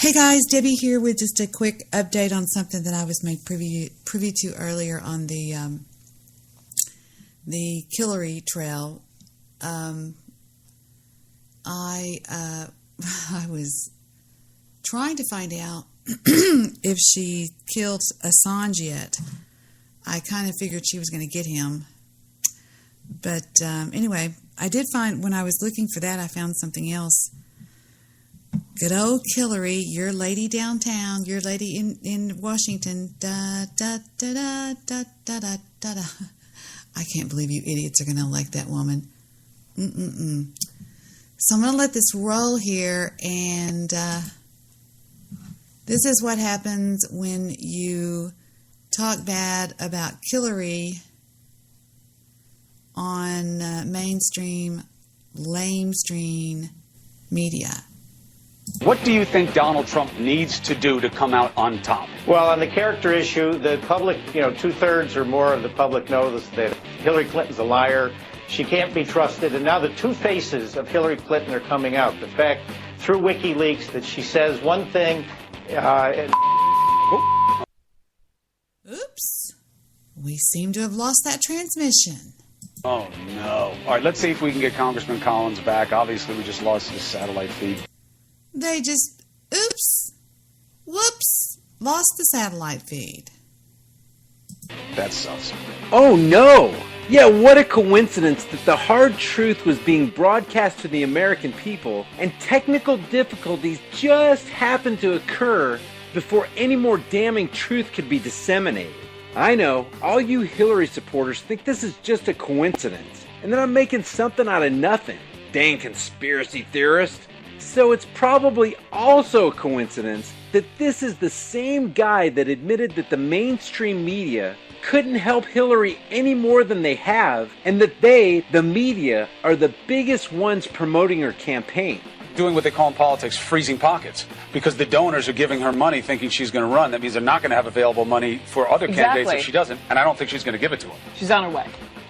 Hey guys, Debbie here with just a quick update on something that I was made privy to earlier on the Killary trail. I was trying to find out if she killed Assange yet. I kind of figured she was going to get him. But anyway, I did find, when I was looking for that, I found something else. Good old Killary, your lady downtown, your lady in Washington. Da, da, da, da, da, da, da, da, da. I can't believe you idiots are going to elect that woman. So I'm going to let this roll here, and this is what happens when you talk bad about Killary on mainstream, lamestream media. What do you think Donald Trump needs to do to come out on top? Well, on the character issue, the public, 2/3 or more of the public knows that Hillary Clinton's a liar. She can't be trusted. And now the two faces of Hillary Clinton are coming out. The fact, through WikiLeaks, that she says one thing. Oops. We seem to have lost that transmission. Oh, no. All right, let's see if we can get Congressman Collins back. Obviously, we just lost his satellite feed. They just, whoops, lost the satellite feed. That sucks. Oh no! Yeah, what a coincidence that the hard truth was being broadcast to the American people and technical difficulties just happened to occur before any more damning truth could be disseminated. I know, all you Hillary supporters think this is just a coincidence and that I'm making something out of nothing. Dang conspiracy theorist. So it's probably also a coincidence that this is the same guy that admitted that the mainstream media couldn't help Hillary any more than they have, and that they, the media, are the biggest ones promoting her campaign. Doing what they call in politics freezing pockets, because the donors are giving her money thinking she's going to run. That means they're not going to have available money for other candidates if she doesn't, and I don't think she's going to give it to them. She's on her way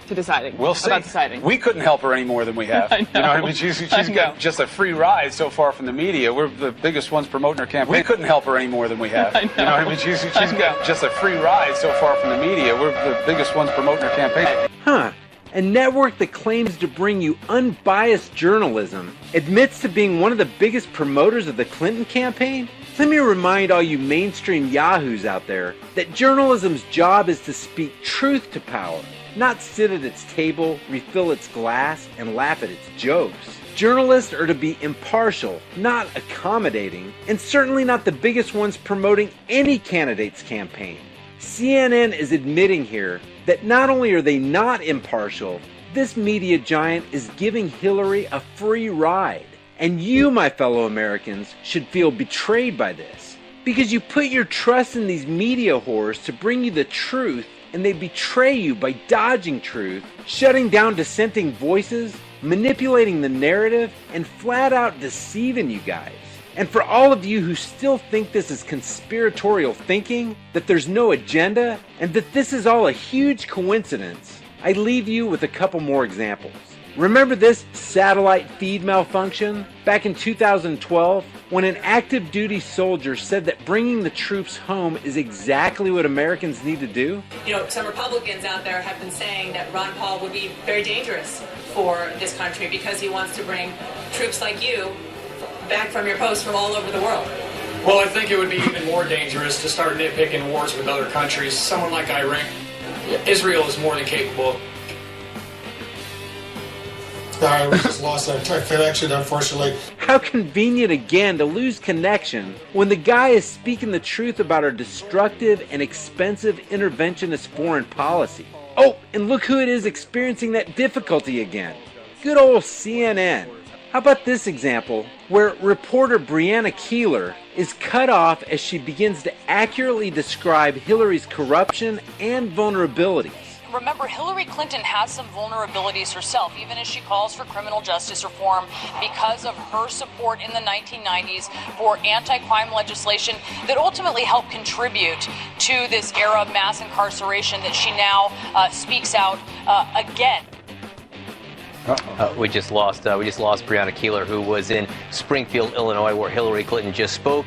to deciding. We'll see. About deciding. We couldn't help her any more than we have. I know. You know what I mean? She's got just a free ride so far from the media. We're the biggest ones promoting her campaign. We couldn't help her any more than we have. I know. You know what I mean? She's got just a free ride so far from the media. We're the biggest ones promoting her campaign. Huh. A network that claims to bring you unbiased journalism admits to being one of the biggest promoters of the Clinton campaign? Let me remind all you mainstream yahoos out there that journalism's job is to speak truth to power, not sit at its table, refill its glass, and laugh at its jokes. Journalists are to be impartial, not accommodating, and certainly not the biggest ones promoting any candidate's campaign. CNN is admitting here that not only are they not impartial, this media giant is giving Hillary a free ride. And you, my fellow Americans, should feel betrayed by this. Because you put your trust in these media whores to bring you the truth, and they betray you by dodging truth, shutting down dissenting voices, manipulating the narrative, and flat out deceiving you guys. And for all of you who still think this is conspiratorial thinking, that there's no agenda, and that this is all a huge coincidence, I leave you with a couple more examples. Remember this satellite feed malfunction back in 2012 when an active duty soldier said that bringing the troops home is exactly what Americans need to do? Some Republicans out there have been saying that Ron Paul would be very dangerous for this country because he wants to bring troops like you back from your post from all over the world. Well, I think it would be even more dangerous to start nitpicking wars with other countries. Someone like Iran, Israel is more than capable. I was just lost that connection, unfortunately. How convenient again to lose connection when the guy is speaking the truth about our destructive and expensive interventionist foreign policy. Oh, and look who it is experiencing that difficulty again. Good old CNN. How about this example, where reporter Brianna Killary is cut off as she begins to accurately describe Hillary's corruption and vulnerabilities. Remember, Hillary Clinton has some vulnerabilities herself, even as she calls for criminal justice reform because of her support in the 1990s for anti-crime legislation that ultimately helped contribute to this era of mass incarceration that she now speaks out again. We just lost Breonna Keeler, who was in Springfield, Illinois, where Hillary Clinton just spoke.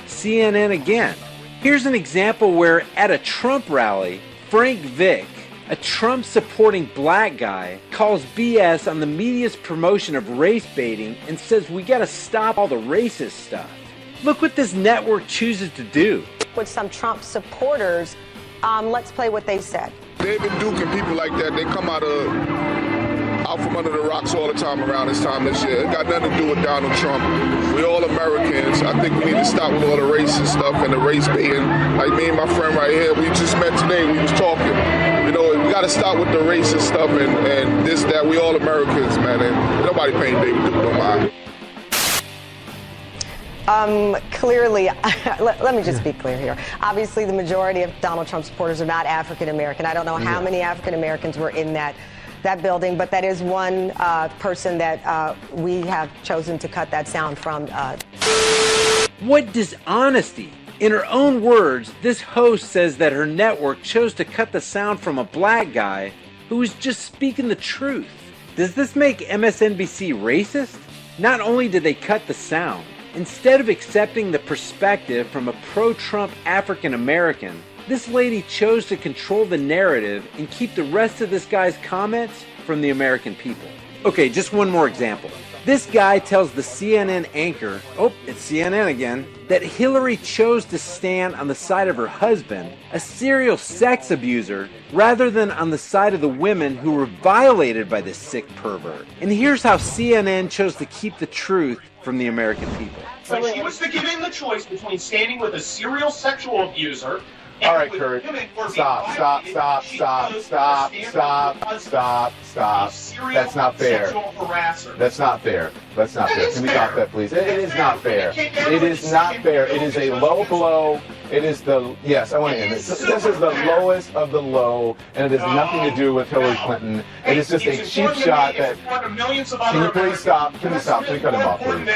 CNN again. Here's an example where at a Trump rally, Frank Vick, a Trump-supporting black guy, calls BS on the media's promotion of race baiting and says we gotta stop all the racist stuff. Look what this network chooses to do. With some Trump supporters, let's play what they said. David Duke and people like that, they come out from under the rocks all the time around this time this year. It got nothing to do with Donald Trump. We're all Americans. I think we need to stop with all the racist stuff and the race baiting. Like me and my friend right here, we just met today, we was talking. You know, we got to stop with the racist stuff and this, that. We all Americans, man. And nobody paying David Duke no mind. Clearly, let me just be clear here. Obviously, the majority of Donald Trump supporters are not African American. I don't know how many African Americans were in that building, but that is one person that we have chosen to cut that sound from. What dishonesty! In her own words, this host says that her network chose to cut the sound from a black guy who was just speaking the truth. Does this make MSNBC racist? Not only did they cut the sound, instead of accepting the perspective from a pro-Trump African American, this lady chose to control the narrative and keep the rest of this guy's comments from the American people. Okay, just one more example. This guy tells the CNN anchor, it's CNN again, that Hillary chose to stand on the side of her husband, a serial sex abuser, rather than on the side of the women who were violated by this sick pervert. And here's how CNN chose to keep the truth from the American people. So she was given the choice between standing with a serial sexual abuser. All right, Kurt. Stop. That's not fair. That's not fair. Can we stop that, please? It is not fair. It is not fair. It is a low blow. It is yes, I want to end this. This is the lowest of the low, and it has nothing to do with Hillary Clinton. It is just a cheap shot that... Can you please stop? Can you stop? Can we cut him off, please?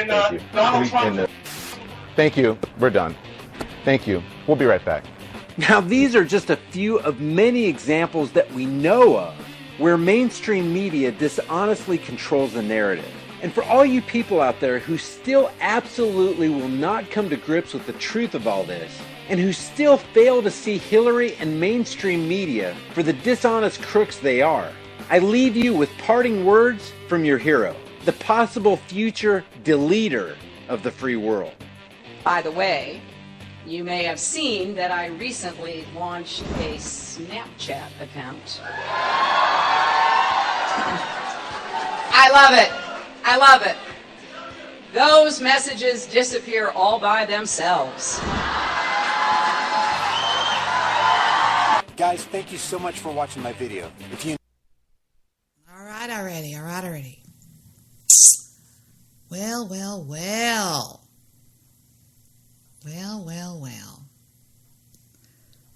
Thank you. Thank you. We're done. Thank you. We'll be right back. Now, these are just a few of many examples that we know of where mainstream media dishonestly controls the narrative. And for all you people out there who still absolutely will not come to grips with the truth of all this, and who still fail to see Hillary and mainstream media for the dishonest crooks they are, I leave you with parting words from your hero, the possible future deleter of the free world. By the way, you may have seen that I recently launched a Snapchat account. I love it. Those messages disappear all by themselves. Guys, thank you so much for watching my video. All right already. Well.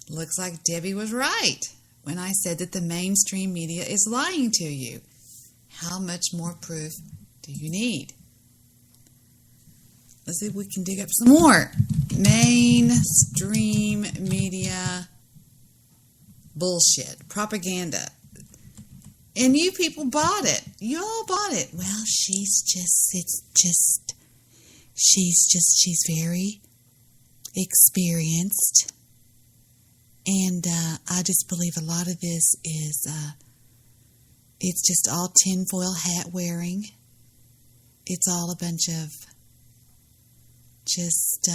Looks like Debbie was right when I said that the mainstream media is lying to you. How much more proof do you need? Let's see if we can dig up some more. Mainstream media bullshit, propaganda. And you people bought it. You all bought it. Well, she's very experienced. And I just believe a lot of this is, it's just all tinfoil hat wearing. It's all a bunch of just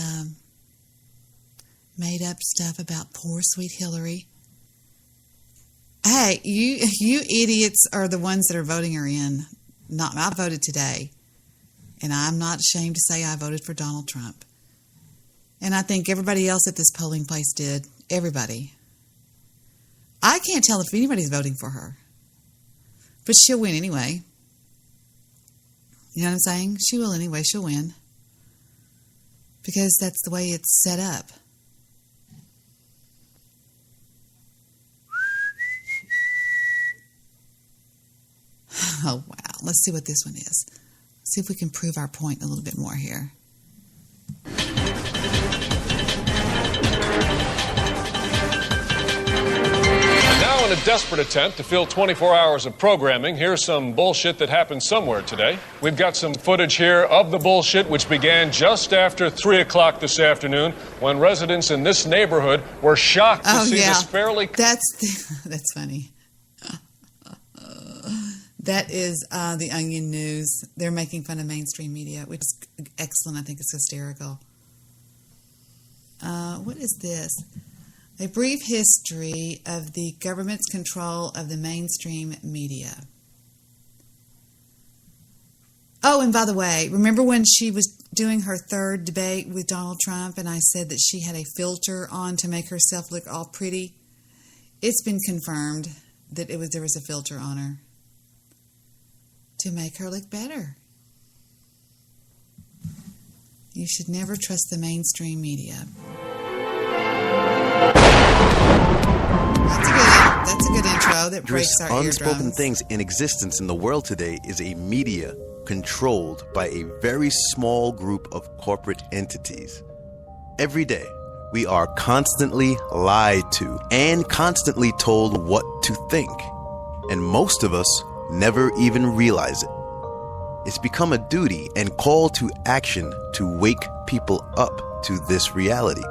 made up stuff about poor sweet Hillary. Hey, you idiots are the ones that are voting her in. I voted today, and I'm not ashamed to say I voted for Donald Trump. And I think everybody else at this polling place did. Everybody. I can't tell if anybody's voting for her. But she'll win anyway. You know what I'm saying? She will anyway. She'll win. Because that's the way it's set up. Oh, wow. Let's see what this one is. Let's see if we can prove our point a little bit more here. Now in a desperate attempt to fill 24 hours of programming, here's some bullshit that happened somewhere today. We've got some footage here of the bullshit, which began just after 3 o'clock this afternoon, when residents in this neighborhood were shocked to see this fairly... That's funny. That is the Onion News. They're making fun of mainstream media, which is excellent. I think it's hysterical. What is this? A brief history of the government's control of the mainstream media. Oh, and by the way, remember when she was doing her third debate with Donald Trump and I said that she had a filter on to make herself look all pretty? It's been confirmed that there was a filter on her to make her look better. You should never trust the mainstream media. That's a good intro that breaks our eardrums. Unspoken things in existence in the world today is a media controlled by a very small group of corporate entities. Every day, we are constantly lied to and constantly told what to think. And most of us never even realize it. It's become a duty and call to action to wake people up to this reality.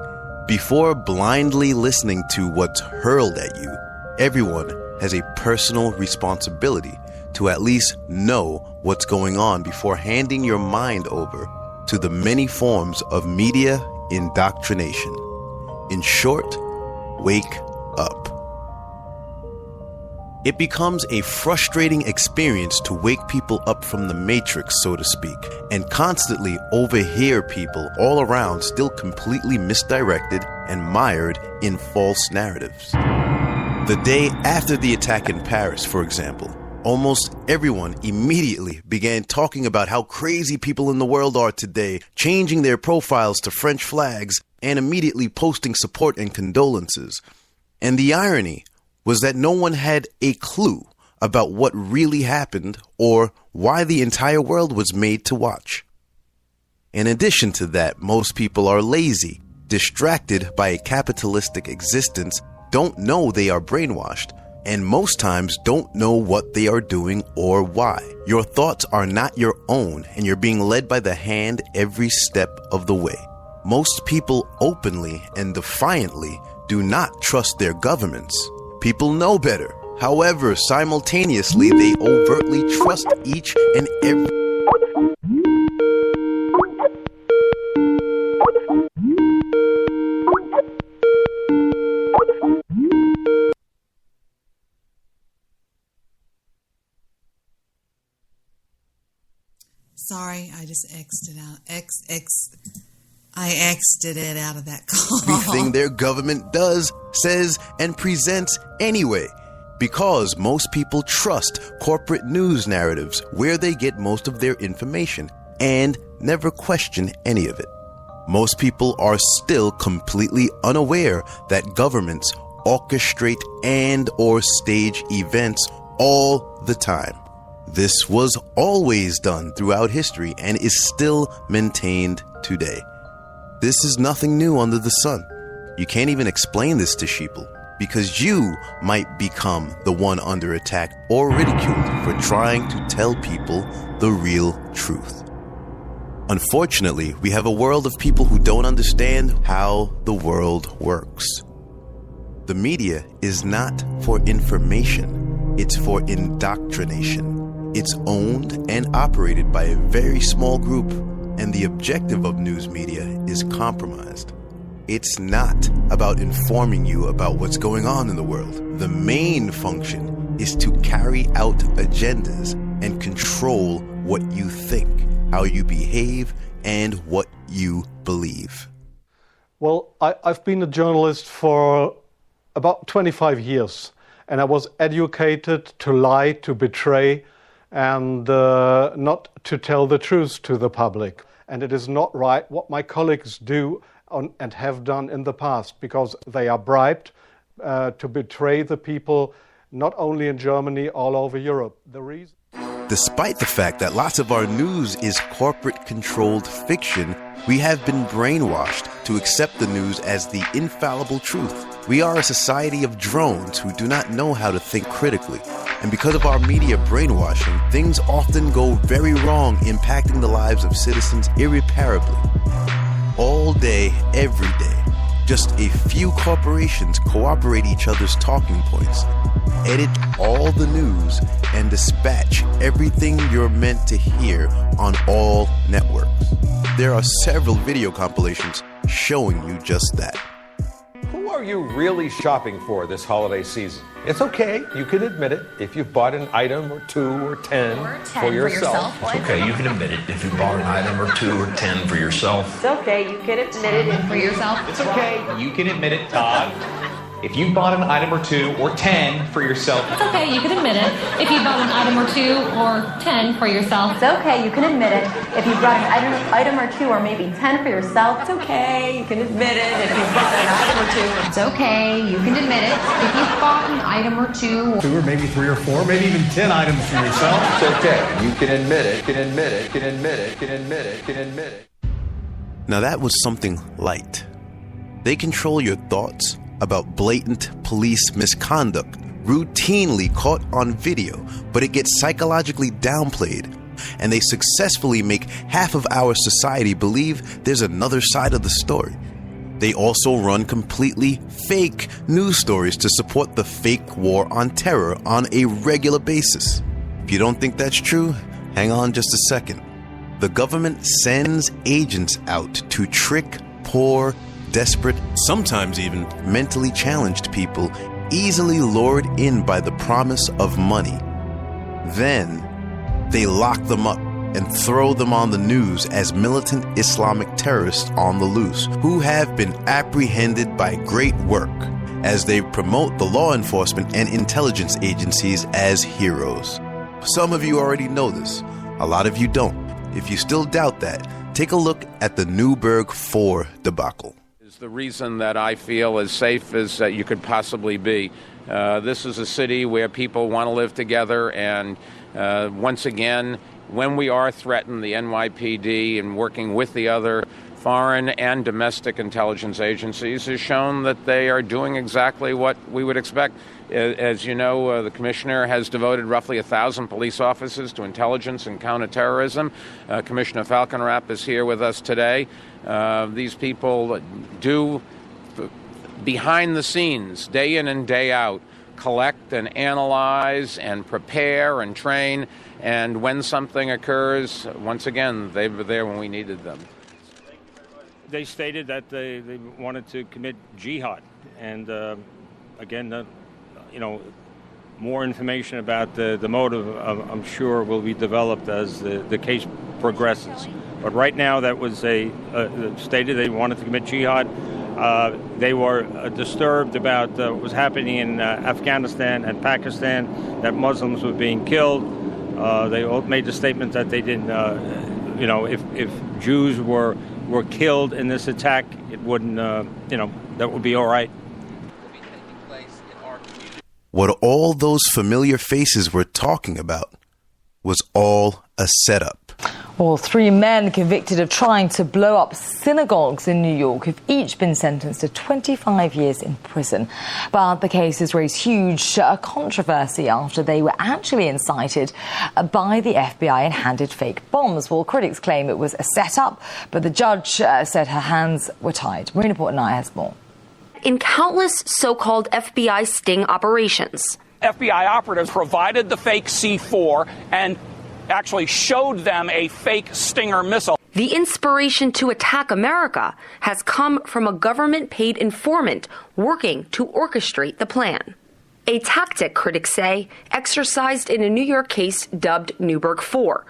Before blindly listening to what's hurled at you, everyone has a personal responsibility to at least know what's going on before handing your mind over to the many forms of media indoctrination. In short, wake up. It becomes a frustrating experience to wake people up from the matrix, so to speak, and constantly overhear people all around still completely misdirected and mired in false narratives. The day after the attack in Paris, for example, almost everyone immediately began talking about how crazy people in the world are today, changing their profiles to French flags and immediately posting support and condolences. And the irony was that no one had a clue about what really happened or why the entire world was made to watch. In addition to that, most people are lazy, distracted by a capitalistic existence, don't know they are brainwashed, and most times don't know what they are doing or why. Your thoughts are not your own, and you're being led by the hand every step of the way. Most people openly and defiantly do not trust their governments. People know better. However, simultaneously, they overtly trust each and every... Sorry, I just X'd it out. I exited it out of that call. Everything their government does, says, and presents anyway. Because most people trust corporate news narratives where they get most of their information and never question any of it. Most people are still completely unaware that governments orchestrate and or stage events all the time. This was always done throughout history and is still maintained today. This is nothing new under the sun. You can't even explain this to sheeple because you might become the one under attack or ridiculed for trying to tell people the real truth. Unfortunately, we have a world of people who don't understand how the world works. The media is not for information, it's for indoctrination. It's owned and operated by a very small group, and the objective of news media is compromised. It's not about informing you about what's going on in the world. The main function is to carry out agendas and control what you think, how you behave, and what you believe. Well, I've been a journalist for about 25 years, and I was educated to lie, to betray, and not to tell the truth to the public. And it is not right what my colleagues do and have done in the past, because they are bribed to betray the people, not only in Germany, all over Europe. The reason... Despite the fact that lots of our news is corporate-controlled fiction, we have been brainwashed to accept the news as the infallible truth. We are a society of drones who do not know how to think critically. And because of our media brainwashing, things often go very wrong, impacting the lives of citizens irreparably. All day, every day, just a few corporations cooperate each other's talking points, edit all the news, and dispatch everything you're meant to hear on all networks. There are several video compilations showing you just that. Who are you really shopping for this holiday season? It's okay, you can admit it if you've bought an item or 2 or 10 for yourself. It's okay, you can admit it if you bought an item or 2 or 10 for yourself. It's okay, you can admit it for yourself. It's okay, you can admit it, Todd. If you bought an item or 2 or 10 for yourself. It's okay, you can admit it. If you bought an item or 2 or 10 for yourself. It's okay, you can admit it. If you bought an item or 2 or maybe 10 for yourself. It's okay, you can admit it. If you bought an item or 2. It's okay, you can admit it. If you bought an item or 2. 2 or maybe 3 or 4, maybe even 10 items for yourself. It's okay, you can admit it, can admit it, can admit it, can admit it, can admit it. Now that was something light. They control your thoughts about blatant police misconduct, routinely caught on video, but it gets psychologically downplayed, and they successfully make half of our society believe there's another side of the story. They also run completely fake news stories to support the fake war on terror on a regular basis. If you don't think that's true, hang on just a second. The government sends agents out to trick poor, desperate, sometimes even mentally challenged people, easily lured in by the promise of money. Then they lock them up and throw them on the news as militant Islamic terrorists on the loose, who have been apprehended by great work as they promote the law enforcement and intelligence agencies as heroes. Some of you already know this, a lot of you don't. If you still doubt that, take a look at the Newburgh 4 debacle. The reason that I feel as safe as you could possibly be. This is a city where people want to live together, and once again, when we are threatened, the NYPD and working with the other foreign and domestic intelligence agencies has shown that they are doing exactly what we would expect. As you know, the commissioner has devoted roughly 1,000 police officers to intelligence and counterterrorism. Commissioner Falkenrath is here with us today. These people do, behind the scenes, day in and day out, collect and analyze and prepare and train. And when something occurs, once again, they were there when we needed them. They stated that they wanted to commit jihad. And again, more information about the motive, I'm sure, will be developed as the case progresses. But right now, that was stated they wanted to commit jihad. They were disturbed about what was happening in Afghanistan and Pakistan, that Muslims were being killed. They all made the statement that they didn't, if Jews were killed in this attack, it wouldn't, that would be all right. What all those familiar faces were talking about was all a setup. Well, 3 men convicted of trying to blow up synagogues in New York have each been sentenced to 25 years in prison. But the case has raised huge controversy after they were actually incited by the FBI and handed fake bombs. Well, critics claim it was a setup, but the judge said her hands were tied. Marina Portnoy has more. In countless so-called FBI sting operations, FBI operatives provided the fake C4 and actually showed them a fake Stinger missile. The inspiration to attack America has come from a government-paid informant working to orchestrate the plan. A tactic, critics say, exercised in a New York case dubbed Newburgh 4.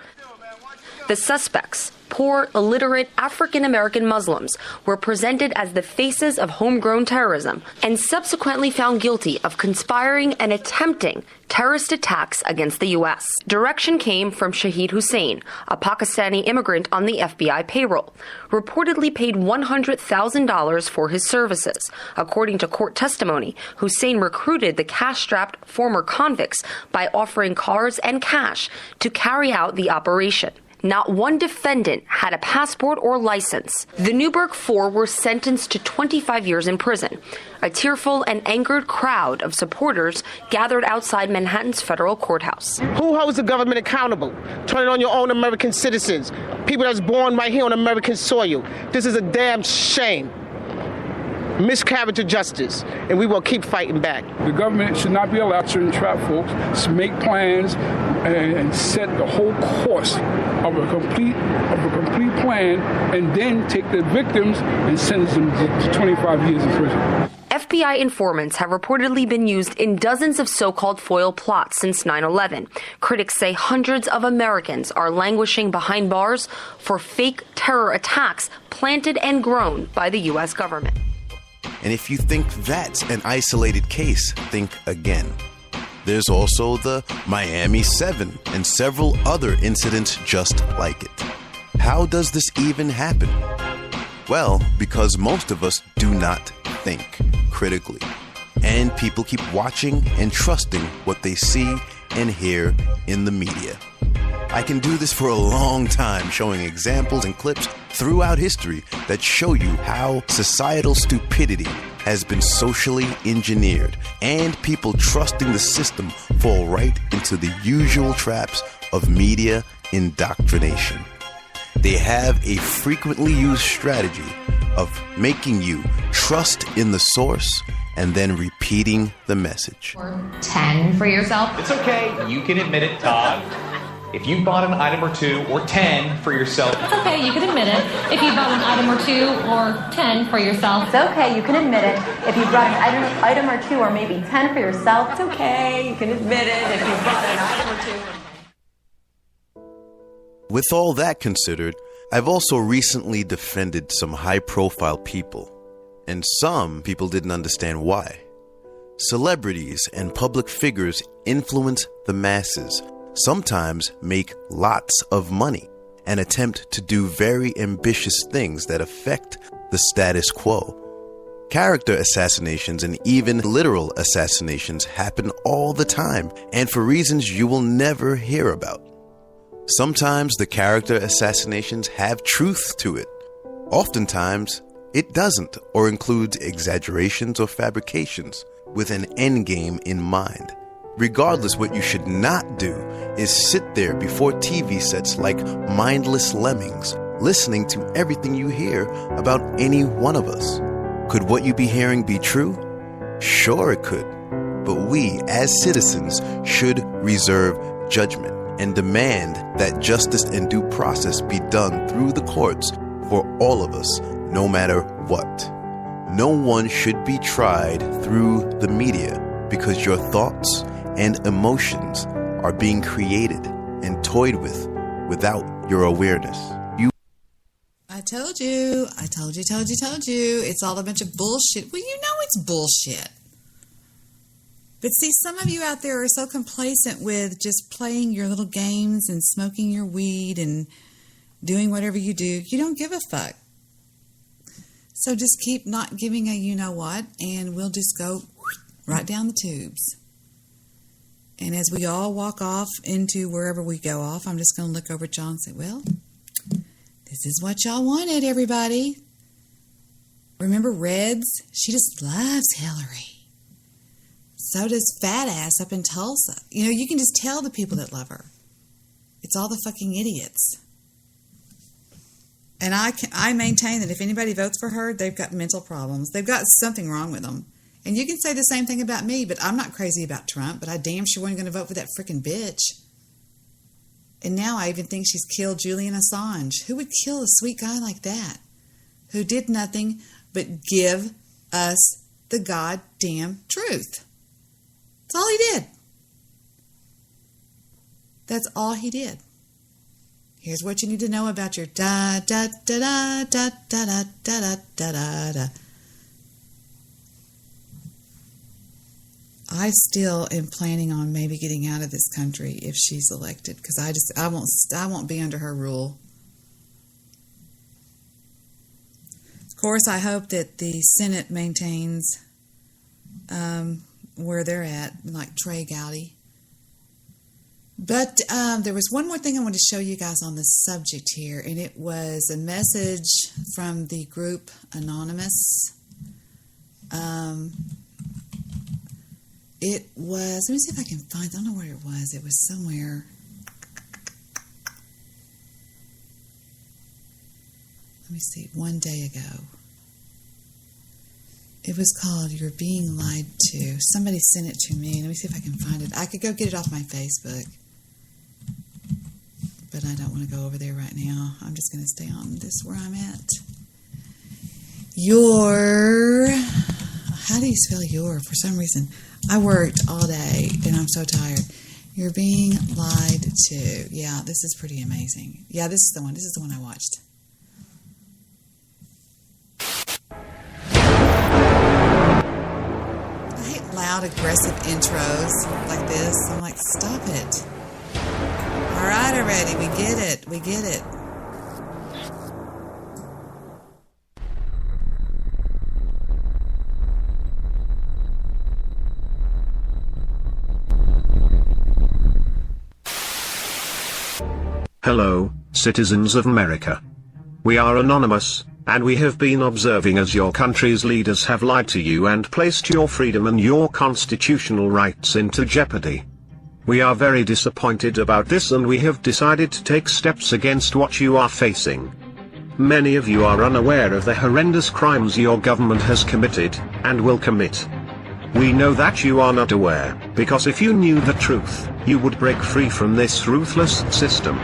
The suspects, poor, illiterate African-American Muslims, were presented as the faces of homegrown terrorism and subsequently found guilty of conspiring and attempting terrorist attacks against the U.S. Direction came from Shahid Hussein, a Pakistani immigrant on the FBI payroll, reportedly paid $100,000 for his services. According to court testimony, Hussein recruited the cash-strapped former convicts by offering cars and cash to carry out the operation. Not one defendant had a passport or license. The Newburgh Four were sentenced to 25 years in prison. A tearful and angered crowd of supporters gathered outside Manhattan's federal courthouse. Who holds the government accountable? Turn it on your own American citizens, people that's born right here on American soil. This is a damn shame. Miscarriage of justice, and we will keep fighting back. The government should not be allowed to entrap folks, to make plans and set the whole course of a complete plan, and then take the victims and sentence them to 25 years in prison. FBI informants have reportedly been used in dozens of so-called foil plots since 9/11. Critics say hundreds of Americans are languishing behind bars for fake terror attacks planted and grown by the U.S. government. And if you think that's an isolated case, think again. There's also the Miami 7 and several other incidents just like it. How does this even happen? Well, because most of us do not think critically. And people keep watching and trusting what they see and hear in the media. I can do this for a long time, showing examples and clips throughout history that show you how societal stupidity has been socially engineered, and people trusting the system fall right into the usual traps of media indoctrination. They have a frequently used strategy of making you trust in the source and then repeating the message. 10 for yourself. It's okay. You can admit it, Todd. If you bought an item or two or 10 for yourself. It's okay, you can admit it. If you bought an item or 2 or 10 for yourself. It's okay, you can admit it. If you brought an item or 2 or maybe 10 for yourself. It's okay, you can admit it. If you brought an item or 2. With all that considered, I've also recently defended some high-profile people, and some people didn't understand why. Celebrities and public figures influence the masses, sometimes make lots of money, and attempt to do very ambitious things that affect the status quo. Character assassinations and even literal assassinations happen all the time, and for reasons you will never hear about. Sometimes the character assassinations have truth to it. Oftentimes, it doesn't, or includes exaggerations or fabrications with an endgame in mind. Regardless, what you should not do is sit there before TV sets like mindless lemmings, listening to everything you hear about any one of us. Could what you be hearing be true? Sure it could. But we, as citizens, should reserve judgment and demand that justice and due process be done through the courts for all of us, no matter what. No one should be tried through the media because your thoughts and emotions are being created and toyed with without your awareness. I told you. It's all a bunch of bullshit. Well, you know it's bullshit. But see, some of you out there are so complacent with just playing your little games and smoking your weed and doing whatever you do. You don't give a fuck. So just keep not giving a you-know-what, and we'll just go right down the tubes. And as we all walk off into wherever we go off, I'm just going to look over at y'all and say, well, this is what y'all wanted, everybody. Remember Reds? She just loves Hillary. So does Fat Ass up in Tulsa. You know, you can just tell the people that love her. It's all the fucking idiots. And I maintain that if anybody votes for her, they've got mental problems. They've got something wrong with them. And you can say the same thing about me, but I'm not crazy about Trump, but I damn sure wasn't going to vote for that freaking bitch. And now I even think she's killed Julian Assange. Who would kill a sweet guy like that? Who did nothing but give us the goddamn truth. That's all he did. That's all he did. Here's what you need to know about your da da da da da da da da da da da. I still am planning on maybe getting out of this country if she's elected, because I won't be under her rule. Of course, I hope that the Senate maintains where they're at, like Trey Gowdy. But there was one more thing I wanted to show you guys on this subject here, and it was a message from the group Anonymous. It was, let me see if I can find, I don't know where it was. It was somewhere. Let me see, one day ago. It was called You're Being Lied To. Somebody sent it to me. Let me see if I can find it. I could go get it off my Facebook, but I don't want to go over there right now. I'm just going to stay on this where I'm at. How do you spell your? For some reason, I worked all day and I'm so tired. You're being lied to. Yeah, this is pretty amazing. Yeah, this is the one. This is the one I watched. I hate loud, aggressive intros like this. I'm like, stop it. All right, already. We get it. We get it. Hello, citizens of America. We are Anonymous, and we have been observing as your country's leaders have lied to you and placed your freedom and your constitutional rights into jeopardy. We are very disappointed about this, and we have decided to take steps against what you are facing. Many of you are unaware of the horrendous crimes your government has committed, and will commit. We know that you are not aware, because if you knew the truth, you would break free from this ruthless system.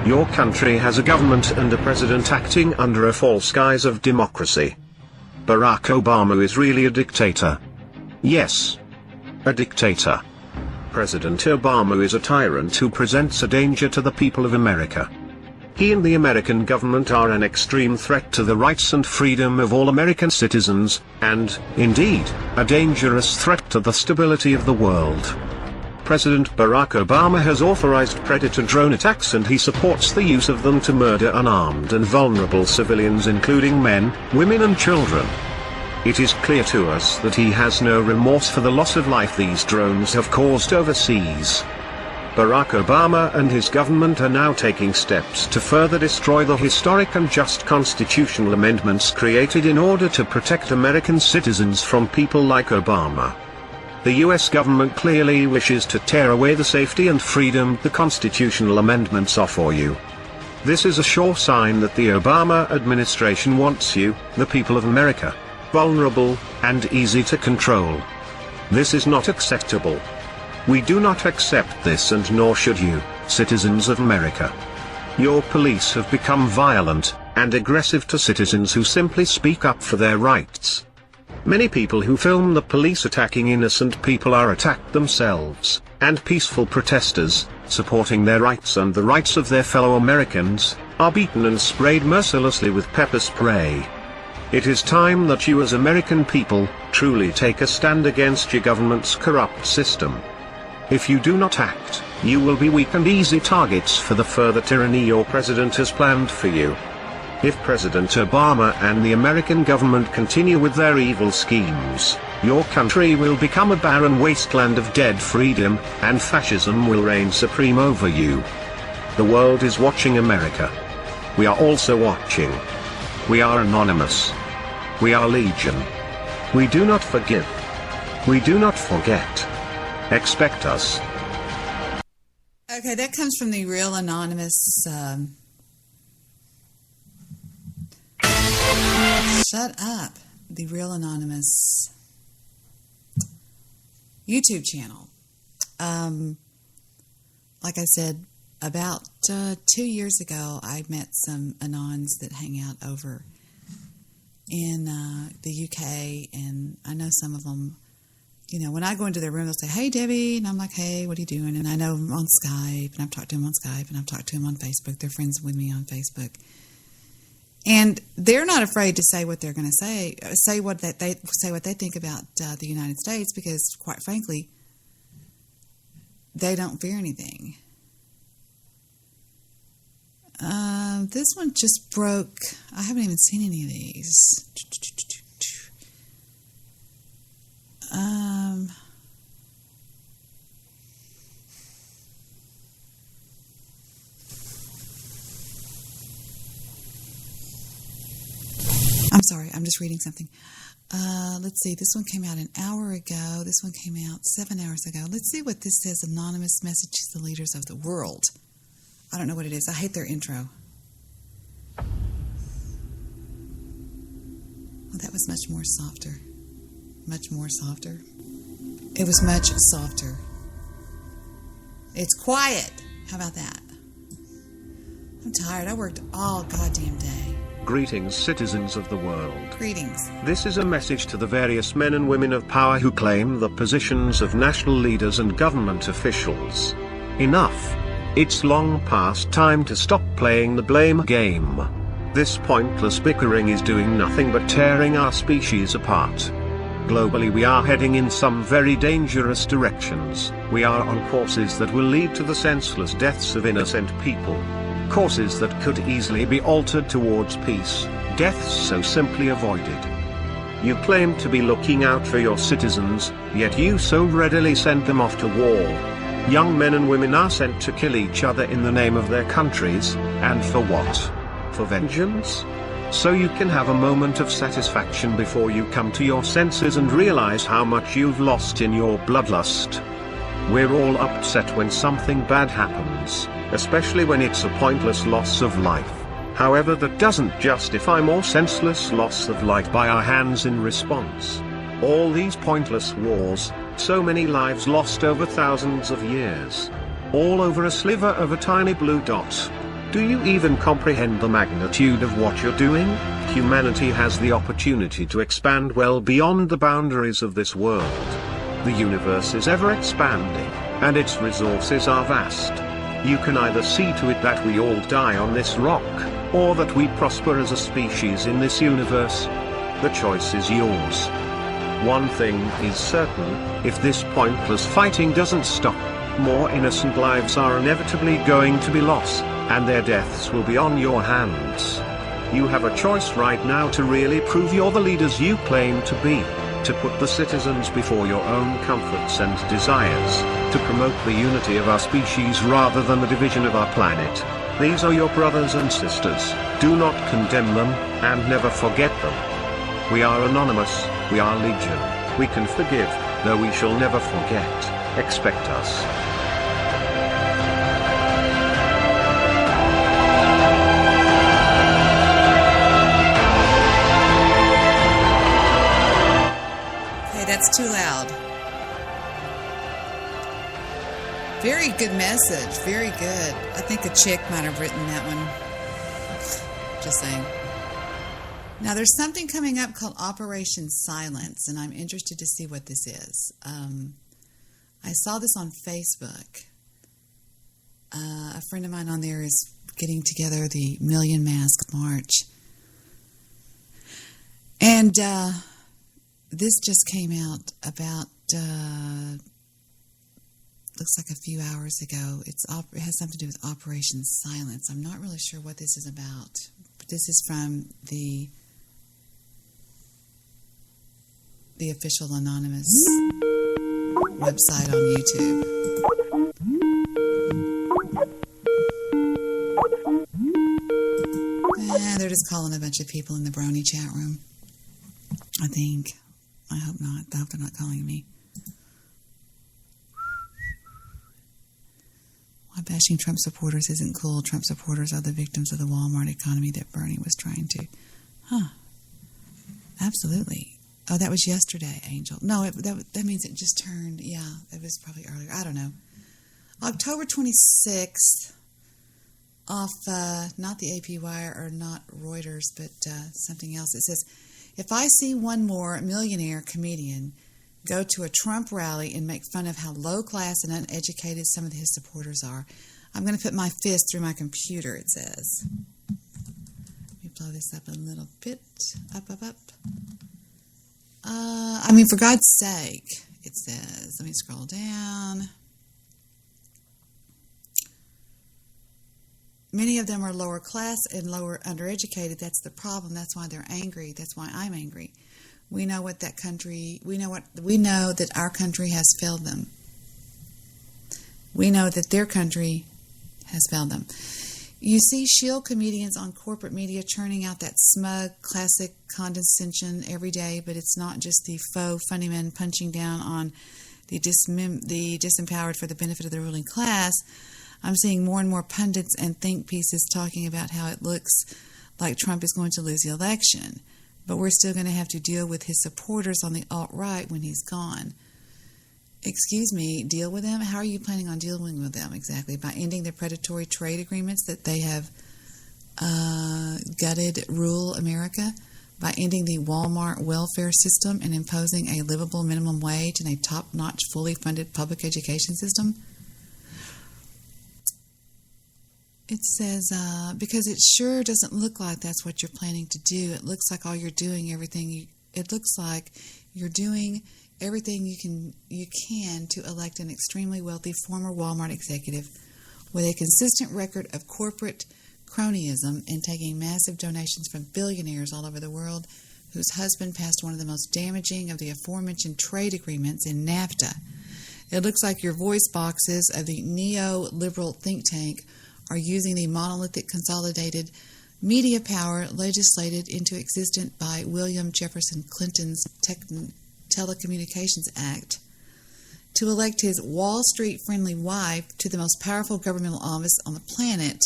Your country has a government and a president acting under a false guise of democracy. Barack Obama is really a dictator. Yes. A dictator. President Obama is a tyrant who presents a danger to the people of America. He and the American government are an extreme threat to the rights and freedom of all American citizens, and, indeed, a dangerous threat to the stability of the world. President Barack Obama has authorized predator drone attacks, and he supports the use of them to murder unarmed and vulnerable civilians, including men, women and children. It is clear to us that he has no remorse for the loss of life these drones have caused overseas. Barack Obama and his government are now taking steps to further destroy the historic and just constitutional amendments created in order to protect American citizens from people like Obama. The U.S. government clearly wishes to tear away the safety and freedom the constitutional amendments offer you. This is a sure sign that the Obama administration wants you, the people of America, vulnerable and easy to control. This is not acceptable. We do not accept this, and nor should you, citizens of America. Your police have become violent and aggressive to citizens who simply speak up for their rights. Many people who film the police attacking innocent people are attacked themselves, and peaceful protesters, supporting their rights and the rights of their fellow Americans, are beaten and sprayed mercilessly with pepper spray. It is time that you as American people, truly take a stand against your government's corrupt system. If you do not act, you will be weak and easy targets for the further tyranny your president has planned for you. If President Obama and the American government continue with their evil schemes, your country will become a barren wasteland of dead freedom, and fascism will reign supreme over you. The world is watching America. We are also watching. We are Anonymous. We are Legion. We do not forgive. We do not forget. Expect us. Okay, that comes from the Real Anonymous. Shut up. The Real Anonymous YouTube channel. Like I said, about 2 years ago, I met some Anons that hang out over in the UK, and I know some of them you know, when I go into their room, they'll say, "Hey, Debbie," and I'm like, "Hey, what are you doing?" And I know them on Skype, and I've talked to them on Skype, and I've talked to them on Facebook. They're friends with me on Facebook. And they're not afraid to say what they're going to say what they think about the United States, because, quite frankly, they don't fear anything. This one just broke. I haven't even seen any of these. I'm sorry, I'm just reading something. Let's see, this one came out an hour ago. This one came out 7 hours ago. Let's see what this says. Anonymous message to the leaders of the world. I don't know what it is. I hate their intro. Well, that was much more softer. Much more softer. It was much softer. It's quiet. How about that? I'm tired. I worked all goddamn day. Greetings, citizens of the world. Greetings. This is a message to the various men and women of power who claim the positions of national leaders and government officials. Enough. It's long past time to stop playing the blame game. This pointless bickering is doing nothing but tearing our species apart. Globally, we are heading in some very dangerous directions. We are on courses that will lead to the senseless deaths of innocent people. Courses that could easily be altered towards peace, deaths so simply avoided. You claim to be looking out for your citizens, yet you so readily send them off to war. Young men and women are sent to kill each other in the name of their countries, and for what? For vengeance? So you can have a moment of satisfaction before you come to your senses and realize how much you've lost in your bloodlust. We're all upset when something bad happens, especially when it's a pointless loss of life. However, that doesn't justify more senseless loss of life by our hands in response. All these pointless wars, so many lives lost over thousands of years. All over a sliver of a tiny blue dot. Do you even comprehend the magnitude of what you're doing? Humanity has the opportunity to expand well beyond the boundaries of this world. The universe is ever expanding, and its resources are vast. You can either see to it that we all die on this rock, or that we prosper as a species in this universe. The choice is yours. One thing is certain, if this pointless fighting doesn't stop, more innocent lives are inevitably going to be lost, and their deaths will be on your hands. You have a choice right now to really prove you're the leaders you claim to be. To put the citizens before your own comforts and desires, to promote the unity of our species rather than the division of our planet. These are your brothers and sisters. Do not condemn them, and never forget them. We are anonymous, we are legion. We can forgive, though we shall never forget. Expect us. That's too loud. Very good message. Very good. I think a chick might have written that one. Just saying. Now, there's something coming up called Operation Silence, and I'm interested to see what this is. I saw this on Facebook. A friend of mine on there is getting together the Million Mask March. And this just came out about, looks like a few hours ago. It has something to do with Operation Silence. I'm not really sure what this is about, but this is from the official anonymous website on YouTube. They're just calling a bunch of people in the Brony chat room, I think. I hope not. I hope they're not calling me. Why bashing Trump supporters isn't cool. Trump supporters are the victims of the Walmart economy that Bernie was trying to. Absolutely. Oh, that was yesterday, Angel. No, that means it just turned. Yeah, it was probably earlier. I don't know. October 26th, off not the AP Wire or not Reuters, but something else. It says, if I see one more millionaire comedian go to a Trump rally and make fun of how low class and uneducated some of his supporters are. I'm going to put my fist through my computer, it says. Let me blow this up a little bit. Up. For God's sake, it says. Let me scroll down. Many of them are lower class and lower undereducated. That's the problem. That's why they're angry. That's why I'm angry. We know that our country has failed them. We know that their country has failed them. You see shield comedians on corporate media churning out that smug, classic condescension every day, but it's not just the faux funny men punching down on the disempowered for the benefit of the ruling class. I'm seeing more and more pundits and think pieces talking about how it looks like Trump is going to lose the election, but we're still going to have to deal with his supporters on the alt-right when he's gone. Excuse me, deal with them? How are you planning on dealing with them exactly? By ending the predatory trade agreements that they have gutted rural America? By ending the Walmart welfare system and imposing a livable minimum wage and a top-notch, fully funded public education system? It says, because it sure doesn't look like that's what you're planning to do. It looks like all you're doing, it looks like you're doing everything you can to elect an extremely wealthy former Walmart executive with a consistent record of corporate cronyism and taking massive donations from billionaires all over the world whose husband passed one of the most damaging of the aforementioned trade agreements in NAFTA. It looks like your voice boxes of the neoliberal think tank are using the monolithic consolidated media power legislated into existence by William Jefferson Clinton's Telecommunications Act to elect his Wall Street-friendly wife to the most powerful governmental office on the planet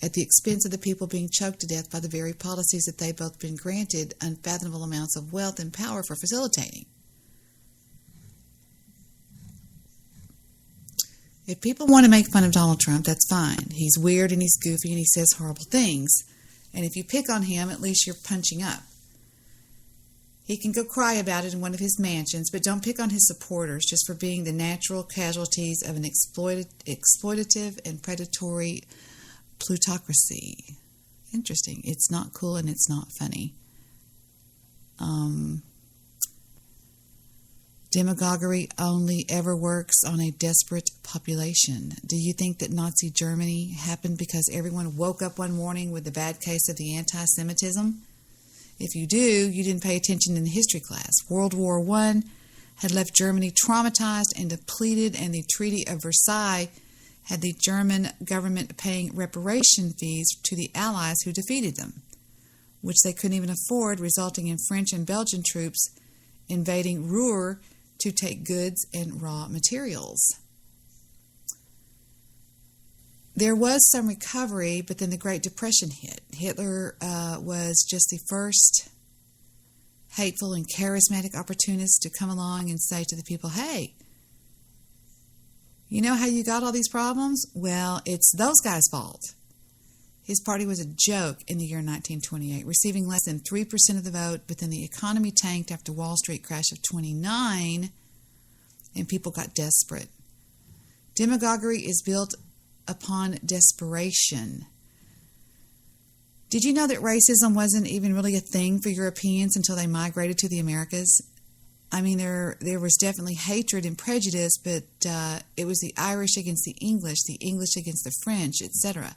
at the expense of the people being choked to death by the very policies that they've both been granted unfathomable amounts of wealth and power for facilitating. If people want to make fun of Donald Trump, that's fine. He's weird and he's goofy and he says horrible things. And if you pick on him, at least you're punching up. He can go cry about it in one of his mansions, but don't pick on his supporters just for being the natural casualties of an exploitative and predatory plutocracy. Interesting. It's not cool and it's not funny. Demagoguery only ever works on a desperate population. Do you think that Nazi Germany happened because everyone woke up one morning with a bad case of the anti-Semitism? If you do, you didn't pay attention in the history class. World War I had left Germany traumatized and depleted, and the Treaty of Versailles had the German government paying reparation fees to the Allies who defeated them, which they couldn't even afford, resulting in French and Belgian troops invading Ruhr to take goods and raw materials. There was some recovery, but then the Great Depression hit. Hitler was just the first hateful and charismatic opportunist to come along and say to the people, hey, you know how you got all these problems? Well, it's those guys' fault. His party was a joke in the year 1928, receiving less than 3% of the vote, but then the economy tanked after Wall Street crash of 29, and people got desperate. Demagoguery is built upon desperation. Did you know that racism wasn't even really a thing for Europeans until they migrated to the Americas? I mean, there was definitely hatred and prejudice, but it was the Irish against the English against the French, etc.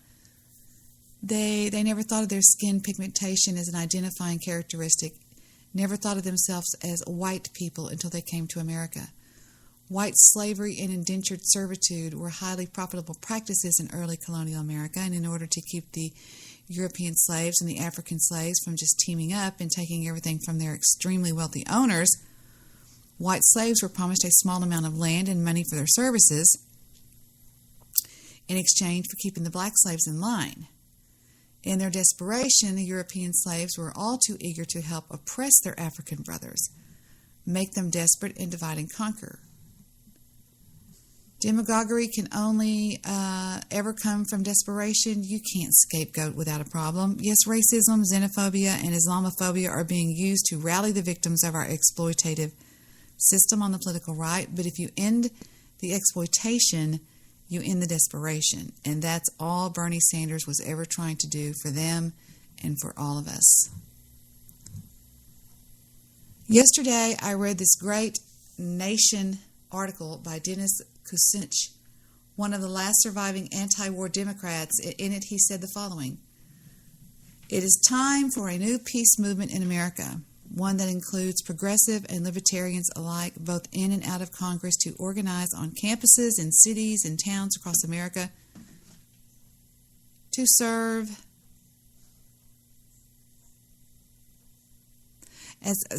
They never thought of their skin pigmentation as an identifying characteristic, never thought of themselves as white people until they came to America. White slavery and indentured servitude were highly profitable practices in early colonial America, and in order to keep the European slaves and the African slaves from just teaming up and taking everything from their extremely wealthy owners, white slaves were promised a small amount of land and money for their services in exchange for keeping the black slaves in line. In their desperation, the European slaves were all too eager to help oppress their African brothers, make them desperate, and divide and conquer. Demagoguery can only ever come from desperation. You can't scapegoat without a problem. Yes, racism, xenophobia, and Islamophobia are being used to rally the victims of our exploitative system on the political right, but if you end the exploitation, you end the desperation. And that's all Bernie Sanders was ever trying to do for them and for all of us. Yesterday, I read this great Nation article by Dennis Kucinich, one of the last surviving anti-war Democrats. In it, he said the following: "It is time for a new peace movement in America, one that includes progressive and libertarians alike, both in and out of Congress, to organize on campuses in cities and towns across America to serve as, I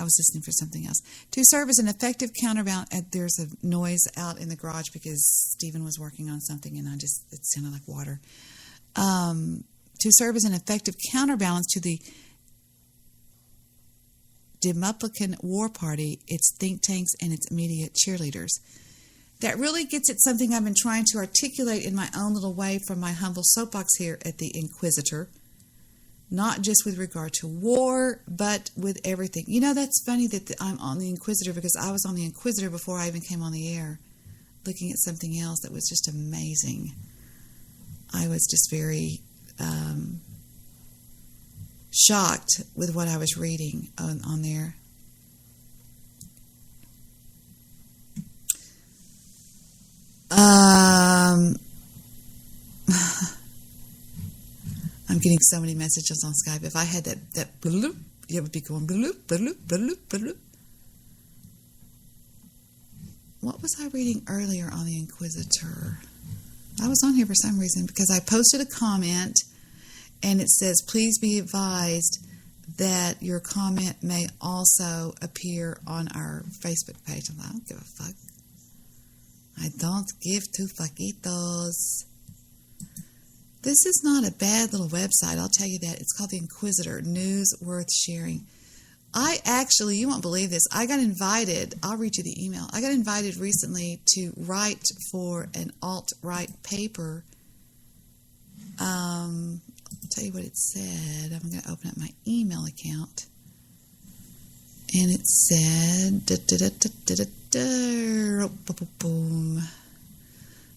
was listening for something else, to serve as an effective counterbalance." There's a noise out in the garage because Stephen was working on something and it sounded like water. To serve as an effective counterbalance to the Democratic War Party, its think tanks, and its immediate cheerleaders. That really gets at something I've been trying to articulate in my own little way from my humble soapbox here at the Inquisitor, not just with regard to war, but with everything. You know, that's funny that I'm on the Inquisitor because I was on the Inquisitor before I even came on the air, looking at something else that was just amazing. I was just very shocked with what I was reading on there. I'm getting so many messages on Skype. If I had that bloop, it would be going bloop, bloop, bloop, bloop. What was I reading earlier on the Inquisitor? I was on here for some reason because I posted a comment and it says, "Please be advised that your comment may also appear on our Facebook page." I'm like, I don't give a fuck. I don't give two fuckitos. This is not a bad little website, I'll tell you that. It's called The Inquisitor, news worth sharing. I actually, you won't believe this, I got invited, I'll read you the email. I got invited recently to write for an alt-right paper. I'll tell you what it said. I'm going to open up my email account. And it said, boom.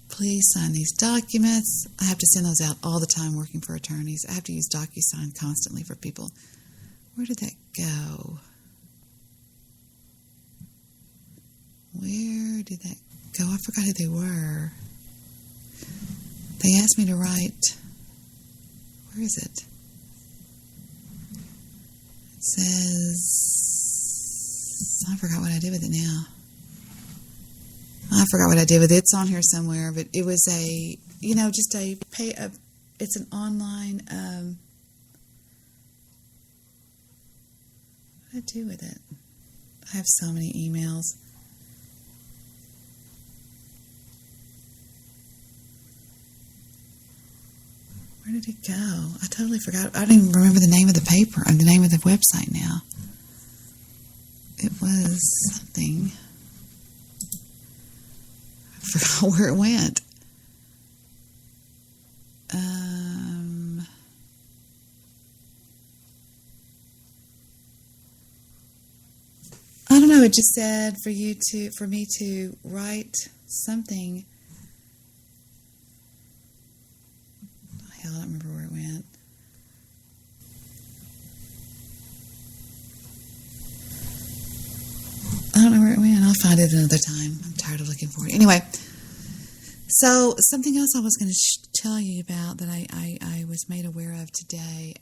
Please sign these documents. I have to send those out all the time working for attorneys. I have to use DocuSign constantly for people. Where did that go? Where did that go? I forgot who they were. They asked me to write. Where is it? It says, I forgot what I did with it now. I forgot what I did with it. It's on here somewhere, but it was it's an online, what did I do with it? I have so many emails. Where did it go? I totally forgot. I don't even remember the name of the paper, or the name of the website now. It was something. I forgot where it went. I don't know. It just said for me to write something. Hell, I don't remember where it went. I don't know where it went. I'll find it another time. I'm tired of looking for it. Anyway, so something else I was going to tell you about that I was made aware of today.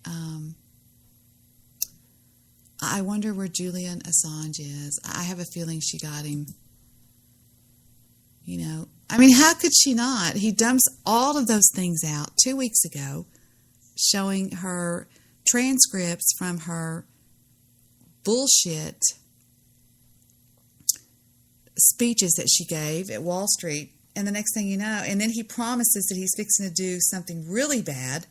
I wonder where Julian Assange is. I have a feeling she got him. You know, I mean, how could she not? He dumps all of those things out 2 weeks ago, showing her transcripts from her bullshit speeches that she gave at Wall Street. And the next thing you know, and then he promises that he's fixing to do something really bad.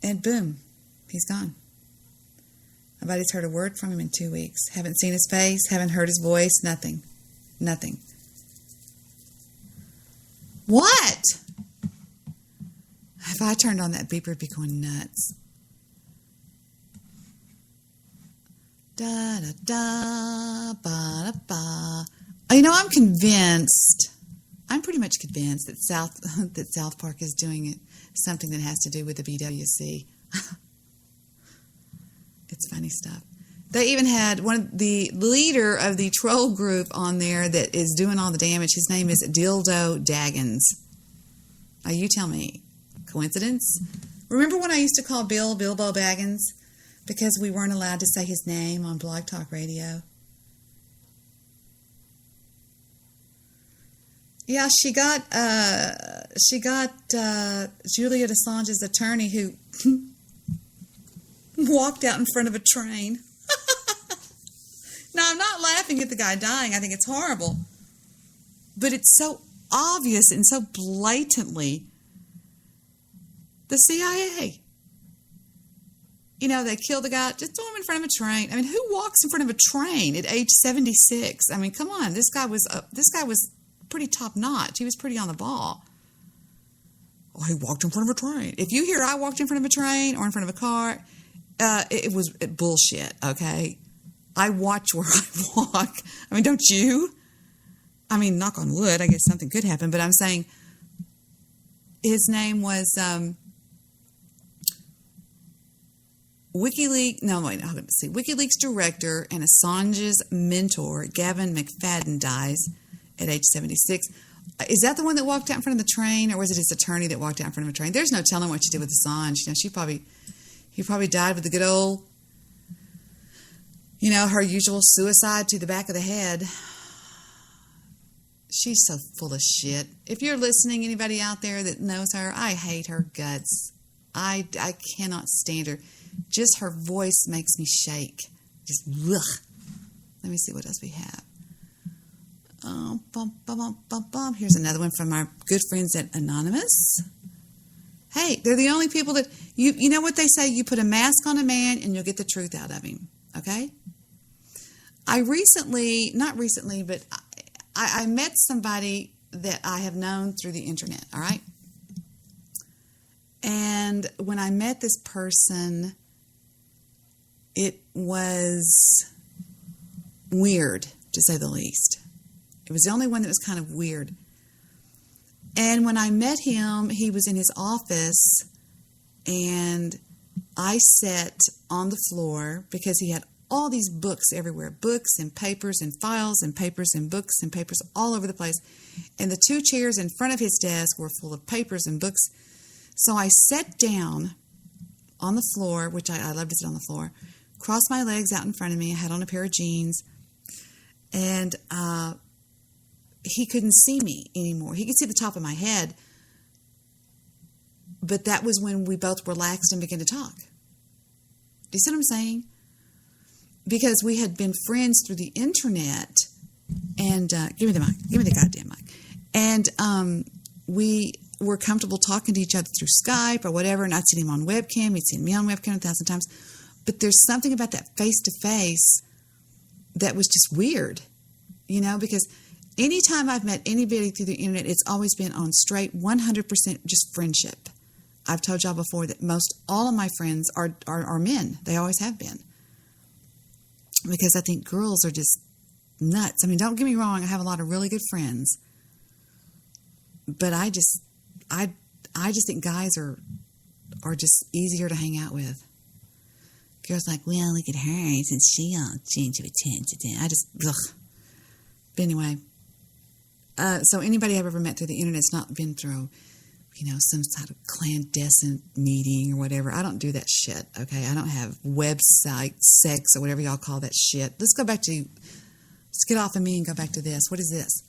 And boom, he's gone. Nobody's heard a word from him in 2 weeks. Haven't seen his face, haven't heard his voice, nothing. Nothing. What? If I turned on that beeper, it'd be going nuts. Da da da ba da ba. You know, I'm convinced. I'm pretty much convinced that South Park is doing something that has to do with the BWC. It's funny stuff. They even had the leader of the troll group on there that is doing all the damage. His name is Dildo Daggins. Now you tell me. Coincidence? Remember when I used to call Bilbo Baggins? Because we weren't allowed to say his name on Blog Talk Radio. Yeah, she got Julian Assange's attorney who walked out in front of a train. Now, I'm not laughing at the guy dying. I think it's horrible. But it's so obvious and so blatantly the CIA. You know, they killed the guy, just threw him in front of a train. I mean, who walks in front of a train at age 76? I mean, come on. This guy was pretty top notch. He was pretty on the ball. Oh, he walked in front of a train. If you hear I walked in front of a train or in front of a car, it was bullshit, okay? I watch where I walk. I mean, don't you? I mean, knock on wood, I guess something could happen, but I'm saying his name was WikiLeaks director and Assange's mentor, Gavin McFadden, dies at age 76. Is that the one that walked out in front of the train, or was it his attorney that walked out in front of a train? There's no telling what she did with Assange. You know, he probably died with the good old, you know, her usual suicide to the back of the head. She's so full of shit. If you're listening, anybody out there that knows her, I hate her guts. I cannot stand her. Just her voice makes me shake. Just ugh. Let me see what else we have. Here's another one from our good friends at Anonymous. Hey, they're the only people that you know what they say, you put a mask on a man and you'll get the truth out of him. Okay? I met somebody that I have known through the internet, all right? And when I met this person, it was weird, to say the least. It was the only one that was kind of weird. And when I met him, he was in his office, and I sat on the floor because he had all these books everywhere, books and papers and files and papers and books and papers all over the place. And the two chairs in front of his desk were full of papers and books. So I sat down on the floor, which I love to sit on the floor, crossed my legs out in front of me. I had on a pair of jeans, and he couldn't see me anymore. He could see the top of my head, but that was when we both relaxed and began to talk. Do you see what I'm saying? Because we had been friends through the internet, and give me the mic, give me the goddamn mic, and we were comfortable talking to each other through Skype or whatever, and I'd seen him on webcam, he'd seen me on webcam 1,000 times, but there's something about that face-to-face that was just weird, you know, because anytime I've met anybody through the internet, it's always been on straight 100% just friendship. I've told y'all before that most all of my friends are men. They always have been. Because I think girls are just nuts. I mean, don't get me wrong, I have a lot of really good friends. But I just think guys are just easier to hang out with. Girls like, well, look at her, since she all changed to a 10 to 10. I just, ugh. But anyway, so anybody I've ever met through the internet's not been through, you know, some sort of clandestine meeting or whatever. I don't do that shit, okay? I don't have website sex or whatever y'all call that shit. Let's get off of me and go back to this. What is this?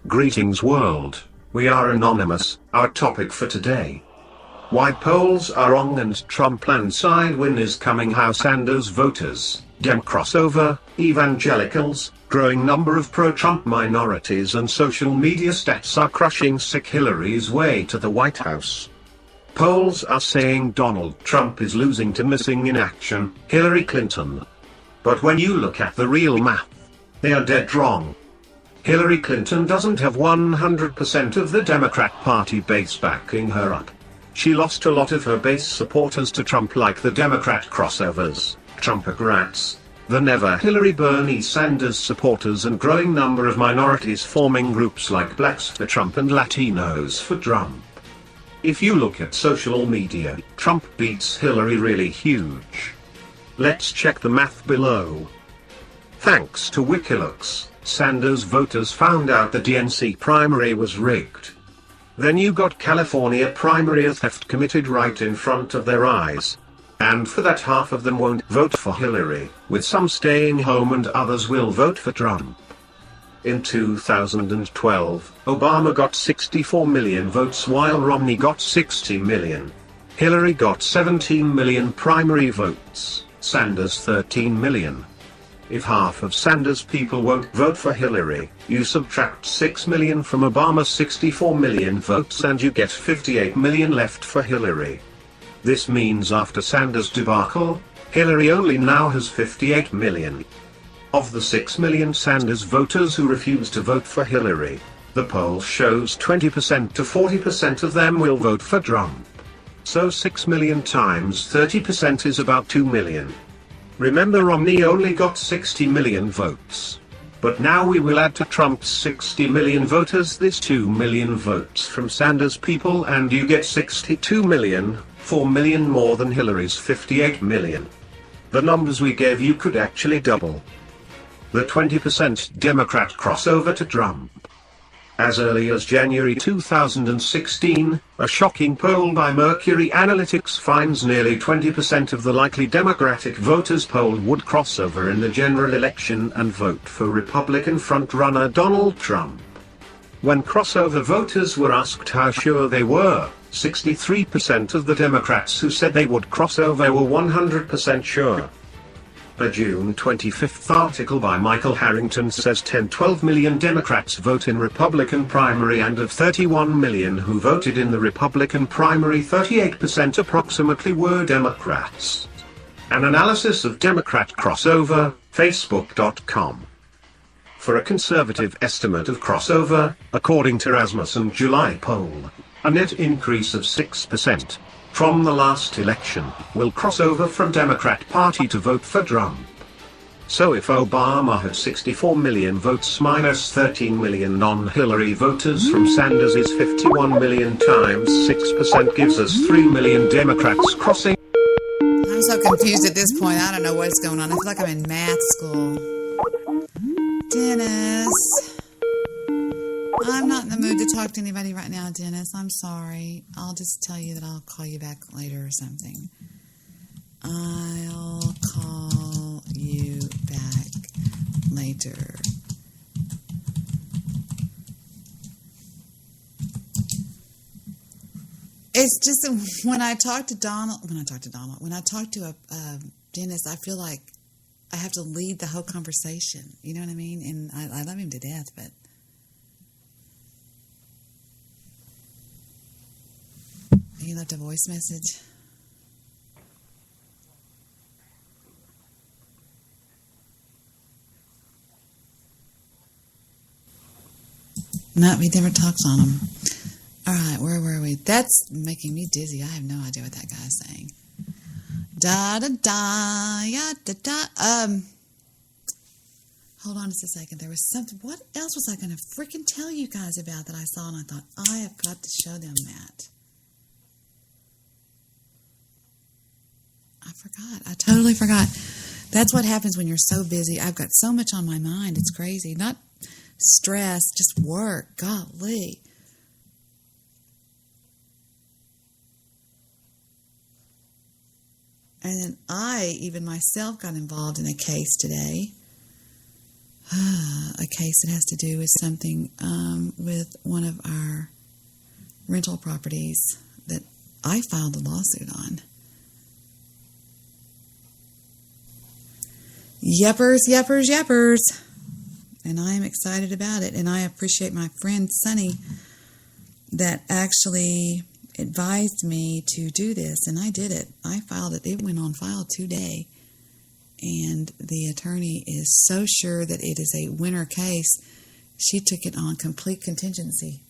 Greetings world, we are Anonymous. Our topic for today: why polls are wrong and Trump landslide win is coming, how Sanders voters, Dem crossover, evangelicals, growing number of pro-Trump minorities and social media stats are crushing sick Hillary's way to the White House. Polls are saying Donald Trump is losing to missing in action, Hillary Clinton. But when you look at the real math, they are dead wrong. Hillary Clinton doesn't have 100% of the Democrat Party base backing her up. She lost a lot of her base supporters to Trump, like the Democrat crossovers, Trumpocrats, the Never Hillary Bernie Sanders supporters, and growing number of minorities forming groups like Blacks for Trump and Latinos for Trump. If you look at social media, Trump beats Hillary really huge. Let's check the math below. Thanks to WikiLeaks, Sanders voters found out the DNC primary was rigged. Then you got California primary theft committed right in front of their eyes. And for that, half of them won't vote for Hillary, with some staying home and others will vote for Trump. In 2012, Obama got 64 million votes while Romney got 60 million. Hillary got 17 million primary votes, Sanders 13 million. If half of Sanders' people won't vote for Hillary, you subtract 6 million from Obama's 64 million votes and you get 58 million left for Hillary. This means after Sanders' debacle, Hillary only now has 58 million. Of the 6 million Sanders voters who refuse to vote for Hillary, the poll shows 20% to 40% of them will vote for Trump. So 6 million times 30% is about 2 million. Remember, Romney only got 60 million votes. But now we will add to Trump's 60 million voters this 2 million votes from Sanders' people and you get 62 million, 4 million more than Hillary's 58 million. The numbers we gave you could actually double. The 20% Democrat crossover to Trump. As early as January 2016, a shocking poll by Mercury Analytics finds nearly 20% of the likely Democratic voters polled would cross over in the general election and vote for Republican frontrunner Donald Trump. When crossover voters were asked how sure they were, 63% of the Democrats who said they would cross over were 100% sure. A June 25th article by Michael Harrington says 10-12 million Democrats vote in Republican primary, and of 31 million who voted in the Republican primary, 38% approximately were Democrats. An analysis of Democrat crossover, Facebook.com. For a conservative estimate of crossover, according to Rasmussen July poll, a net increase of 6%. From the last election, will cross over from Democrat Party to vote for Trump. So if Obama had 64 million votes minus 13 million non-Hillary voters from Sanders is 51 million times 6% gives us 3 million Democrats crossing. I'm so confused at this point. I don't know what's going on. I feel like I'm in math school. Dennis. I'm not in the mood to talk to anybody right now, Dennis. I'm sorry. I'll just tell you that I'll call you back later or something. I'll call you back later. It's just when I talk to Dennis, I feel like I have to lead the whole conversation. You know what I mean? And I love him to death, but he left a voice message. No, he never talks on him. All right, where were we? That's making me dizzy. I have no idea what that guy's saying. Da da da, ya da da. Hold on just a second. There was something. What else was I going to freaking tell you guys about that I saw, and I thought I have got to show them that. I forgot. I totally forgot. That's what happens when you're so busy. I've got so much on my mind. It's crazy. Not stress, just work. Golly. And then I, even myself, got involved in a case today. A case that has to do with something with one of our rental properties that I filed a lawsuit on. Yuppers, yuppers, yuppers. And I am excited about it. And I appreciate my friend Sonny that actually advised me to do this, and I did it. I filed it. It went on file today, and the attorney is so sure that it is a winner case, she took it on complete contingency.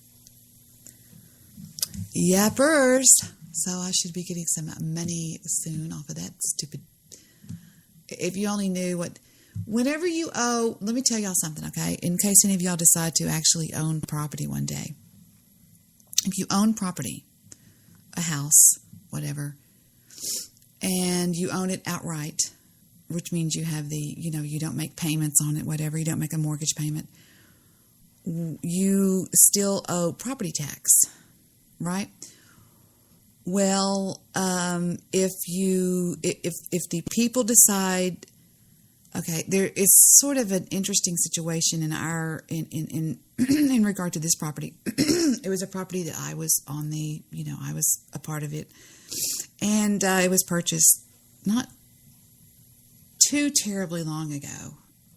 Yappers! So I should be getting some money soon off of that stupid... If you only knew what... Whenever you owe... Let me tell y'all something, okay? In case any of y'all decide to actually own property one day. If you own property, a house, whatever, and you own it outright, which means you have you don't make payments on it, whatever, you don't make a mortgage payment, you still owe property tax, right? Well, if the people decide, okay, there is sort of an interesting situation in regard to this property. It was a property that I was on I was a part of it, and it was purchased not too terribly long ago.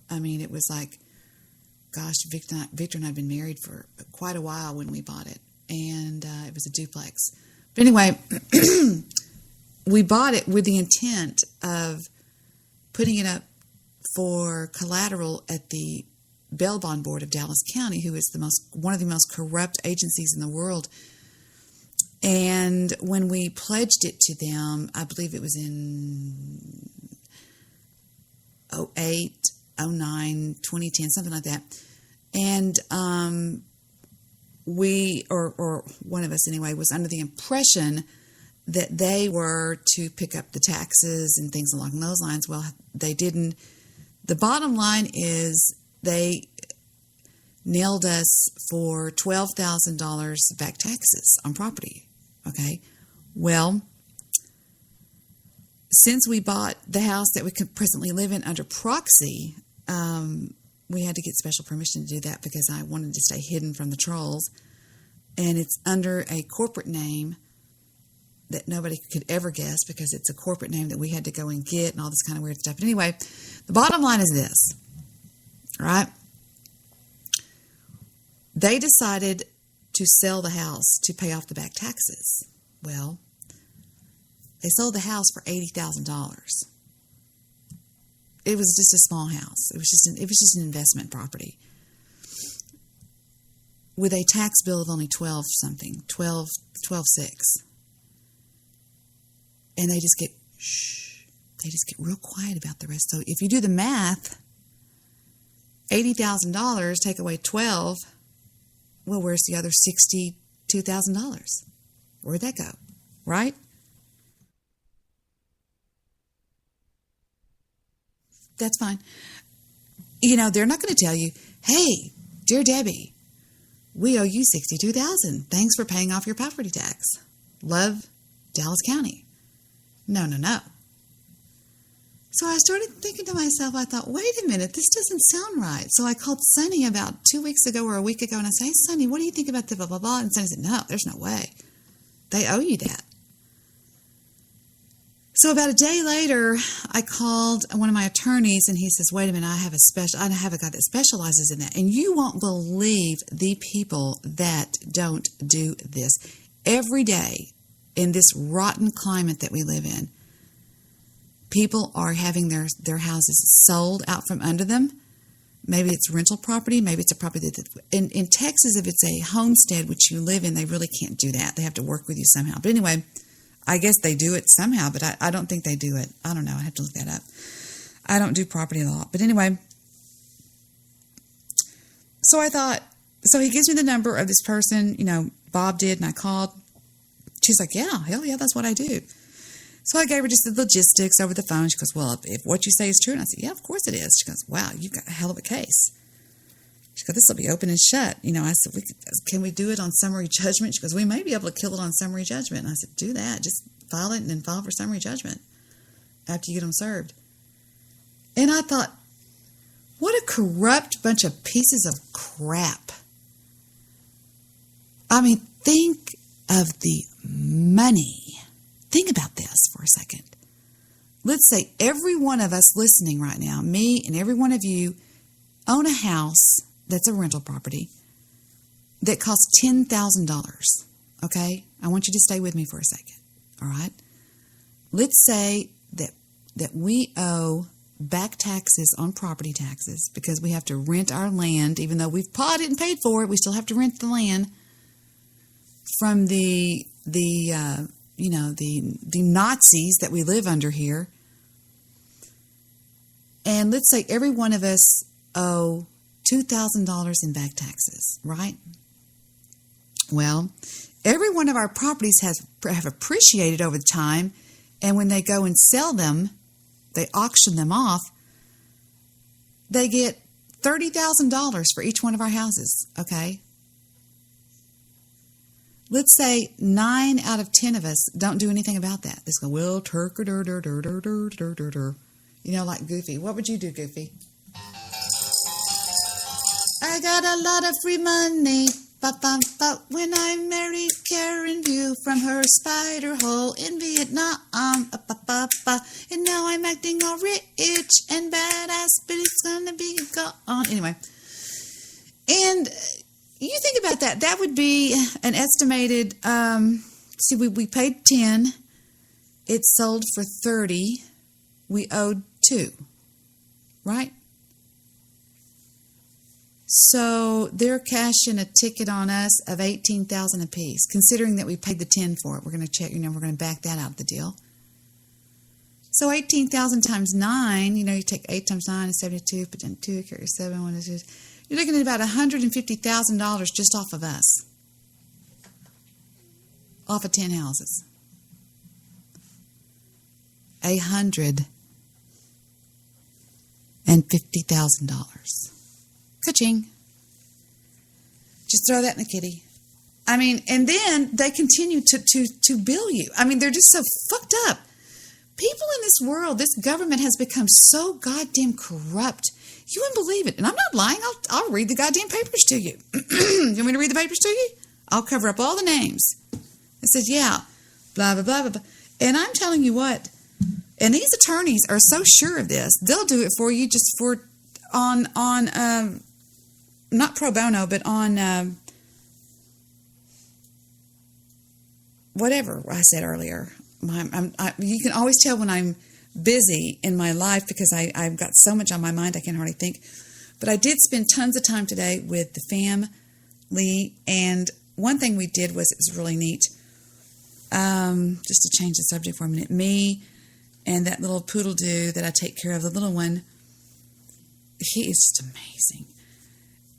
I mean, it was like, gosh, Victor and I had been married for quite a while when we bought it, and it was a duplex. But anyway, we bought it with the intent of putting it up for collateral at the Bail Bond Board of Dallas County, who is one of the most corrupt agencies in the world. And when we pledged it to them, I believe it was in 2008, 2009, 2010, something like that. And we, or one of us anyway, was under the impression that they were to pick up the taxes and things along those lines. Well, they didn't. The bottom line is they nailed us for $12,000 back taxes on property. Okay. Well, since we bought the house that we presently live in under proxy, we had to get special permission to do that because I wanted to stay hidden from the trolls. And it's under a corporate name that nobody could ever guess because it's a corporate name that we had to go and get and all this kind of weird stuff. But anyway, the bottom line is this, right? They decided to sell the house to pay off the back taxes. Well, they sold the house for $80,000. It was just a small house. It was just an investment property with a tax bill of only 12.6. And they just get real quiet about the rest. So if you do the math, $80,000 take away 12. Well, where's the other $62,000? Where'd that go? Right? That's fine. They're not going to tell you, hey, dear Debbie, we owe you $62,000. Thanks for paying off your property tax. Love, Dallas County. No. So I started thinking to myself, I thought, wait a minute, this doesn't sound right. So I called Sonny about 2 weeks ago or a week ago, and I said, hey, Sonny, what do you think about the blah, blah, blah? And Sonny said, no, there's no way. They owe you that. So about a day later, I called one of my attorneys, and he says, wait a minute, I have a guy that specializes in that. And you won't believe the people that don't do this. Every day in this rotten climate that we live in, people are having their houses sold out from under them. Maybe it's rental property. Maybe it's a property that in Texas, if it's a homestead which you live in, they really can't do that. They have to work with you somehow. But anyway, I guess they do it somehow, but I don't think they do it. I don't know. I have to look that up. I don't do property law. But anyway, so I thought, so he gives me the number of this person, Bob did, and I called. She's like, yeah, hell yeah, that's what I do. So I gave her just the logistics over the phone. She goes, well, if what you say is true. And I said, yeah, of course it is. She goes, wow, you've got a hell of a case. She goes, this will be open and shut. I said, can we do it on summary judgment? She goes, we may be able to kill it on summary judgment. And I said, do that. Just file it and then file for summary judgment after you get them served. And I thought, what a corrupt bunch of pieces of crap. I mean, think of the money. Think about this for a second. Let's say every one of us listening right now, me and every one of you, own a house that's a rental property that costs $10,000. Okay? I want you to stay with me for a second, all right? Let's say that we owe back taxes on property taxes because we have to rent our land, even though we've bought it and paid for it, we still have to rent the land from the Nazis that we live under here. And let's say every one of us owe $2,000 in back taxes, right? Well, every one of our properties have appreciated over time, and when they go and sell them, they auction them off, they get $30,000 for each one of our houses, okay? Let's say 9 out of 10 of us don't do anything about that. They go, well, like Goofy. What would you do, Goofy? I got a lot of free money, but when I married Karen View from her spider hole in Vietnam, and now I'm acting all rich and badass, but it's gonna be gone. Anyway, and you think about that. That would be an estimated, we paid 10. It sold for 30. We owed 2, right? So they're cashing a ticket on us of $18,000 apiece, considering that we paid the 10 for it. We're going to check, we're going to back that out of the deal. So 18,000 times 9, you take 8 times 9 is 72, but then 2 carry 7, 1 is 2. You're looking at about $150,000 just off of us. Off of 10 houses. $150,000. Ka-ching. Just throw that in the kitty. I mean, and then they continue to bill you. I mean, they're just so fucked up. People in this world, this government has become so goddamn corrupt. You wouldn't believe it. And I'm not lying. I'll read the goddamn papers to you. You want me to read the papers to you? I'll cover up all the names. It says, yeah, blah, blah, blah, blah, blah. And I'm telling you what, and these attorneys are so sure of this, they'll do it for you just for, on not pro bono, but on whatever I said earlier. You can always tell when I'm busy in my life because I've got so much on my mind I can hardly think. But I did spend tons of time today with the family, and one thing we did was, it was really neat. Just to change the subject for a minute, me and that little poodle dude that I take care of, the little one, he is just amazing.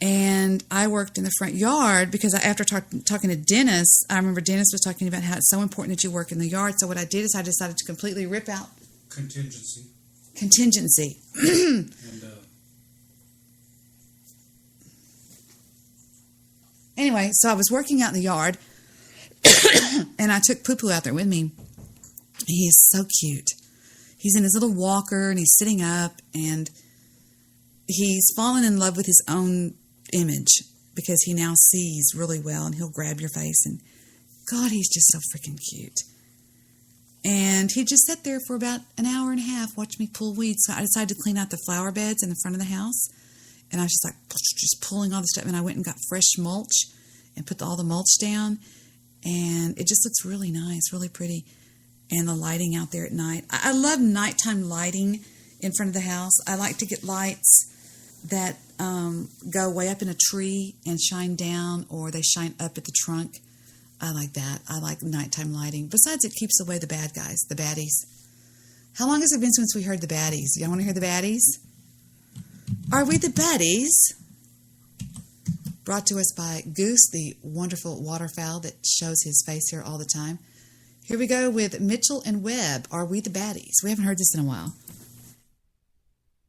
And I worked in the front yard because after talking to Dennis, I remember Dennis was talking about how it's so important that you work in the yard. So what I did is I decided to completely rip out contingency. And, anyway, so I was working out in the yard, and I took Poo-Poo out there with me. He is so cute. He's in his little walker, and he's sitting up, and he's fallen in love with his own image because he now sees really well, and he'll grab your face, and God, he's just so freaking cute. And he just sat there for about an hour and a half, watching me pull weeds. So I decided to clean out the flower beds in the front of the house, and I was just pulling all the stuff, and I went and got fresh mulch and put all the mulch down, and it just looks really nice, really pretty. And the lighting out there at night. I love nighttime lighting in front of the house. I like to get lights that go way up in a tree and shine down, or they shine up at the trunk. I like that. I like nighttime lighting. Besides, it keeps away the bad guys, the baddies. How long has it been since we heard the baddies? Y'all want to hear the baddies? Are we the baddies? Brought to us by Goose, the wonderful waterfowl that shows his face here all the time. Here we go with Mitchell and Webb. Are we the baddies? We haven't heard this in a while.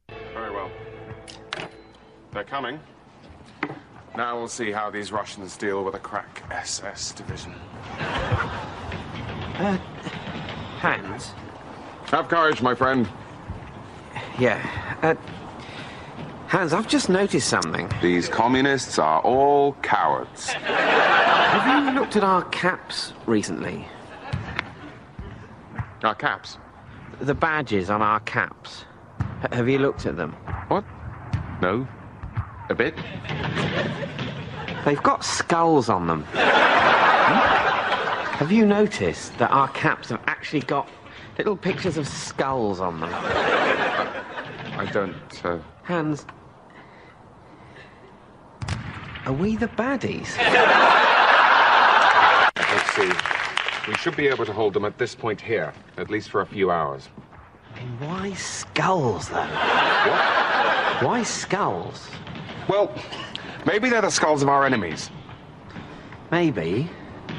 Very well. They're coming. Now we'll see how these Russians deal with a crack SS division. Hans? Have courage, my friend. Yeah. Hans, I've just noticed something. These communists are all cowards. Have you looked at our caps recently? Our caps? The badges on our caps. Have you looked at them? What? No. A bit? They've got skulls on them. Have you noticed that our caps have actually got little pictures of skulls on them? I don't, Hans, are we the baddies? Let's see. We should be able to hold them at this point here, at least for a few hours. And why skulls, though? What? Why skulls? Well, maybe they're the skulls of our enemies. Maybe.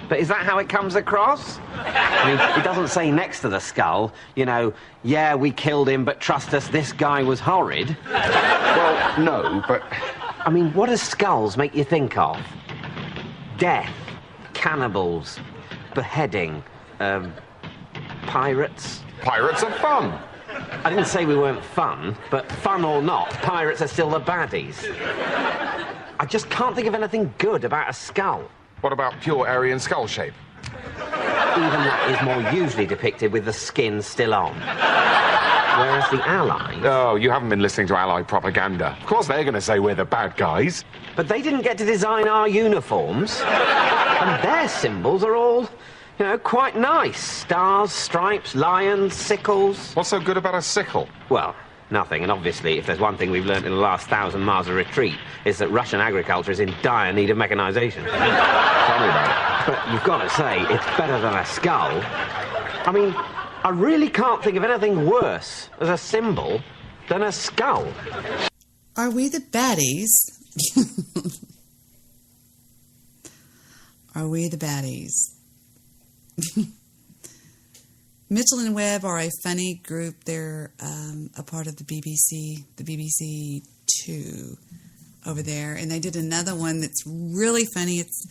But is that how it comes across? I mean, it doesn't say next to the skull, you know, yeah, we killed him, but trust us, this guy was horrid. Well, no, but... I mean, what do skulls make you think of? Death, cannibals, beheading, pirates. Pirates are fun. I didn't say we weren't fun, but fun or not, pirates are still the baddies. I just can't think of anything good about a skull. What about pure Aryan skull shape? Even that is more usually depicted with the skin still on. Whereas the Allies... Oh, you haven't been listening to Ally propaganda. Of course they're going to say we're the bad guys. But they didn't get to design our uniforms. And their symbols are all, you know, quite nice. Stars, stripes, lions, sickles. What's so good about a sickle? Well, nothing. And obviously, if there's one thing we've learnt in the last 1,000 miles of retreat, it's that Russian agriculture is in dire need of mechanisation. Tell me about it. But you've got to say, it's better than a skull. I mean, I really can't think of anything worse as a symbol than a skull. Are we the baddies? Are we the baddies? Mitchell and Webb are a funny group. They're a part of the BBC Two over there. And they did another one that's really funny. It's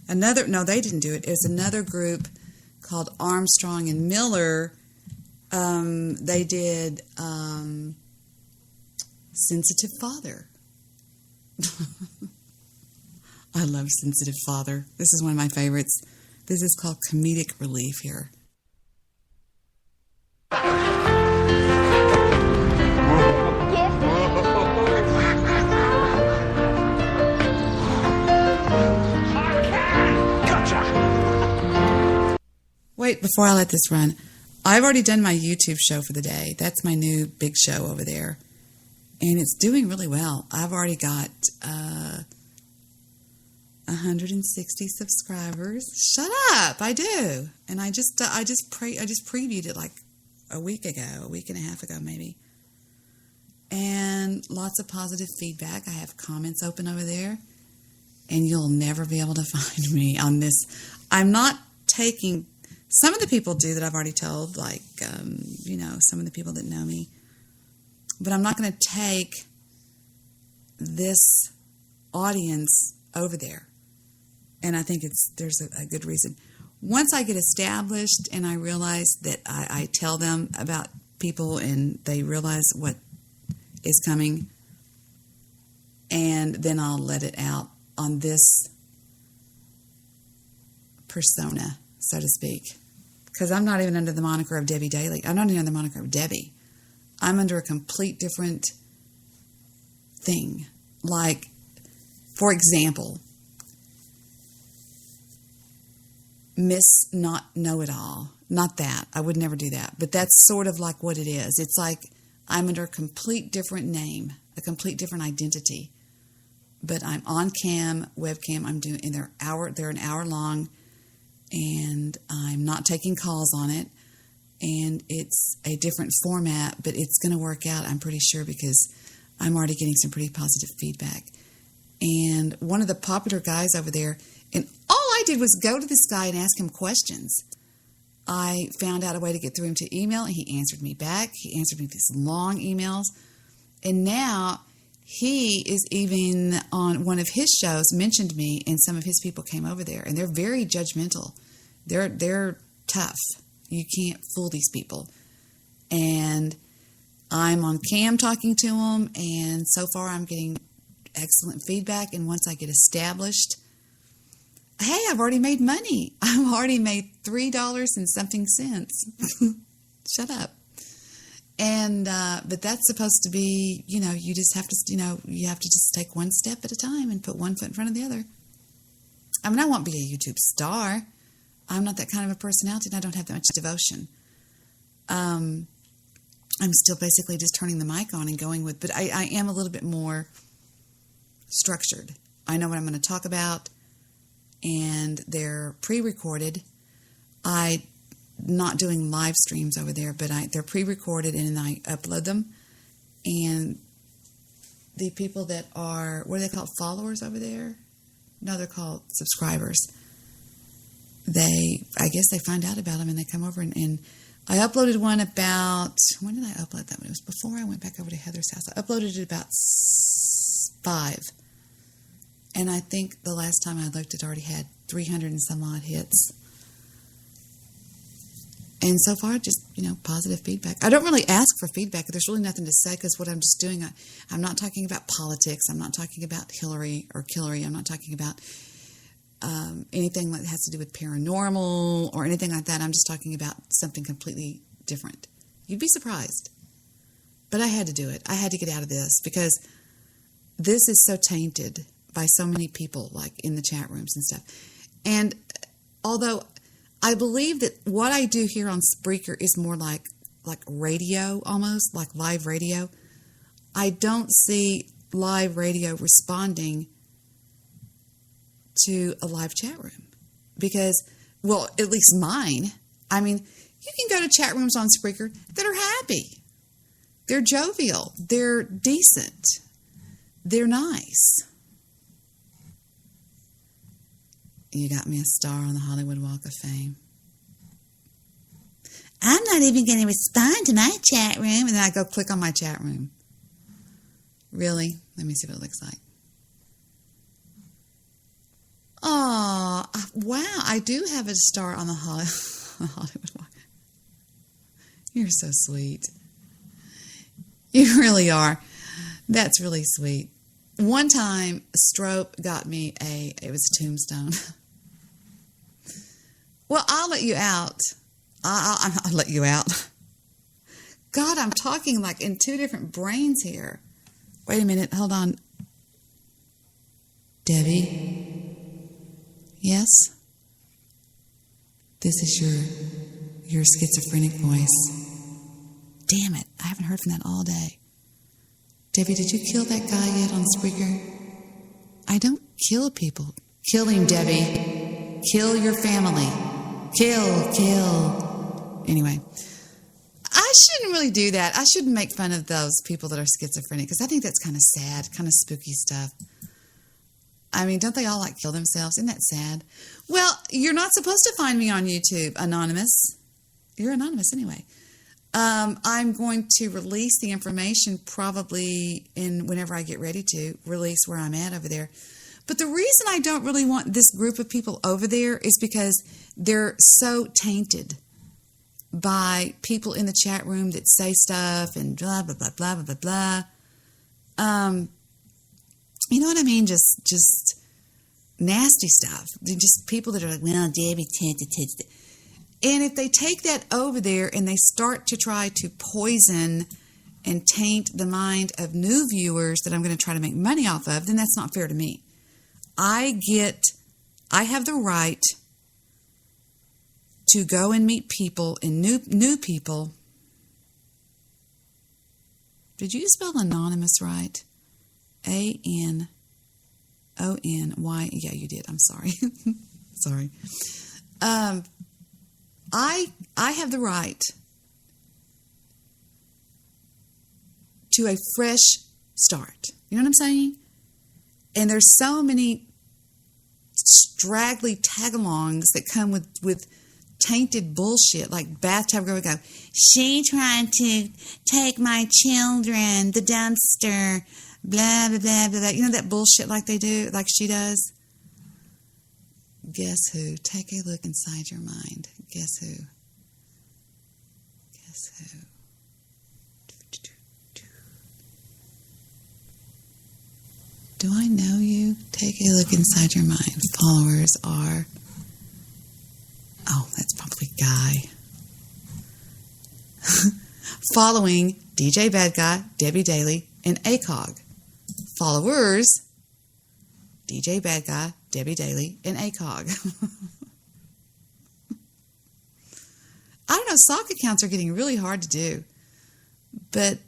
another, no, they didn't do it. It's another group called Armstrong and Miller. They did Sensitive Father. I love Sensitive Father. This is one of my favorites. This is called Comedic Relief here. Wait, before I let this run, I've already done my YouTube show for the day. That's my new big show over there. And it's doing really well. I've already got 160 subscribers. Shut up, I do. And I just previewed it like a week and a half ago maybe. And lots of positive feedback. I have comments open over there. And you'll never be able to find me on this. I'm not taking... Some of the people do that I've already told, like, you know, some of the people that know me. But I'm not going to take this audience over there. And I think there's a good reason. Once I get established and I realize that I tell them about people and they realize what is coming, and then I'll let it out on this persona, so to speak. Because I'm not even under the moniker of Debbie Daly. I'm not even under the moniker of Debbie. I'm under a complete different thing. Like, for example, Miss Not Know-It-All. Not that. I would never do that. But that's sort of like what it is. It's like I'm under a complete different name, a complete different identity. But I'm on cam, webcam. I'm doing, and they're an hour long. And I'm not taking calls on it. And it's a different format, but it's going to work out, I'm pretty sure, because I'm already getting some pretty positive feedback. And one of the popular guys over there, and all I did was go to this guy and ask him questions. I found out a way to get through him to email, and he answered me back. He answered me these long emails. And now he is even on one of his shows, mentioned me, and some of his people came over there. And they're very judgmental. They're tough. You can't fool these people. And I'm on cam talking to them, and so far I'm getting excellent feedback. And once I get established, hey, I've already made money. I've already made $3 and something cents. Shut up. And but that's supposed to be, you know, you just have to, you know, you have to just take one step at a time and put one foot in front of the other. I mean, I won't be a YouTube star. I'm not that kind of a personality, and I don't have that much devotion. I'm still basically just turning the mic on and going with, but I am a little bit more structured. I know what I'm going to talk about, and they're pre-recorded. I'm not doing live streams over there, but they're pre-recorded, and I upload them. And the people that are, what are they called, followers over there? No, they're called subscribers. I guess they find out about them, and they come over, and I uploaded one about, when did I upload that one? It was before I went back over to Heather's house. I uploaded it about 5. And I think the last time I looked, it already had 300 and some odd hits. And so far, just, positive feedback. I don't really ask for feedback. There's really nothing to say, because what I'm just doing, I'm not talking about politics. I'm not talking about Hillary or Killary. I'm not talking about anything that has to do with paranormal or anything like that. I'm just talking about something completely different. You'd be surprised. But I had to do it. I had to get out of this, because this is so tainted by so many people, like in the chat rooms and stuff. And although I believe that what I do here on Spreaker is more like radio, almost like live radio, I don't see live radio responding to a live chat room, because, well, at least mine. I mean, you can go to chat rooms on Spreaker that are happy. They're jovial. They're decent. They're nice. You got me a star on the Hollywood Walk of Fame. I'm not even going to respond to my chat room. And then I go click on my chat room. Really? Let me see what it looks like. Oh, wow. I do have a star on the Hollywood Walk. You're so sweet. You really are. That's really sweet. One time, Strope got me it was a tombstone. Well, I'll let you out. I'll let you out. God, I'm talking like in 2 different brains here. Wait a minute. Hold on. Debbie? Yes? This is your schizophrenic voice. Damn it. I haven't heard from that all day. Debbie, did you kill that guy yet on Spreaker? I don't kill people. Kill him, Debbie. Kill your family. Kill. Anyway, I shouldn't really do that. I shouldn't make fun of those people that are schizophrenic, because I think that's kind of sad, kind of spooky stuff. I mean, don't they all kill themselves? Isn't that sad? Well, you're not supposed to find me on YouTube, Anonymous. You're anonymous anyway. I'm going to release the information probably whenever I get ready to release where I'm at over there. But the reason I don't really want this group of people over there is because they're so tainted by people in the chat room that say stuff and blah, blah, blah, blah, blah, blah, blah. You know what I mean? Just nasty stuff. They're just people that are like, well, Debbie, and if they take that over there and they start to try to poison and taint the mind of new viewers that I'm going to try to make money off of, then that's not fair to me. I have the right to go and meet people and new people. Did you spell anonymous right? Anony. Yeah, you did. I'm sorry. Sorry. I have the right to a fresh start. You know what I'm saying? And there's so many straggly tagalongs that come with tainted bullshit, like Bathtub Girl would go, she tried to take my children, the dumpster, blah, blah, blah, blah, blah. You know that bullshit like they do, like she does? Guess who? Take a look inside your mind. Guess who? Guess who? Do I know you? Take a look inside your mind. Followers are... Oh, that's probably Guy. Following DJ Bad Guy, Debbie Daly, and ACOG. Followers, DJ Bad Guy, Debbie Daly, and ACOG. I don't know, sock accounts are getting really hard to do. But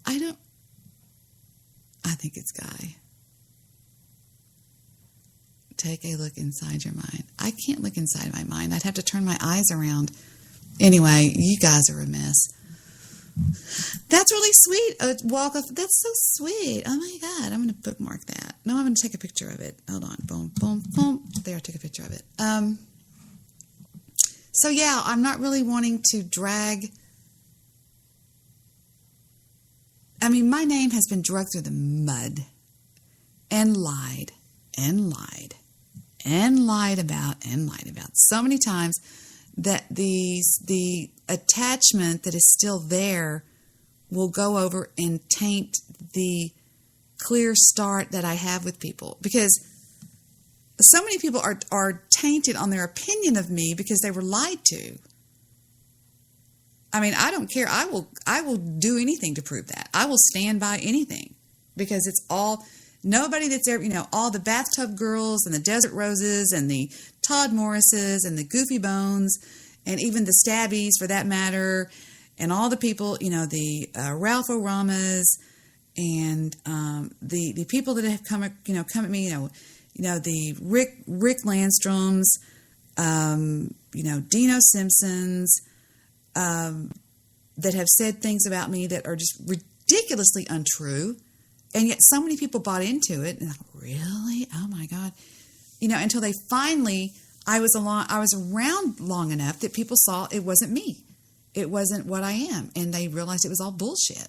I think it's Guy. Take a look inside your mind. I can't look inside my mind. I'd have to turn my eyes around. Anyway, you guys are a mess. That's really sweet. A walk off. That's so sweet. Oh my God. I'm going to bookmark that. No, I'm going to take a picture of it. Hold on. Boom, boom, boom. There, I took a picture of it. So yeah, I'm not really wanting to drag. I mean, my name has been dragged through the mud and lied and lied and lied about so many times that the attachment that is still there will go over and taint the clear start that I have with people, because so many people are tainted on their opinion of me because they were lied to. I mean, I don't care. I will do anything to prove that. I will stand by anything, because it's all, nobody that's ever, all the bathtub girls and the Desert Roses and the Todd Morrises and the Goofy Bones and even the Stabbies for that matter, and all the people, the Ralph O'Ramas and the people that have come at me, the Rick Landstroms, Dino Simpsons, that have said things about me that are just ridiculously untrue, and yet so many people bought into it. And I'm like, really? Oh my God! Until they finally, I was around long enough that people saw it wasn't me, it wasn't what I am, and they realized it was all bullshit,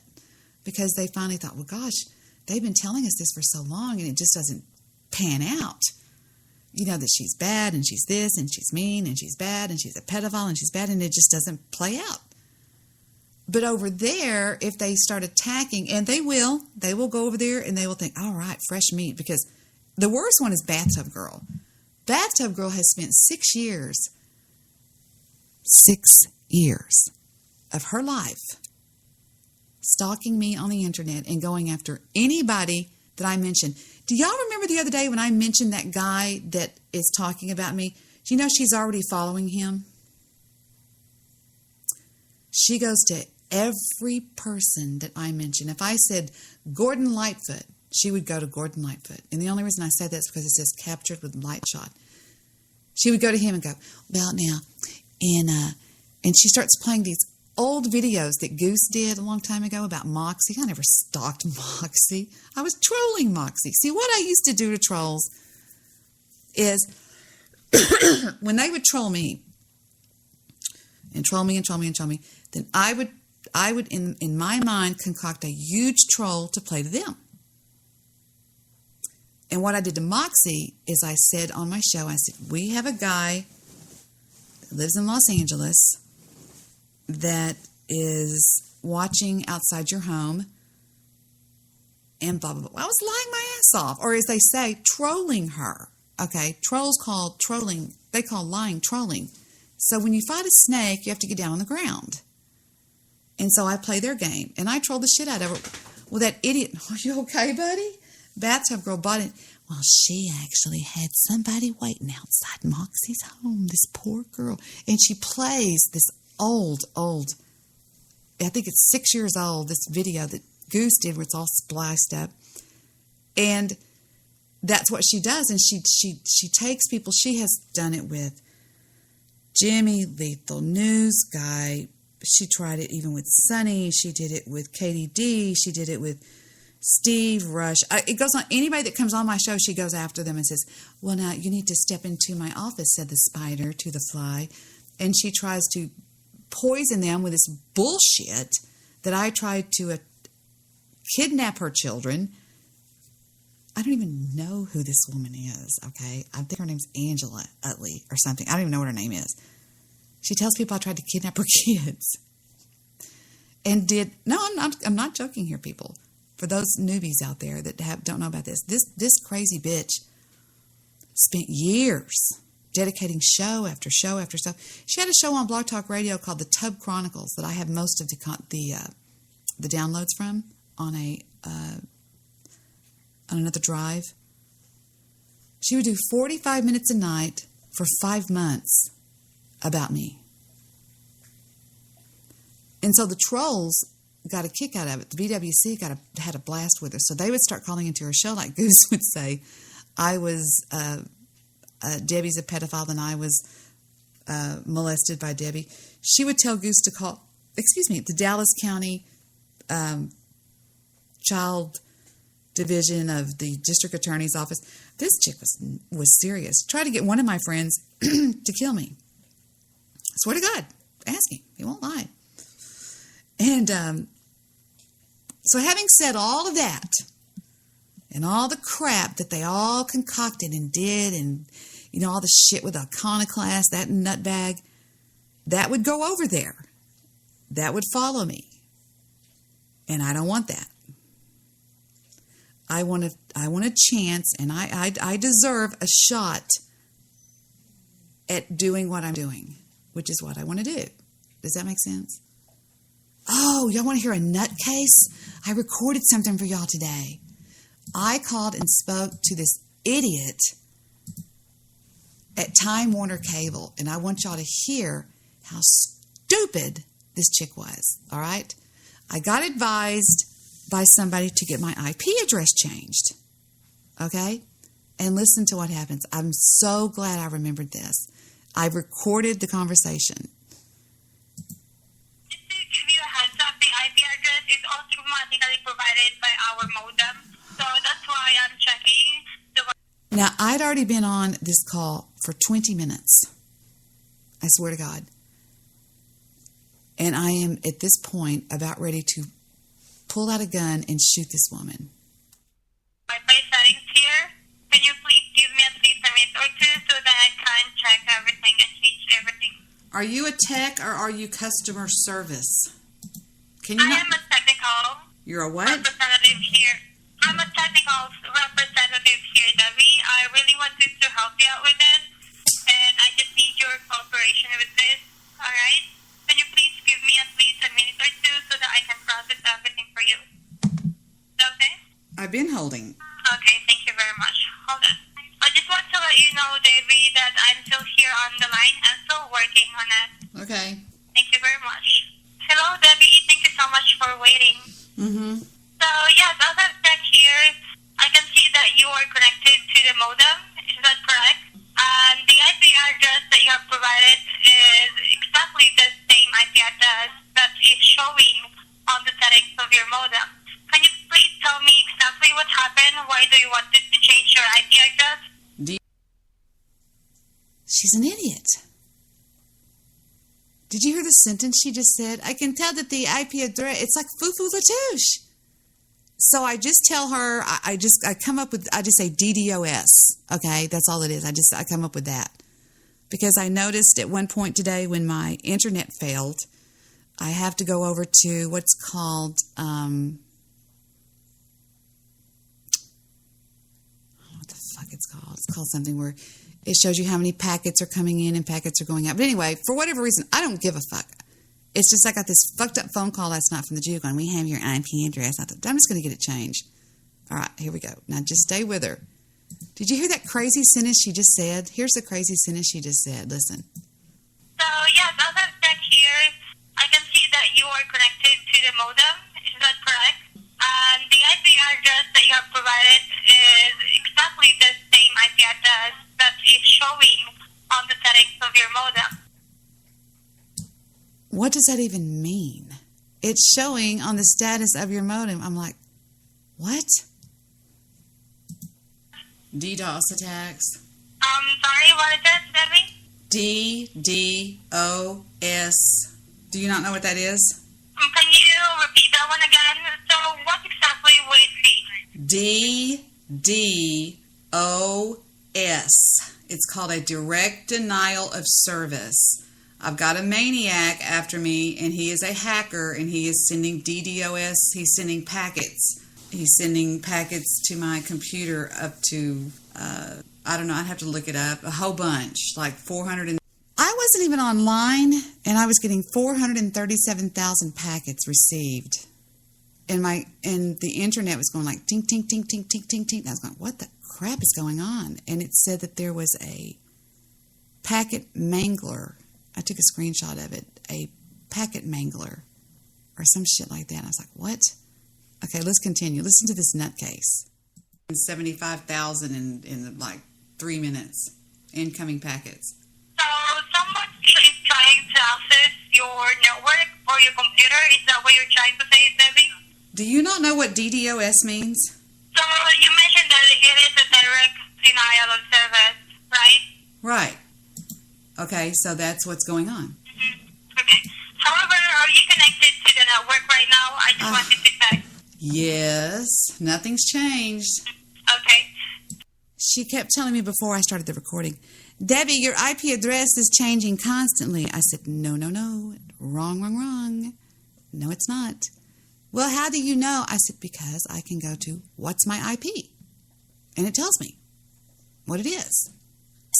because they finally thought, well, gosh, they've been telling us this for so long, and it just doesn't pan out. That she's bad, and she's this, and she's mean, and she's bad, and she's a pedophile, and she's bad, and it just doesn't play out. But over there, if they start attacking, and they will go over there and they will think, all right, fresh meat, because the worst one is Bathtub Girl. Bathtub Girl has spent 6 years of her life stalking me on the internet and going after anybody that I mention. Do y'all remember the other day when I mentioned that guy that is talking about me? Do you know she's already following him? She goes to every person that I mention. If I said Gordon Lightfoot, she would go to Gordon Lightfoot. And the only reason I say that is because it says captured with light shot. She would go to him and go, well, now, and she starts playing these old videos that Goose did a long time ago about Moxie. I never stalked Moxie. I was trolling Moxie. See, what I used to do to trolls is when they would troll me, then I would in my mind concoct a huge troll to play to them. And what I did to Moxie is I said on my show, I said, we have a guy that lives in Los Angeles that is watching outside your home and blah, blah, blah. I was lying my ass off. Or as they say, trolling her. Okay, trolls call trolling, they call lying trolling. So when you fight a snake, you have to get down on the ground. And so I play their game. And I troll the shit out of her. Well, that idiot, are you okay, buddy? Bathtub Girl bought it. Well, she actually had somebody waiting outside Moxie's home, this poor girl. And she plays this old, I think it's 6 years old, this video that Goose did where it's all spliced up. And that's what she does. And she takes people. She has done it with Jimmy, Lethal News Guy. She tried it even with Sonny. She did it with Katie D. She did it with Steve Rush. It goes on. Anybody that comes on my show, she goes after them and says, well, now you need to step into my office, said the spider to the fly. And she tries to poison them with this bullshit that I tried to kidnap her children. I don't even know who this woman is, okay? I think her name's Angela Utley or something. I don't even know what her name is. She tells people I tried to kidnap her kids. And I'm not joking here, people. For those newbies out there that don't know about this crazy bitch spent years dedicating show after show after show. She had a show on Blog Talk Radio called The Tub Chronicles that I have most of the downloads from on another drive. She would do 45 minutes a night for 5 months about me. And so the trolls got a kick out of it. The BWC had a blast with her. So they would start calling into her show, like Goose would say, I was, Debbie's a pedophile and I was molested by Debbie. She would tell Goose to call, the Dallas County Child Division of the District Attorney's Office. This chick was serious. Tried to get one of my friends to kill me. Swear to God. Ask him. He won't lie. And so having said all of that and all the crap that they all concocted and did and, all the shit with Iconoclast, that nutbag, that would go over there. That would follow me. And I don't want that. I want a chance, and I deserve a shot at doing what I'm doing, which is what I want to do. Does that make sense? Oh, y'all want to hear a nutcase? I recorded something for y'all today. I called and spoke to this idiot at Time Warner Cable, and I want y'all to hear how stupid this chick was, all right? I got advised by somebody to get my IP address changed, okay? And listen to what happens. I'm so glad I remembered this. I recorded the conversation. Just to give you a heads up, the IP address is automatically provided by our modem, so that's why I'm checking the... Now, I'd already been on this call for 20 minutes. I swear to God. And I am, at this point, about ready to pull out a gun and shoot this woman. My place settings here. Can you please give me at least a minute or two so that I can check everything and change everything? Are you a tech or are you customer service? Can I am a technical... You're a what? ...representative here. I'm a technical representative here, Debbie. I really wanted to help you out with this, and I just need your cooperation with this, all right? Can you please give me at least a minute or two so that I can process everything for you? Is that okay? I've been holding. Okay, thank you very much. Hold on. I just want to let you know, Davey, that I'm still here on the line and still working on it. Okay. Thank you very much. Hello, Debbie. Thank you so much for waiting. Mm-hmm. So, yes, as I've checked here, I can see that you are connected to the modem. Is that correct? And the IP address that you have provided is exactly the same IP address that is showing on the settings of your modem. Can you please tell me exactly what happened? Why do you want to change your IP address? She's an idiot. Did you hear the sentence she just said? I can tell that the IP address, it's like foo-foo latouche. So I just tell her, I just say DDoS. Okay, that's all it is. I come up with that. Because I noticed at one point today when my internet failed, I have to go over to what's called, what the fuck it's called? It's called something where it shows you how many packets are coming in and packets are going out. But anyway, for whatever reason, I don't give a fuck. It's just I got this fucked up phone call last night from the Jew going, we have your IP address. I thought, I'm just going to get it changed. All right, here we go. Now just stay with her. Did you hear that crazy sentence she just said? Here's the crazy sentence she just said. Listen. So, yes, as I've checked here, I can see that you are connected to the modem. Is that correct? And the IP address that you have provided is exactly the same IP address that is showing on the settings of your modem. What does that even mean? It's showing on the status of your modem. I'm like, what? DDoS attacks. Sorry, what is it, Debbie? DDoS. Do you not know what that is? Can you repeat that one again? So what exactly would it be? DDoS. It's called a direct denial of service. I've got a maniac after me, and he is a hacker, and he is sending DDoS. He's sending packets. He's sending packets to my computer up to, I don't know, I'd have to look it up, a whole bunch, like 400. I wasn't even online, and I was getting 437,000 packets received. And the internet was going like tink, tink, tink, tink, tink, tink, tink. And I was going, what the crap is going on? And it said that there was a packet mangler. I took a screenshot of it, a packet mangler or some shit like that. And I was like, what? Okay, let's continue. Listen to this nutcase. 75,000 in like 3 minutes. Incoming packets. So someone is trying to access your network or your computer. Is that what you're trying to say, Debbie? Do you not know what DDoS means? So you mentioned that it is a direct denial of service, right? Right. Okay, so that's what's going on. Okay. However, are you connected to the network right now? I just wanted to check. Yes, nothing's changed. Okay. She kept telling me before I started the recording, Debbie, your IP address is changing constantly. I said, no. Wrong. No, it's not. Well, how do you know? I said, because I can go to what's my IP? And it tells me what it is.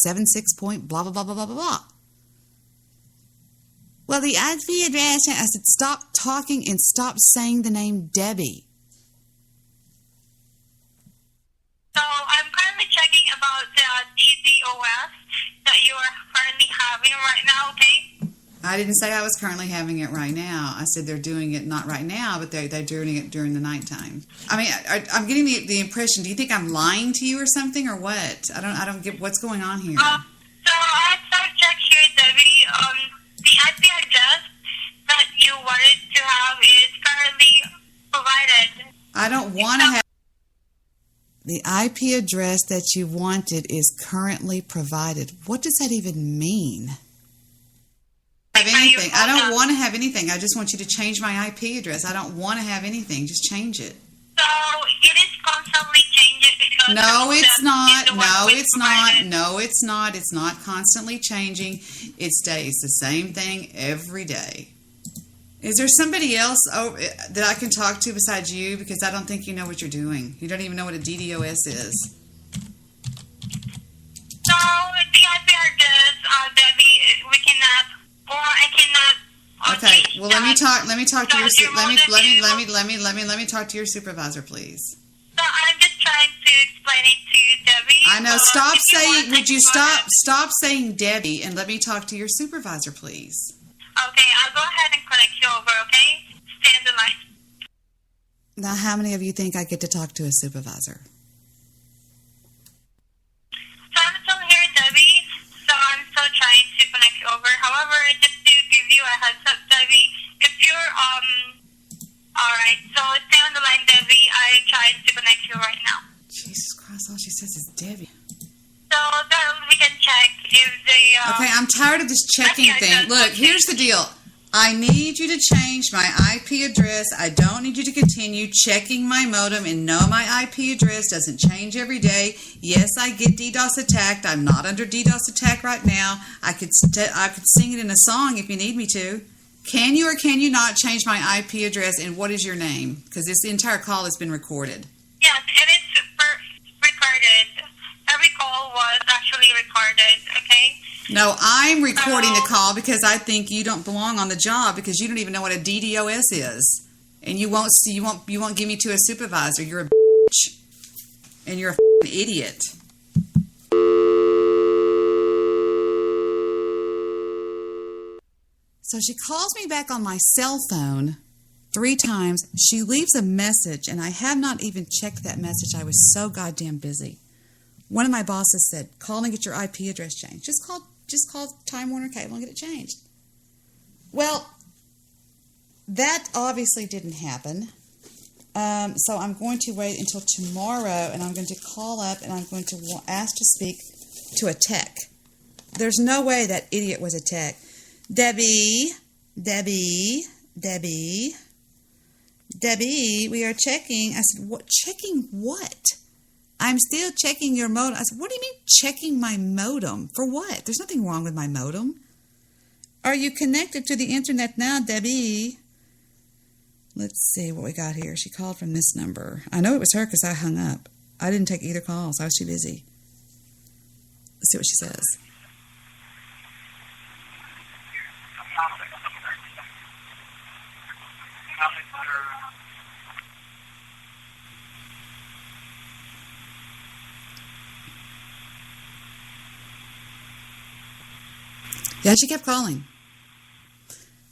76 point blah, blah, blah, blah, blah, blah, blah. Well, the IP address, I said, stop talking and stop saying the name Debbie. So I'm currently checking about the DDoS that you are currently having right now, okay? I didn't say I was currently having it right now. I said they're doing it not right now, but they're doing it during the nighttime. I mean, I'm getting the impression. Do you think I'm lying to you or something, or what? I don't get what's going on here. So I check here, Debbie. The IP address that you wanted to have is currently provided. I don't want to have. The IP address that you wanted is currently provided. What does that even mean? Have anything. I don't want to have anything. I just want you to change my IP address. I don't want to have anything. Just change it. So it is constantly changing because no, it's not. No, it's not. No, it's not. It's not constantly changing. It stays the same thing every day. Is there somebody else that I can talk to besides you? Because I don't think you know what you're doing. You don't even know what a DDoS is. So the IP address, Debbie, we cannot, or I cannot. Okay. Well, let me talk to your let me talk to your supervisor, please. So I'm just trying to explain it to you, Debbie. I know. Stop saying. Would you stop saying Debbie and let me talk to your supervisor, please? Okay, I'll go ahead and connect you over, okay? Stay on the line. Now, how many of you think I get to talk to a supervisor? So I'm still here, Debbie. So I'm still trying to connect you over. However, just to give you a heads up, Debbie, if you're, alright, so stay on the line, Debbie. I tried to connect you right now. Jesus Christ, all she says is Debbie. So then we can check if the... okay, I'm tired of this checking thing. Look, here's the deal. I need you to change my IP address. I don't need you to continue checking my modem. And no, my IP address doesn't change every day. Yes, I get DDoS attacked. I'm not under DDoS attack right now. I could sing it in a song if you need me to. Can you or can you not change my IP address, and what is your name? Because this entire call has been recorded. Yes, it is recorded. Every call was actually recorded, okay? No, I'm recording the call because I think you don't belong on the job because you don't even know what a DDoS is, and you won't give me to a supervisor. You're a bitch, and you're a idiot. So she calls me back on my cell phone 3 times. She leaves a message, and I have not even checked that message. I was so goddamn busy. One of my bosses said, call and get your IP address changed. Just call Time Warner Cable and get it changed. Well, that obviously didn't happen. So I'm going to wait until tomorrow, and I'm going to call up, and I'm going to ask to speak to a tech. There's no way that idiot was a tech. Debbie, we are checking. I said, what? Checking what? I'm still checking your modem. I said, what do you mean checking my modem? For what? There's nothing wrong with my modem. Are you connected to the internet now, Debbie? Let's see what we got here. She called from this number. I know it was her because I hung up. I didn't take either call, so I was too busy. Let's see what she says. Yeah, she kept calling.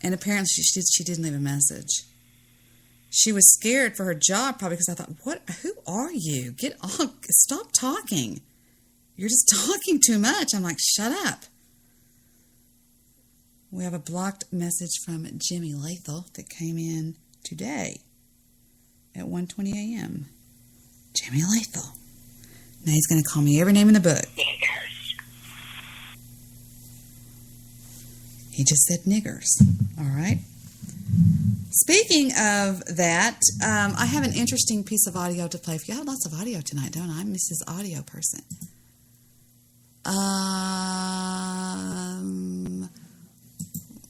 And apparently she didn't leave a message. She was scared for her job probably because I thought, who are you? Get off, stop talking. You're just talking too much. I'm like, shut up. We have a blocked message from Jimmy Lathel that came in today at 1:20 a.m. Jimmy Lathel. Now he's going to call me every name in the book. He just said niggers. All right. Speaking of that, I have an interesting piece of audio to play for you. I have lots of audio tonight, don't I? I'm Mrs. Audio Person.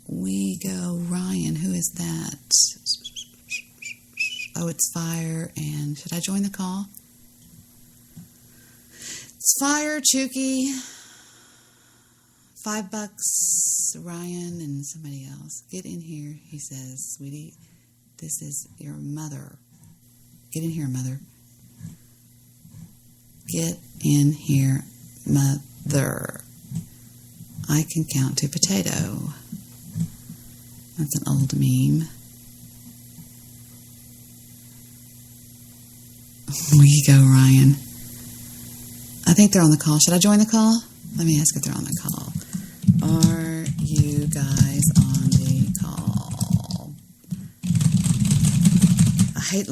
We go Ryan. Who is that? Oh, it's Fire. And should I join the call? It's Fire, Chuki, $5, Ryan, and somebody else. Get in here, he says, sweetie. This is your mother. Get in here, mother. Get in here, mother. I can count to potato. That's an old meme. We go, Ryan. I think they're on the call. Should I join the call? Let me ask if they're on the call. Are you guys on the call? I hate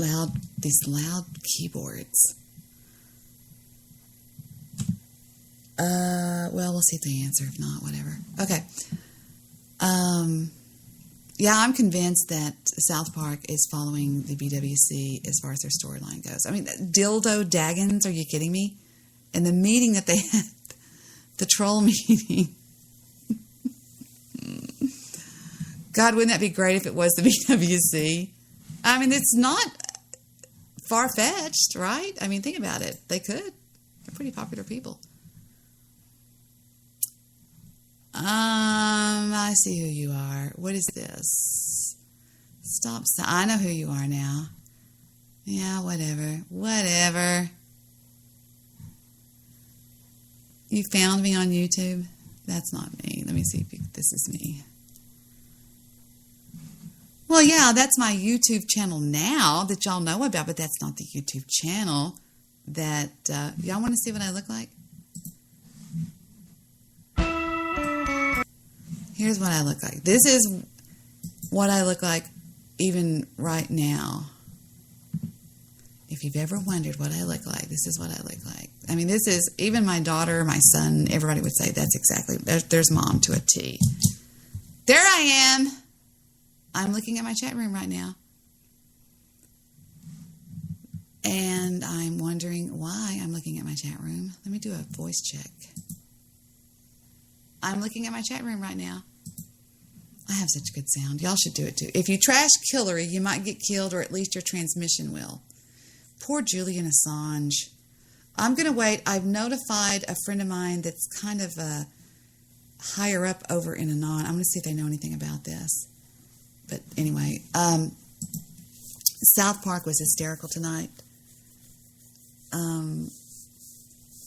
these loud keyboards. Well, we'll see if they answer. If not, whatever. Okay. Yeah, I'm convinced that South Park is following the BWC as far as their storyline goes. I mean, dildo daggins, are you kidding me? And the meeting that they had, the troll meeting. God, wouldn't that be great if it was the BWC? I mean, it's not far-fetched, right? I mean, think about it. They could. They're pretty popular people. I see who you are. What is this? Stop. I know who you are now. Yeah, whatever. Whatever. You found me on YouTube? That's not me. Let me see if this is me. Well, yeah, that's my YouTube channel now that y'all know about, but that's not the YouTube channel that... y'all want to see what I look like? Here's what I look like. This is what I look like even right now. If you've ever wondered what I look like, this is what I look like. I mean, this is, even my daughter, my son, everybody would say that's exactly, there's mom to a T. There I am. I'm looking at my chat room right now. And I'm wondering why I'm looking at my chat room. Let me do a voice check. I'm looking at my chat room right now. I have such good sound. Y'all should do it too. If you trash Killary, you might get killed, or at least your transmission will. Poor Julian Assange. I'm going to wait. I've notified a friend of mine that's kind of higher up over in Anon. I'm going to see if they know anything about this. But anyway, South Park was hysterical tonight.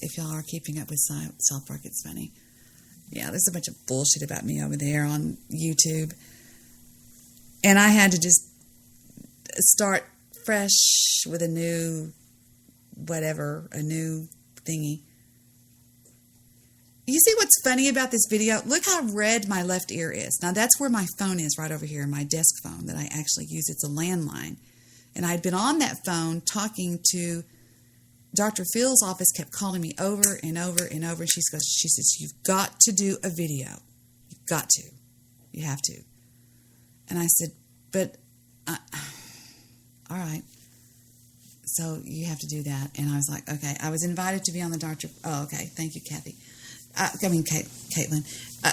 If y'all are keeping up with South Park, it's funny. Yeah, there's a bunch of bullshit about me over there on YouTube. And I had to just start fresh with a new whatever, a new thingy. You see what's funny about this video? Look how red my left ear is. Now, that's where my phone is, right over here, my desk phone that I actually use. It's a landline. And I'd been on that phone talking to Dr. Phil's office, kept calling me over and over and over. And she says, you've got to do a video. You've got to. You have to. And I said, but, all right. So you have to do that. And I was like, okay. I was invited to be on the Dr. Oh, okay. Thank you, Kathy. Caitlin.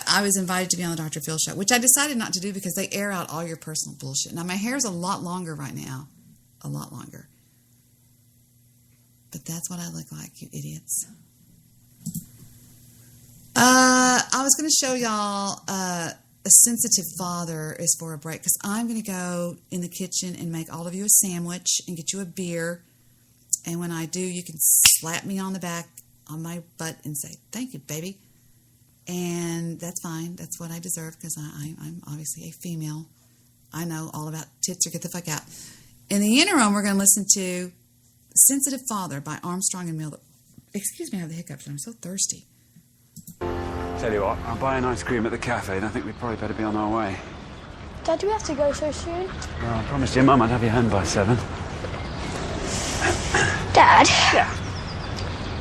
I was invited to be on the Dr. Phil show, which I decided not to do because they air out all your personal bullshit. Now, my hair's a lot longer right now. A lot longer. But that's what I look like, you idiots. I was going to show y'all a sensitive father is for a break because I'm going to go in the kitchen and make all of you a sandwich and get you a beer. And when I do, you can slap me on the back, on my butt, and say, thank you, baby. And that's fine. That's what I deserve because I'm obviously a female. I know all about tits or get the fuck out. In the interim, we're going to listen to Sensitive Father by Armstrong and Miller. Excuse me, I have the hiccups. I'm so thirsty. Tell you what, I'll buy an ice cream at the cafe and I think we'd probably better be on our way. Dad, do we have to go so soon? Well, I promised your mum I'd have you home by 7. Dad? Yeah?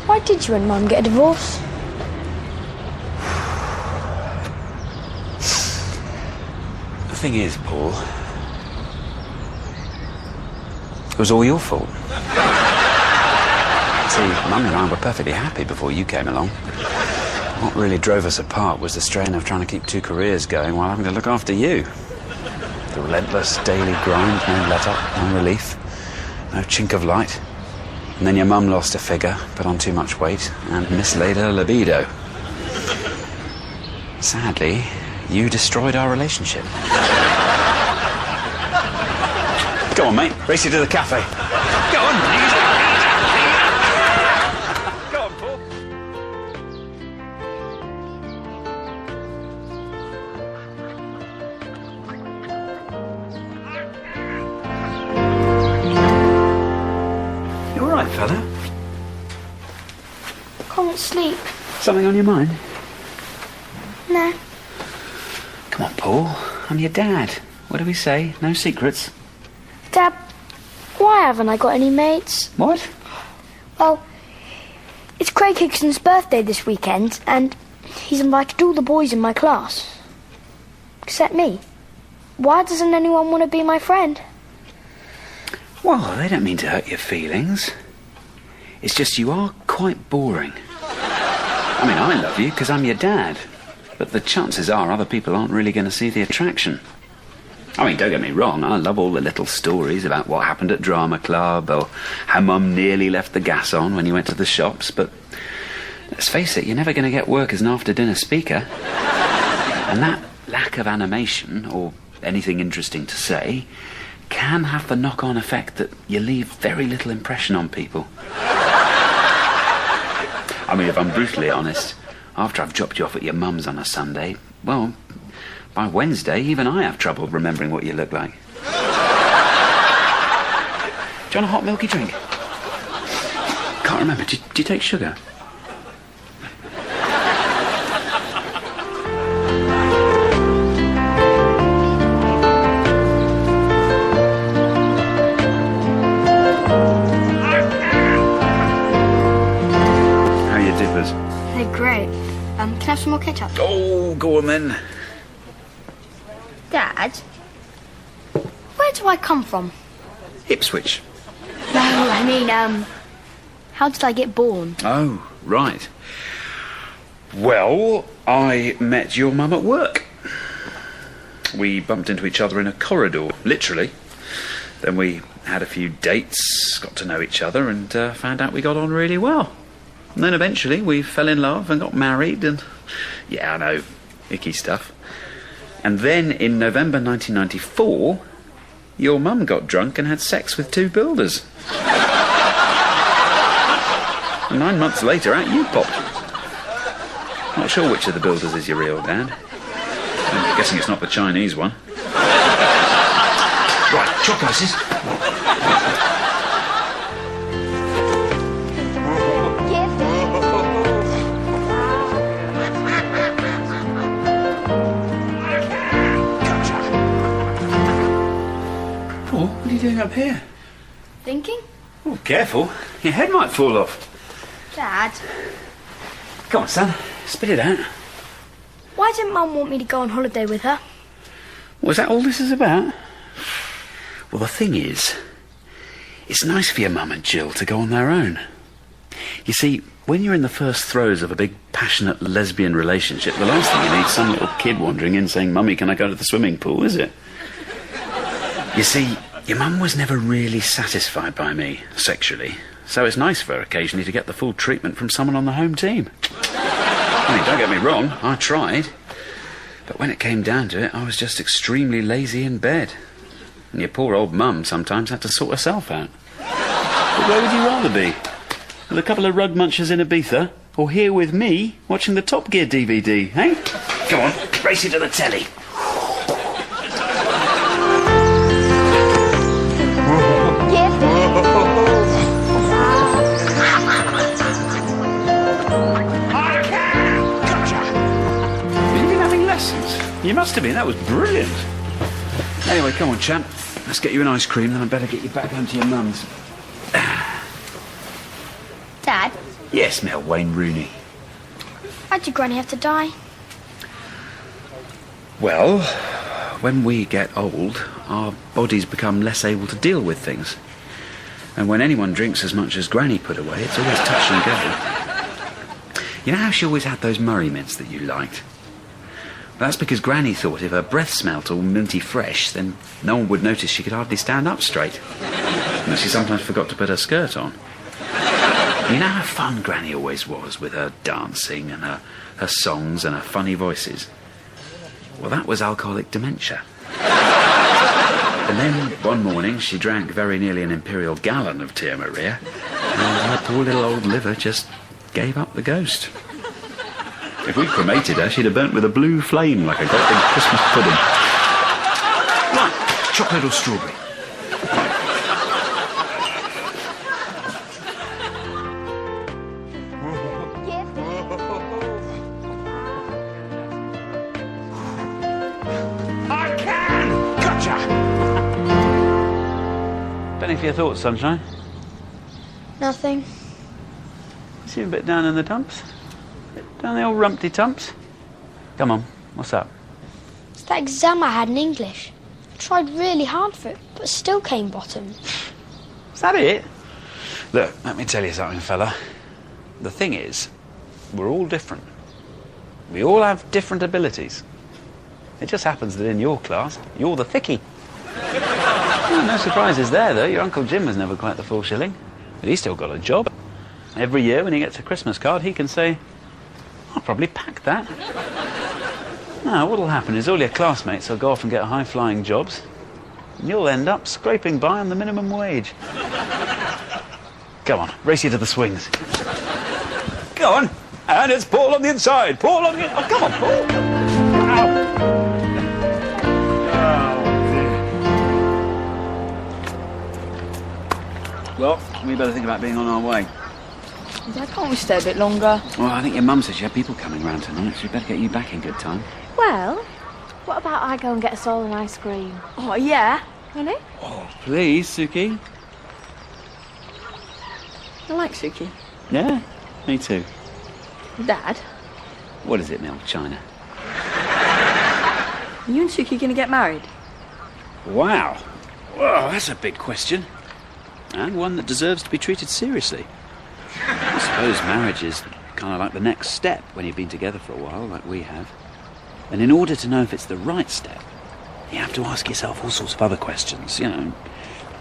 Why did you and Mum get a divorce? The thing is, Paul, it was all your fault. See, Mum and I were perfectly happy before you came along. What really drove us apart was the strain of trying to keep 2 careers going while having to look after you. The relentless daily grind, no let-up, no relief, no chink of light. And then your mum lost a figure, put on too much weight, and mislaid her libido. Sadly, you destroyed our relationship. Go on, mate. Race you to the cafe. Go on, mate. Go on, Paul. You all right, fella? Can't sleep. Something on your mind? No. Come on, Paul. I'm your dad. What do we say? No secrets. Dad, why haven't I got any mates? What? Well, it's Craig Higson's birthday this weekend, and he's invited all the boys in my class. Except me. Why doesn't anyone want to be my friend? Well, they don't mean to hurt your feelings. It's just you are quite boring. I mean, I love you because I'm your dad. But the chances are other people aren't really going to see the attraction. I mean, don't get me wrong, I love all the little stories about what happened at drama club or how Mum nearly left the gas on when you went to the shops, but let's face it, you're never going to get work as an after-dinner speaker. And that lack of animation, or anything interesting to say, can have the knock-on effect that you leave very little impression on people. I mean, if I'm brutally honest, after I've dropped you off at your mum's on a Sunday, well, by Wednesday, even I have trouble remembering what you look like. Do you want a hot milky drink? Can't remember. Do you take sugar? How are your dippers? They're great. Can I have some more ketchup? Oh, go on then. Dad, where do I come from? Ipswich. No, I mean, how did I get born? Oh, right. Well, I met your mum at work. We bumped into each other in a corridor, literally. Then we had a few dates, got to know each other, and found out we got on really well. And then eventually we fell in love and got married, and yeah, I know, icky stuff. And then in November 1994, your mum got drunk and had sex with 2 builders. And 9 months later, out you popped. Not sure which of the builders is your real dad. I'm guessing it's not the Chinese one. Right, chalk ices. What are you doing up here? Thinking? Oh, careful. Your head might fall off. Dad, Come on, son. Spit it out. why didn't Mum want me to go on holiday with her? Was that all this is about? Well, the thing is, it's nice for your mum and Jill to go on their own. You see, when you're in the first throes of a big, passionate lesbian relationship, the last thing you need is some little kid wandering in saying, "Mummy, can I go to the swimming pool?" is it? You see, your mum was never really satisfied by me, sexually, so it's nice for her occasionally to get the full treatment from someone on the home team. I mean, don't get me wrong, I tried. But when it came down to it, I was just extremely lazy in bed. And your poor old mum sometimes had to sort herself out. But where would you rather be? With a couple of rug munchers in Ibiza? Or here with me, watching the Top Gear DVD, eh? Come on, race you to the telly. You must have been. That was brilliant. Anyway, come on, champ. Let's get you an ice cream, then I'd better get you back home to your mum's. Dad? Yes, Mel, Wayne Rooney. Why'd your granny have to die? Well, when we get old, our bodies become less able to deal with things. And when anyone drinks as much as Granny put away, it's always touch and go. You know how she always had those Murray mints that you liked? That's because Granny thought if her breath smelt all minty fresh, then no one would notice she could hardly stand up straight. And she sometimes forgot to put her skirt on. You know how fun Granny always was with her dancing and her songs and her funny voices? Well, that was alcoholic dementia. And then one morning she drank very nearly an imperial gallon of Tia Maria, and her poor little old liver just gave up the ghost. If we'd cremated her, she'd have burnt with a blue flame like a great big Christmas pudding. Right, chocolate or strawberry? I can! Gotcha! Penny for your thoughts, sunshine. Nothing. Seem a bit down in the dumps. Down the old rumpty tumps. Come on, what's up? It's that exam I had in English. I tried really hard for it, but still came bottom. Is that it? Look, let me tell you something, fella. The thing is, we're all different. We all have different abilities. It just happens that in your class, you're the thickie. Well, no surprises there, though. Your Uncle Jim was never quite the full shilling. But he's still got a job. Every year when he gets a Christmas card, he can say, I'll probably pack that. Now, what'll happen is all your classmates will go off and get high-flying jobs, and you'll end up scraping by on the minimum wage. Come on, race you to the swings. Go on, and it's Paul on the inside. Paul on the inside. Oh, come on, Paul. Well, we better think about being on our way. Dad, can't we stay a bit longer? Well, I think your mum said she had people coming round tonight, so we better get you back in good time. Well, what about I go and get us all an ice cream? Oh, yeah. Really? Oh, please, Suki. I like Suki. Yeah, me too. Dad? What is it, Mel? China? Are you and Suki going to get married? Wow. Well, that's a big question. And one that deserves to be treated seriously. I suppose marriage is kind of like the next step when you've been together for a while, like we have. And in order to know if it's the right step, you have to ask yourself all sorts of other questions. You know,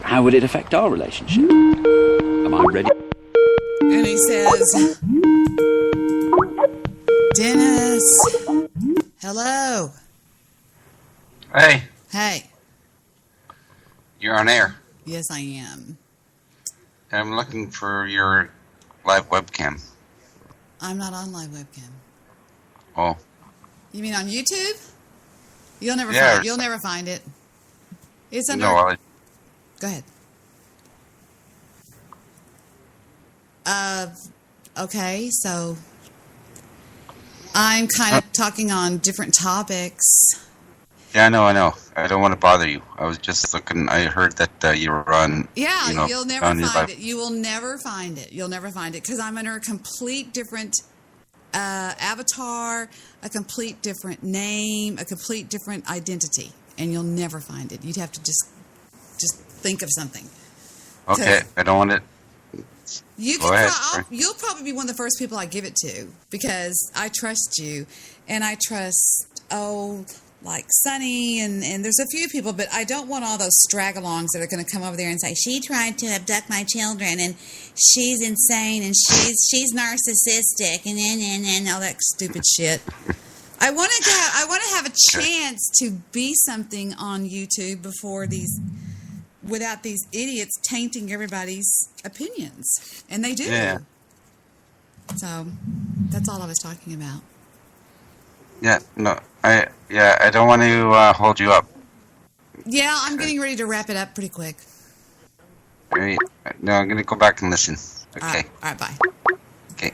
how would it affect our relationship? Am I ready? And he says, Dennis, hello. Hey. Hey. You're on air. Yes, I am. I'm looking for your live webcam. I'm not on live webcam. Oh. You mean on YouTube? You'll never Yeah, find it. You'll never find it. It's under. No, Go ahead. Okay, so I'm kind of talking on different topics. Yeah, I know. I don't want to bother you. I was just looking. I heard that you were on. Yeah, you'll never on your find live. it. You will never find it. You'll never find it because I'm under a complete different avatar, a complete different name, a complete different identity, and you'll never find it. You'd have to just think of something. Okay, I don't want it. You Go can. ahead. You'll probably be one of the first people I give it to because I trust you, and I trust like Sonny, and there's a few people, but I don't want all those strag-alongs that are going to come over there and say, she tried to abduct my children, and she's insane, and she's narcissistic, and all that stupid shit. I want to have a chance to be something on YouTube without these idiots tainting everybody's opinions, and they do. Yeah. So that's all I was talking about. Yeah, no, I don't want to hold you up. Yeah, I'm getting ready to wrap it up pretty quick. Right. No, I'm gonna go back and listen. Okay. All right, bye. Okay.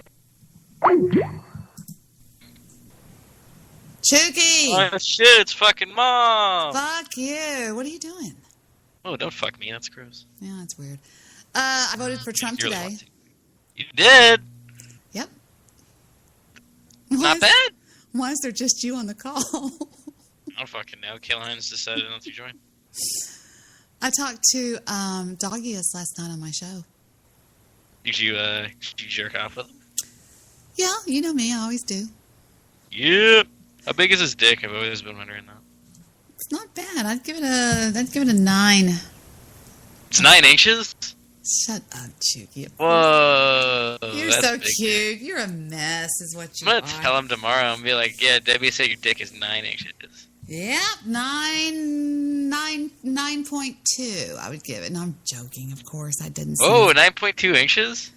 Chucky! Oh shit, it's fucking Mom! Fuck you. What are you doing? Oh, don't fuck me, that's gross. Yeah, that's weird. I voted for Trump You're today. You did? Yep. Not bad? Why is there just you on the call? I don't fucking know. Killines decided not to join. I talked to Doggius last night on my show. Did you jerk off with him? Yeah, you know me. I always do. Yep. How big is his dick? I've always been wondering that. It's not bad. I'd give it a 9. It's 9 inches? Shut up, Chucky. Whoa. You're that's so big. You're a mess, is what you I'm are. gonna tell him tomorrow and be like, yeah, Debbie said your dick is 9 inches. Yep, 9.2. I would give it. No, I'm joking. Of course, I didn't. Oh, 9.2 inches?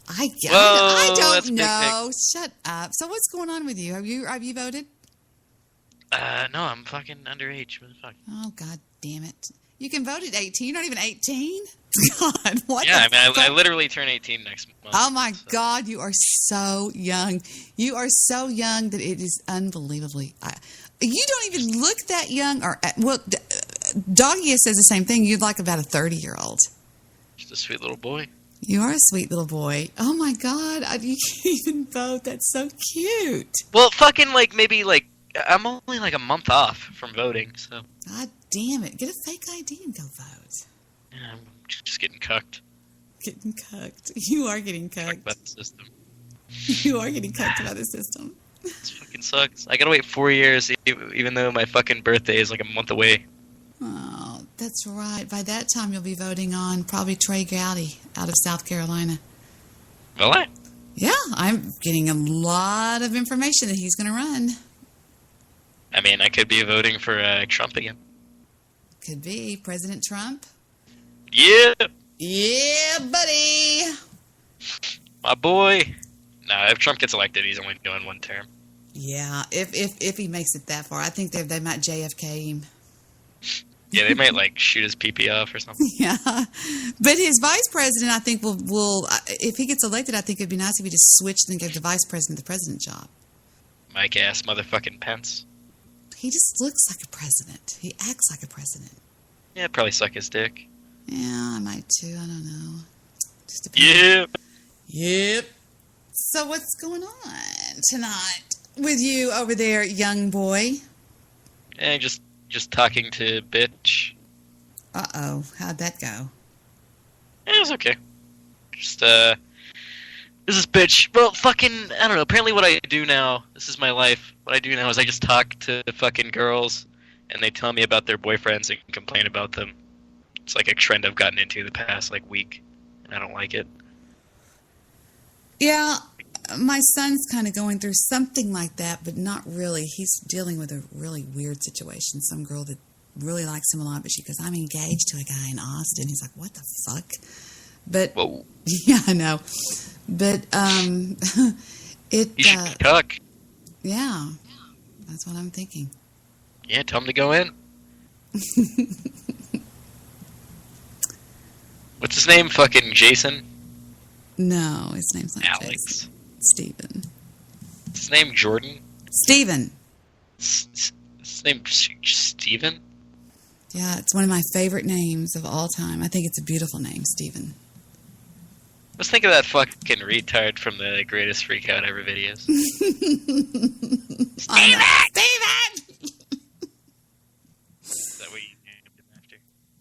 I Whoa, don't that's big know. Shut up. So what's going on with you? Have you voted? No, I'm fucking underage. What the fuck? Oh, God damn it. You can vote at 18. You're not even 18? God, what Yeah, the I mean, fuck? I literally turn 18 next month. Oh, my God. You are so young. You are so young that it is unbelievably... you don't even look that young. Doggy says the same thing. You'd like about a 30-year-old. Just a sweet little boy. You are a sweet little boy. Oh, my God. You can't even vote. That's so cute. Well, fucking, I'm only a month off from voting, so... God damn it. Get a fake ID and go vote. Yeah, I'm just getting cucked. Getting cucked. You are getting cucked. By the system. You are getting cucked by the system. This fucking sucks. I gotta wait 4 years, even though my fucking birthday is a month away. Oh, that's right. By that time, you'll be voting on probably Trey Gowdy out of South Carolina. Will I? Yeah, I'm getting a lot of information that he's going to run. I mean, I could be voting for Trump again. Could be. President Trump? Yeah! Yeah, buddy! My boy! Nah, if Trump gets elected, he's only doing 1 term. Yeah, if he makes it that far. I think they might JFK him. Yeah, they might, shoot his pee-pee off or something. Yeah. But his vice president, I think, will if he gets elected, I think it'd be nice if he just switched and gave the vice president the president job. Mike ass motherfucking Pence. He just looks like a president. He acts like a president. Yeah, probably suck his dick. Yeah, I might too. I don't know. Just depends. Yep. So what's going on tonight with you over there, young boy? Yeah, just talking to bitch. Uh-oh. How'd that go? Yeah, it was okay. Just, this is bitch. Well, fucking, I don't know. Apparently what I do now, this is my life. What I do now is I just talk to fucking girls, and they tell me about their boyfriends and complain about them. It's like a trend I've gotten into the past, week, and I don't like it. Yeah, my son's kind of going through something like that, but not really. He's dealing with a really weird situation. Some girl that really likes him a lot, but she goes, I'm engaged to a guy in Austin. He's like, what the fuck? But, whoa. Yeah, I know. But, You should cook. Yeah, that's what I'm thinking. Yeah, tell him to go in. What's his name? Fucking Jason? No, his name's not Alex. Jason. Steven. His name Jordan? Steven. His name Steven? Yeah, it's one of my favorite names of all time. I think it's a beautiful name, Steven. Let's think of that fucking retard from the Greatest Freak Out Ever videos. Steven! Steven! Is that what you named him after?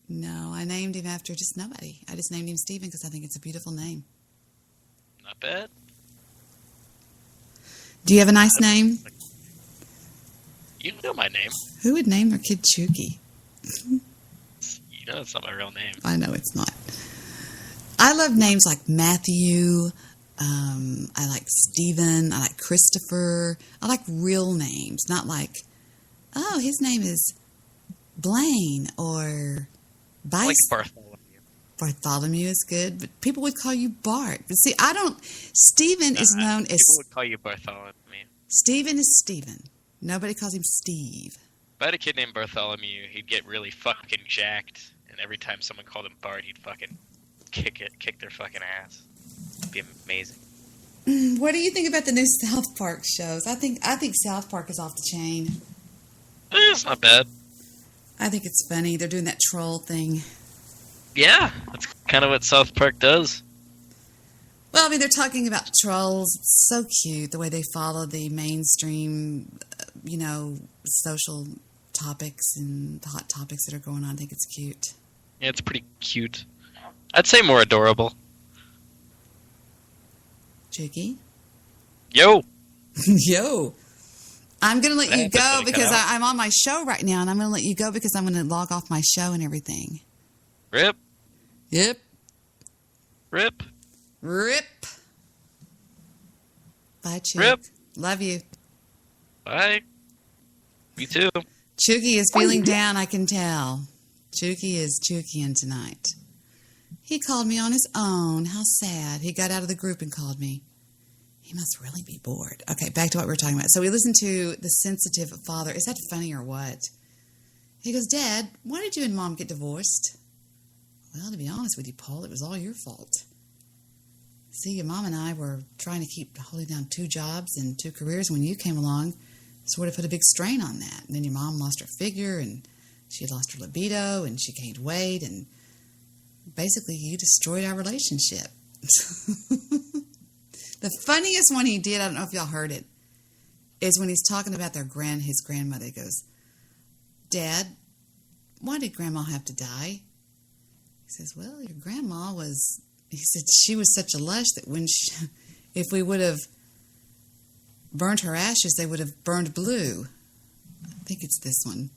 No, I named him after just nobody. I just named him Steven because I think it's a beautiful name. Not bad. Do you have a nice name? You know my name. Who would name their kid Chucky? You know it's not my real name. I know it's not. I love names like Matthew. I like Stephen. I like Christopher. I like real names, not like, his name is Blaine or I like Bartholomew. Bartholomew is good, but people would call you Bart. But see, I don't. Stephen is known as. People would call you Bartholomew. Stephen is Stephen. Nobody calls him Steve. If I had a kid named Bartholomew, he'd get really fucking jacked, and every time someone called him Bart, he'd fucking kick their fucking ass. It'd be amazing. What do you think about the new South Park shows? I think South Park is off the chain. It's not bad. I think it's funny. They're doing that troll thing. Yeah, that's kind of what South Park does. Well, I mean, they're talking about trolls. It's so cute, the way they follow the mainstream, social topics and hot topics that are going on. I think it's cute. Yeah, it's pretty cute. I'd say more adorable. Jiggy? Yo! Yo! I'm going to let you go because I'm on my show right now, and I'm going to let you go because I'm going to log off my show and everything. Rip. Yep. Rip. Rip. Bye, Chuk. Rip. Love you. Bye. You too. Chucky is feeling down, I can tell. Chucky is Chucky-ing tonight. He called me on his own. How sad. He got out of the group and called me. He must really be bored. Okay, back to what we were talking about. So we listened to The Sensitive Father. Is that funny or what? He goes, Dad, why did you and Mom get divorced? Well, to be honest with you, Paul, it was all your fault. See, your mom and I were trying to keep holding down 2 jobs and 2 careers when you came along. Sort of put a big strain on that. And then your mom lost her figure, and she lost her libido, and she gained weight, and basically you destroyed our relationship. The funniest one he did, I don't know if y'all heard it, is when he's talking about his grandmother. He goes, Dad, why did Grandma have to die? He says, well, your grandma was... He said she was such a lush that if we would have burned her ashes, they would have burned blue. I think it's this one.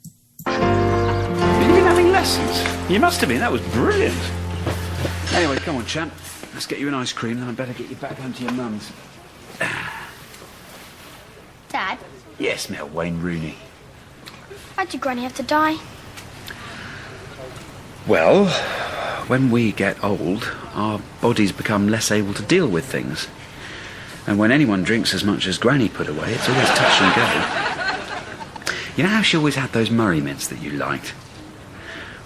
Have you been having lessons? You must have been. That was brilliant. Anyway, come on, champ. Let's get you an ice cream, then I better get you back home to your mum's. Dad? Yes, Mel, Wayne Rooney. Why'd your granny have to die? Well, when we get old, our bodies become less able to deal with things. And when anyone drinks as much as Granny put away, it's always touch and go. You know how she always had those Murray mints that you liked?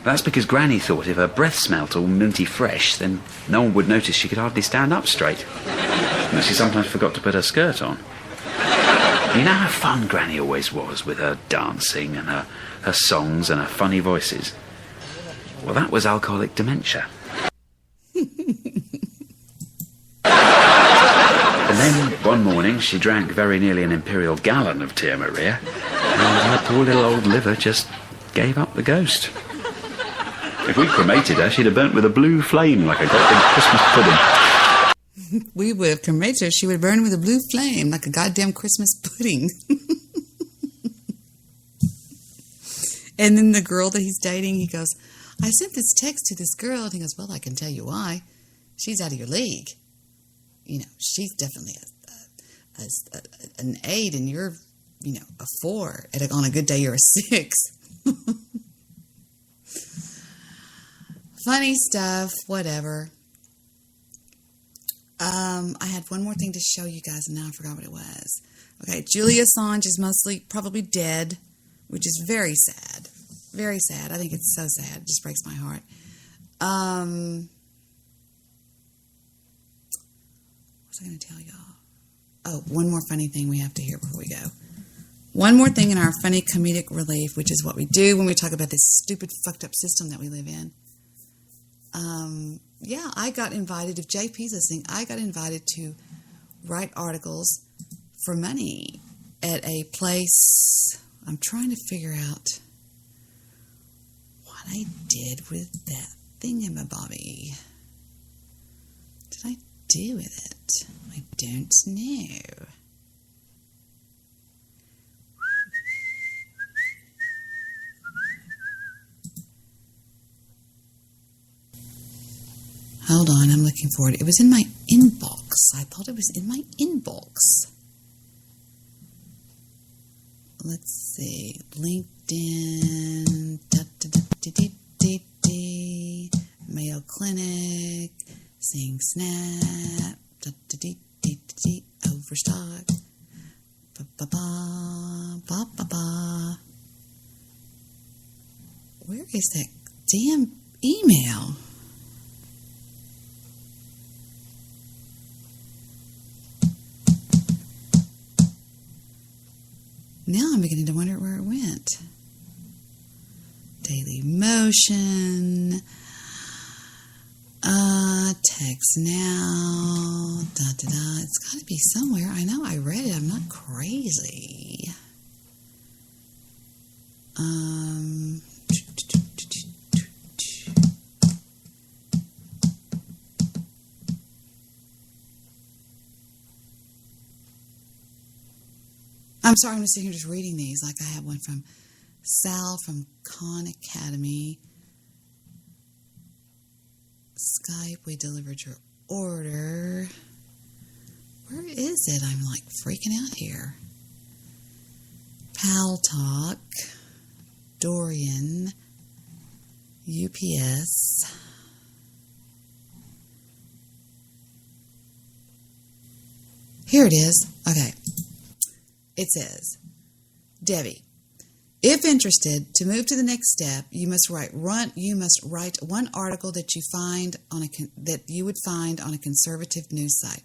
That's because Granny thought if her breath smelt all minty fresh, then no one would notice she could hardly stand up straight. And she sometimes forgot to put her skirt on. You know how fun Granny always was with her dancing and her songs and her funny voices? Well, that was alcoholic dementia. And then one morning she drank very nearly an imperial gallon of Tia Maria, and her poor little old liver just gave up the ghost. If we cremated her, she'd have burnt with a blue flame like a goddamn Christmas pudding. We would have cremated her. She would have burned with a blue flame like a goddamn Christmas pudding. And then the girl that he's dating, he goes, I sent this text to this girl. And he goes, well, I can tell you why. She's out of your league. You know, she's definitely an 8 and you're, a 4. On a good day, you're a 6. Funny stuff, whatever. I had one more thing to show you guys, and now I forgot what it was. Okay, Julia Assange is probably dead, which is very sad. Very sad. I think it's so sad. It just breaks my heart. What was I going to tell y'all? Oh, one more funny thing we have to hear before we go. One more thing in our funny comedic relief, which is what we do when we talk about this stupid, fucked up system that we live in. I got invited, if JP's listening, I got invited to write articles for money at a place. I'm trying to figure out what I did with that thingamabobby. What did I do with it? I don't know. Hold on, I'm looking for it. It was in my inbox. I thought it was in my inbox. Let's see. LinkedIn. Mayo Clinic, Sing Snap, Overstock, ba-ba-ba. Where is that damn email? Now I'm beginning to wonder where it went. Daily Motion, text now, It's got to be somewhere. I know I read it. I'm not crazy. I'm sorry, I'm just sitting here just reading these. Like I have one from Sal from Khan Academy. Skype, we delivered your order. Where is it? I'm like freaking out here. Pal Talk, Dorian, UPS. Here it is. Okay. It says, Debbie, if interested to move to the next step, you must write one article that you would find on a conservative news site.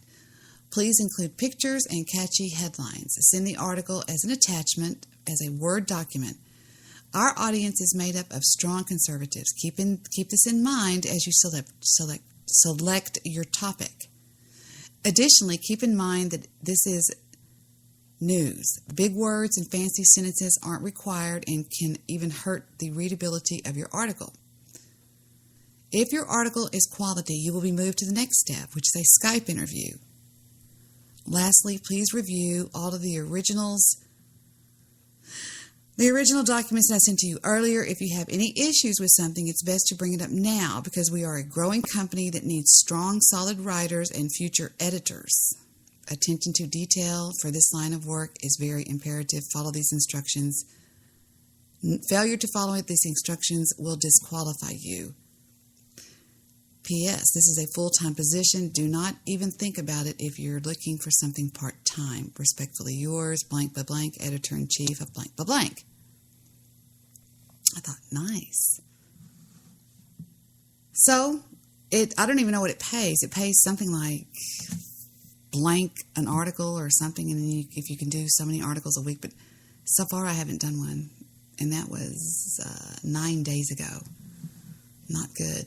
Please include pictures and catchy headlines. Send the article as an attachment as a Word document. Our audience is made up of strong conservatives. Keep this in mind as you select your topic. Additionally, keep in mind that this is news. Big words and fancy sentences aren't required and can even hurt the readability of your article. If your article is quality, you will be moved to the next step, which is a Skype interview. Lastly, please review all of the original documents that I sent to you earlier. If you have any issues with something, it's best to bring it up now because we are a growing company that needs strong, solid writers and future editors. Attention to detail for this line of work is very imperative. Follow these instructions. Failure to follow these instructions will disqualify you. P.S. This is a full-time position. Do not even think about it if you're looking for something part-time. Respectfully yours, blank by blank, editor-in-chief of blank by blank. I thought, nice. So, I don't even know what it pays. It pays something like blank an article or something, and then if you can do so many articles a week. But so far, I haven't done one, and that was 9 days ago. Not good.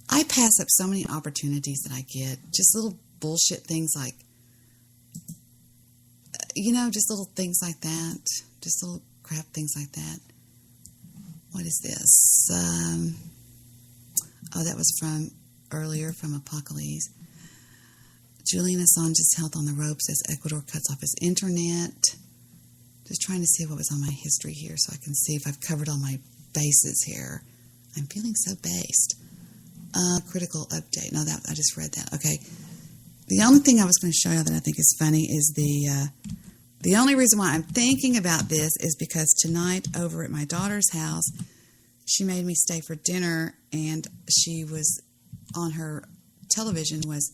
I pass up so many opportunities that I get. Just little bullshit things like, just little things like that. Just little crap things like that. What is this? That was from earlier from Apocalypse. Julian Assange's health on the ropes as Ecuador cuts off his internet. Just trying to see what was on my history here so I can see if I've covered all my bases here. I'm feeling so based. Critical update. No, I just read that. Okay. The only thing I was going to show you that I think is funny is the only reason why I'm thinking about this is because tonight over at my daughter's house, she made me stay for dinner, and she was on her television was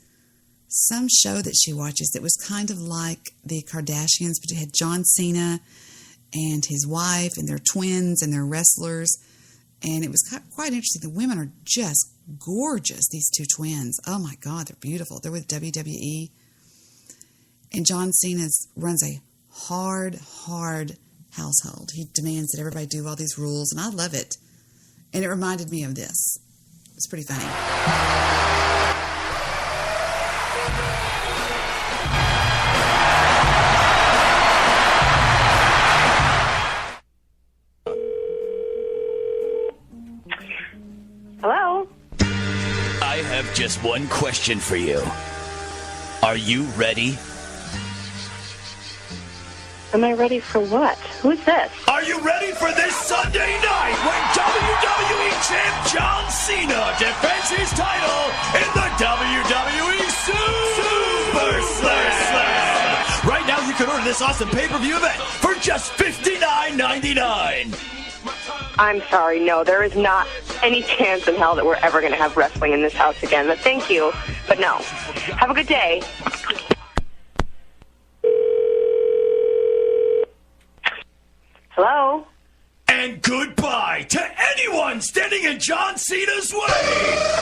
some show that she watches that was kind of like the Kardashians, but it had John Cena and his wife, and they're twins, and they're wrestlers, and it was quite interesting. The women are just gorgeous, these two twins. Oh my God, they're beautiful. They're with WWE. And John Cena runs a hard household. He demands that everybody do all these rules, and I love it. And it reminded me of this. It's pretty funny. Hello? I have just one question for you. Are you ready? Am I ready for what? Who's this? Are you ready for this Sunday night when WWE Champ John Cena defends his title in the WWE Super Slam? Right now you can order this awesome pay-per-view event for just $59.99. I'm sorry. No, there is not any chance in hell that we're ever going to have wrestling in this house again. But thank you, but no. Have a good day. Hello? And goodbye to anyone standing in John Cena's way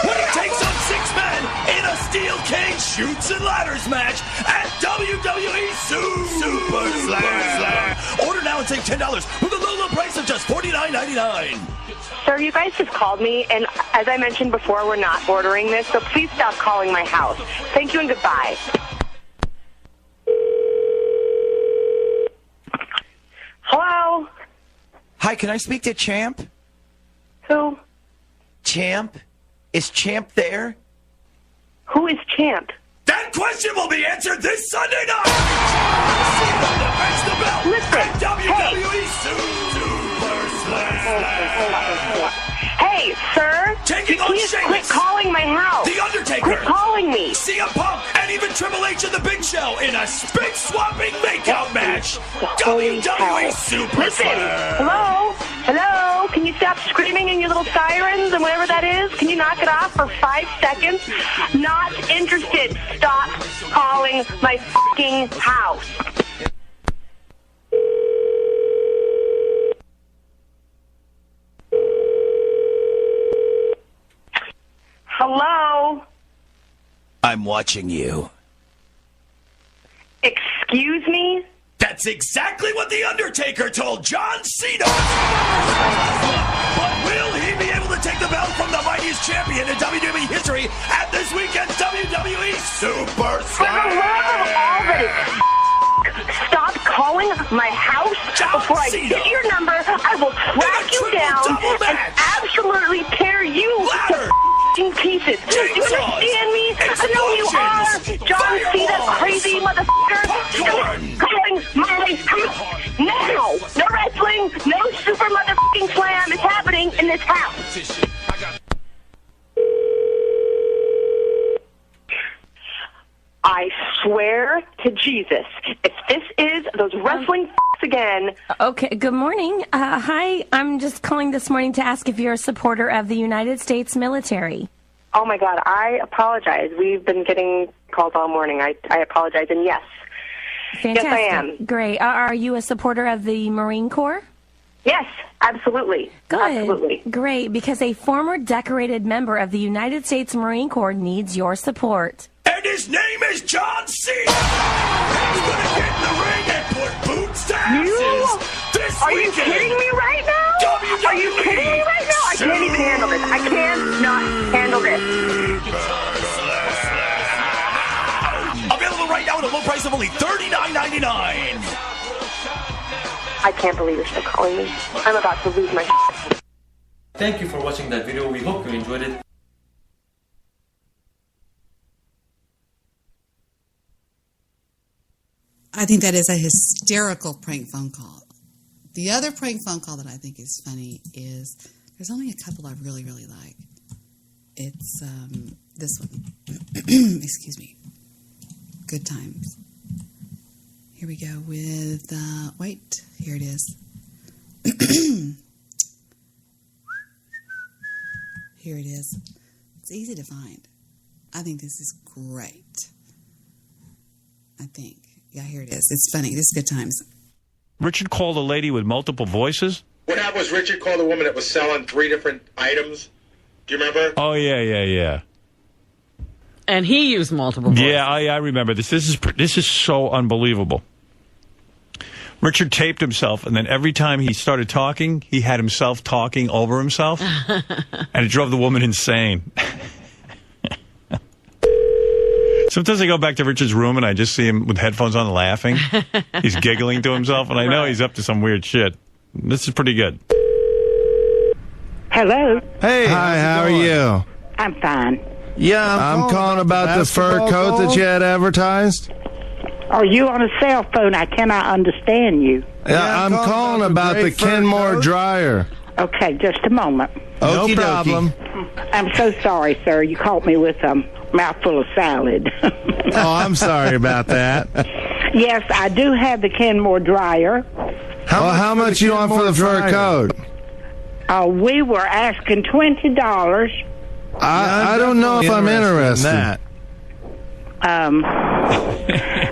when he takes on 6 men in a steel cage shoots and ladders match at WWE Super Slam. Order now and save $10 with a low price of just $49.99. Sir, you guys just called me, and as I mentioned before, we're not ordering this, so please stop calling my house. Thank you and goodbye. Hello? Hi, can I speak to Champ? Who? Champ? Is Champ there? Who is Champ? That question will be answered this Sunday night! Cena defends the belt at WWE Super Slam. Hey, sir! Taking you on just Sheamus, quit calling my house! The Undertaker, Quit calling me! CM Punk, and even Triple H and the Big Show in a spit-swapping makeout match! WWE Super Slam! Hello? Hello? Can you stop screaming in your little sirens and whatever that is? Can you knock it off for 5 seconds? Not interested. Stop calling my fucking house. Hello? I'm watching you. Excuse me? That's exactly what The Undertaker told John Cena! But will he be able to take the belt from the mightiest champion in WWE history at this weekend's WWE Super Slam? For the love of all that is stop calling my house before I get your number. I will track you down and absolutely tear you to pieces. Do you understand me? I know you are, John Cena, crazy motherfucker. Stop calling my house now. No wrestling, no super motherfucking slam is happening in this house. I swear to Jesus, if this is those wrestling again. Okay, good morning. Hi, I'm just calling this morning to ask if you're a supporter of the United States military. Oh, my God, I apologize. We've been getting calls all morning. I apologize, and yes. Fantastic. Yes, I am. Great. Are you a supporter of the Marine Corps? Yes, absolutely. Good. Absolutely. Great, because a former decorated member of the United States Marine Corps needs your support. And his name is John Cena! He's gonna get in the ring and put boots to asses this Are weekend! you kidding me right now? WWE Are you kidding me right now? I can't even handle this. I cannot handle this. Available right now at a low price of only $39.99. I can't believe you're still calling me. I'm about to lose my shit. Thank you for watching that video. We hope you enjoyed it. I think that is a hysterical prank phone call. The other prank phone call that I think is funny is there's only a couple I really, really like. It's this one. Excuse me. Good times. Here we go with, wait, here it is. Here it is. It's easy to find. I think this is great. I think. Yeah, here it is. It's funny. This is good times. Richard called a lady with multiple voices? What happened was Richard called a woman that was selling 3 different items. Do you remember? Oh, yeah. And he used multiple voices. Yeah, I remember this. This is so unbelievable. Richard taped himself, and then every time he started talking, he had himself talking over himself, and it drove the woman insane. Sometimes I go back to Richard's room, and I just see him with headphones on laughing. He's giggling to himself, and I know he's up to some weird shit. This is pretty good. Hello. Hey, hi, how are you? I'm fine. Yeah, I'm calling about the fur coat that you had advertised. Are you on a cell phone? I cannot understand you. Yeah, I'm calling about the Kenmore dryer. Okay, just a moment. No problem. I'm so sorry, sir. You caught me with a mouthful of salad. Oh, I'm sorry about that. Yes, I do have the Kenmore dryer. How much you want for the fur coat? We were asking $20. I don't know if I'm interested in that.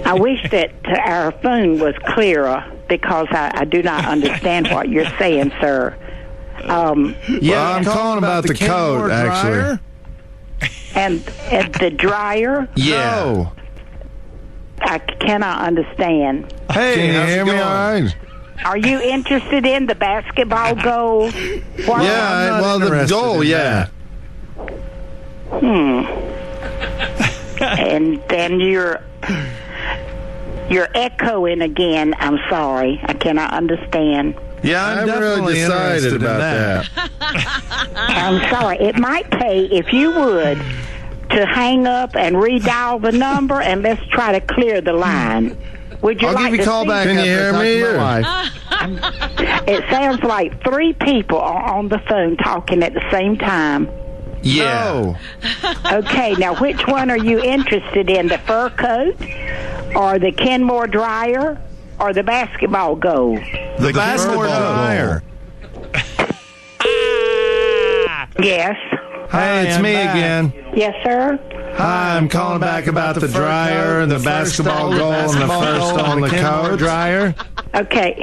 I wish that our phone was clearer because I do not understand what you're saying, sir. Yeah, I'm calling about the coat, actually. And the dryer? Yeah. No. I cannot understand. Hey, can you hear me all right? Are you interested in the basketball goal? Yeah, well, the goal, yeah. And then you're echoing again. I'm sorry. I cannot understand. Yeah, I'm definitely really decided about that. I'm sorry. It might pay, if you would, to hang up and redial the number, and let's try to clear the line. Would you I'll like give you a call back. Can you hear me? It sounds like 3 people are on the phone talking at the same time. Yeah. Okay, now which one are you interested in? The fur coat, or the Kenmore dryer, or the basketball goal? The basketball dryer. Yes. Hey, it's me again. Yes, sir. Hi, I'm calling back about the dryer and the basketball goal and the first on the coat dryer. Okay.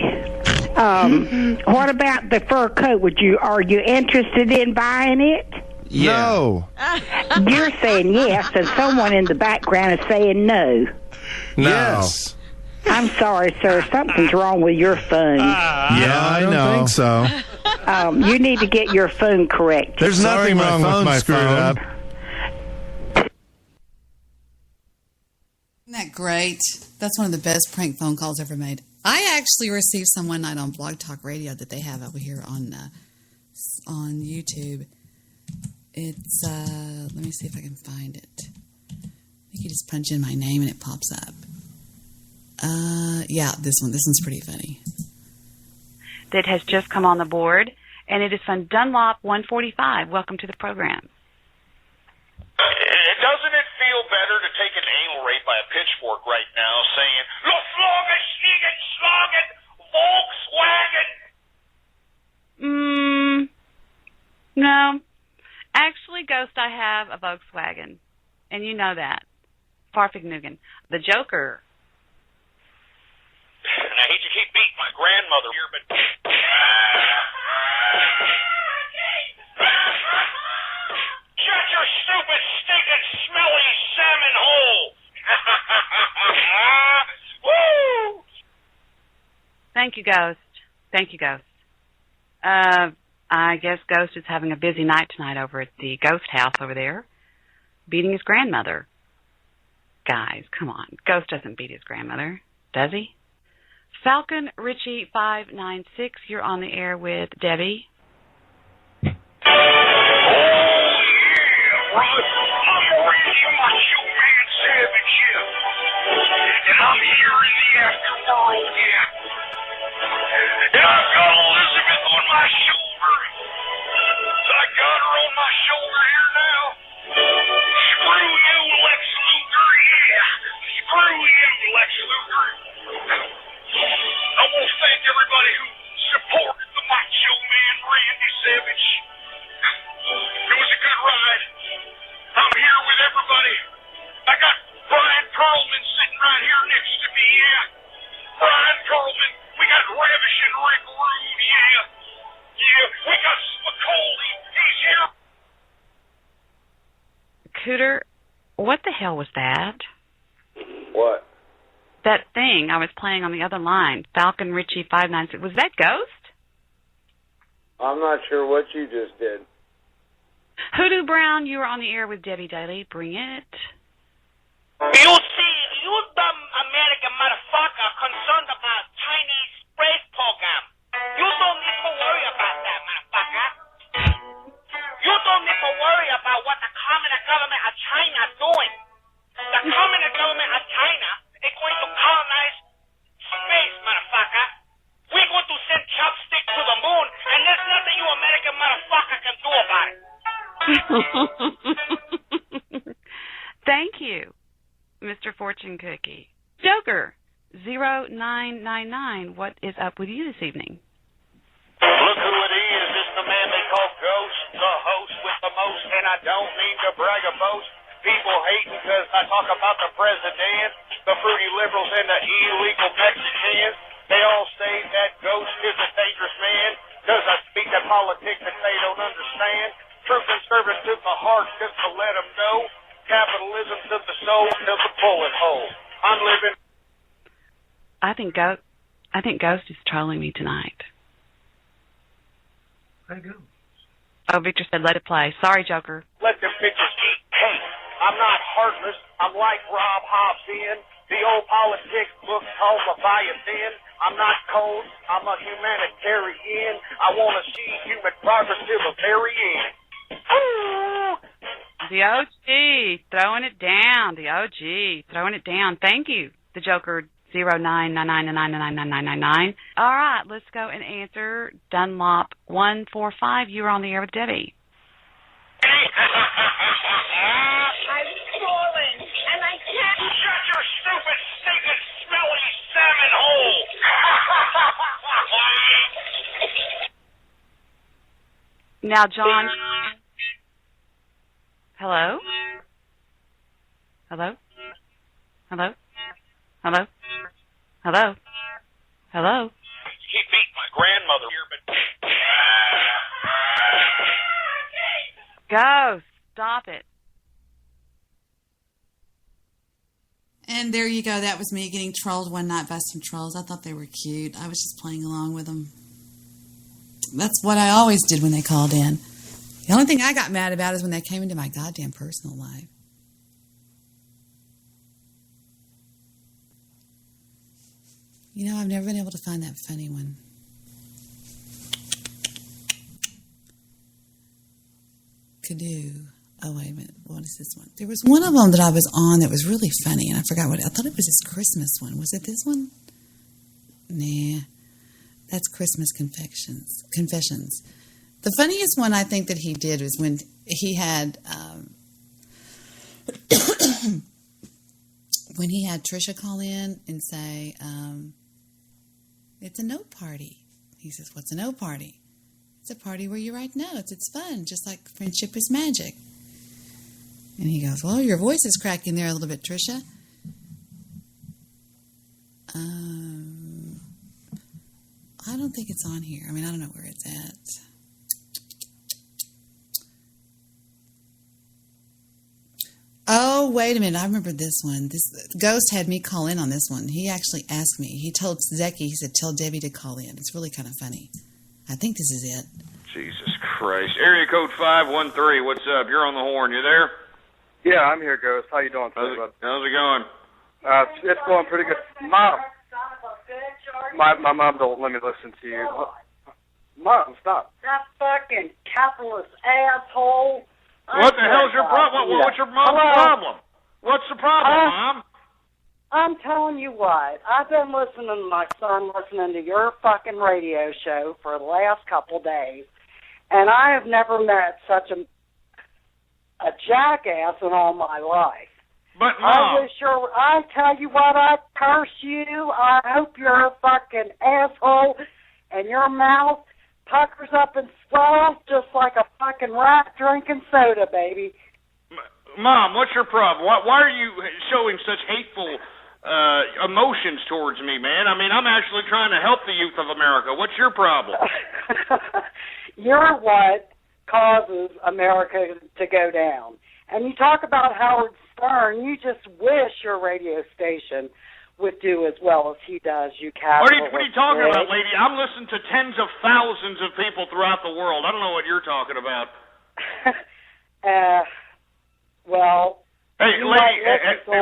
What about the fur coat? Are you interested in buying it? Yeah. No. You're saying yes, and someone in the background is saying no. Yes. I'm sorry, sir. Something's wrong with your phone. Yeah, I don't think so. You need to get your phone corrected. There's nothing wrong with my phone. Isn't that great? That's one of the best prank phone calls ever made. I actually received some one night on Blog Talk Radio that they have over here on YouTube. It's let me see if I can find it. I think you just punch in my name and it pops up. Yeah, this one's pretty funny. That has just come on the board, and it is from Dunlop 145. Welcome to the program. Doesn't it feel better to take an anal rape by a pitchfork right now, saying, "Los Flogen, Stiegen, Schlagen, Volkswagen"? No. Actually, Ghost, I have a Volkswagen, and you know that. Farfignugan. The Joker. And I hate to keep beating my grandmother here, but... Shut your stupid, stinking, smelly salmon hole! Woo! Thank you, Ghost. Thank you, Ghost. I guess Ghost is having a busy night tonight over at the Ghost house over there, beating his grandmother. Guys, come on. Ghost doesn't beat his grandmother, does he? Falcon Richie 596, you're on the air with Debbie. Oh, yeah, Russ. I'm Randy Macho Man Savage here. And I'm here in the afterworld, yeah. And I've got Elizabeth on my shoulder. I got her on my shoulder here now. Screw you, Lex Luger, yeah. Screw you, Lex Luger. I want to thank everybody who supported the Macho Man, Randy Savage. It was a good ride. I'm here with everybody. I got Brian Perlman sitting right here next to me, yeah. Brian Perlman. We got Ravishing Rick Rude, yeah. Yeah, we got Spicoli. He's here. Cooter, what the hell was that? What? That thing I was playing on the other line, Falcon Richie 596. Was that Ghost? I'm not sure what you just did. Hoodoo Brown, you were on the air with Debbie Daly. Bring it. You see, you dumb American motherfucker concerned about Chinese space program. You don't need to worry about that, motherfucker. You don't need to worry about what the communist government of China is doing. The communist government of China is going to colonize space, motherfucker. We're going to send chopstick to the moon, and there's nothing you American motherfucker can do about it. Thank you, Mr. Fortune Cookie. Joker 0999, what is up with you this evening? Look who it is. It's the man boast, and I don't mean to brag or boast. People hating because I talk about the president, the fruity liberals, and the illegal Mexicans. They all say that Ghost is a dangerous man because I speak that politics that they don't understand. True conservatives took the heart just to let them know. Capitalism took the soul to the bullet hole. I'm living. I think Ghost is trolling me tonight. Where'd it go? Oh, Victor said let it play. Sorry, Joker. Let them bitches eat cake. I'm not heartless. I'm like Rob Hobbs in the old politics book called Leviathan. I'm not cold. I'm a humanitarian. I want to see human progress to the very end. The OG throwing it down. The OG throwing it down. Thank you, the Joker 0999999999. All right, let's go and answer Dunlop 145. You were on the air with Debbie. I'm falling, and I can't shut your stupid, stinking, smelly salmon hole. Now, John. Hello? Hello? Hello? Hello? Hello? Hello? He beat my grandmother here, but... Go! Stop it. And there you go. That was me getting trolled one night by some trolls. I thought they were cute. I was just playing along with them. That's what I always did when they called in. The only thing I got mad about is when they came into my goddamn personal life. You know, I've never been able to find that funny one. Canoe. Oh, wait a minute. What is this one? There was one of them that I was on that was really funny, and I forgot what. I thought it was this Christmas one. Was it this one? Nah. That's Christmas Confessions. The funniest one I think that he did was when he had when he had Trisha call in and say, it's a note party. He says, what's a note party? It's a party where you write notes. It's fun, just like friendship is magic. And he goes, well, your voice is cracking there a little bit, Trisha. I don't think it's on here. I mean, I don't know where it's at. Oh, wait a minute. I remember this one. This Ghost had me call in on this one. He actually asked me. He told Zeki, he said, tell Debbie to call in. It's really kind of funny. I think this is it. Jesus Christ. Area code 513. What's up? You're on the horn. You there? Yeah, I'm here, Ghost. How you doing today, bud? How's it going? It's going pretty good. Mom. My mom don't let me listen to you. Mom, stop. That fucking capitalist asshole. What the hell's your problem? What's your mom's problem? What's the problem, Mom? I'm telling you what. I've been listening to my son listening to your fucking radio show for the last couple days, and I have never met such a jackass in all my life. But, Mom, I tell you what, I curse you. I hope you're a fucking asshole and your mouth puckers up and swells just like a fucking rat drinking soda, baby. Mom, what's your problem? Why are you showing such hateful emotions towards me, man? I mean, I'm actually trying to help the youth of America. What's your problem? You're what causes America to go down. And you talk about Howard Stern, you just wish your radio station would do as well as he does, you capitalist. What are you talking about, lady? I'm listening to tens of thousands of people throughout the world. I don't know what you're talking about. Well, hey, lady, excuse me.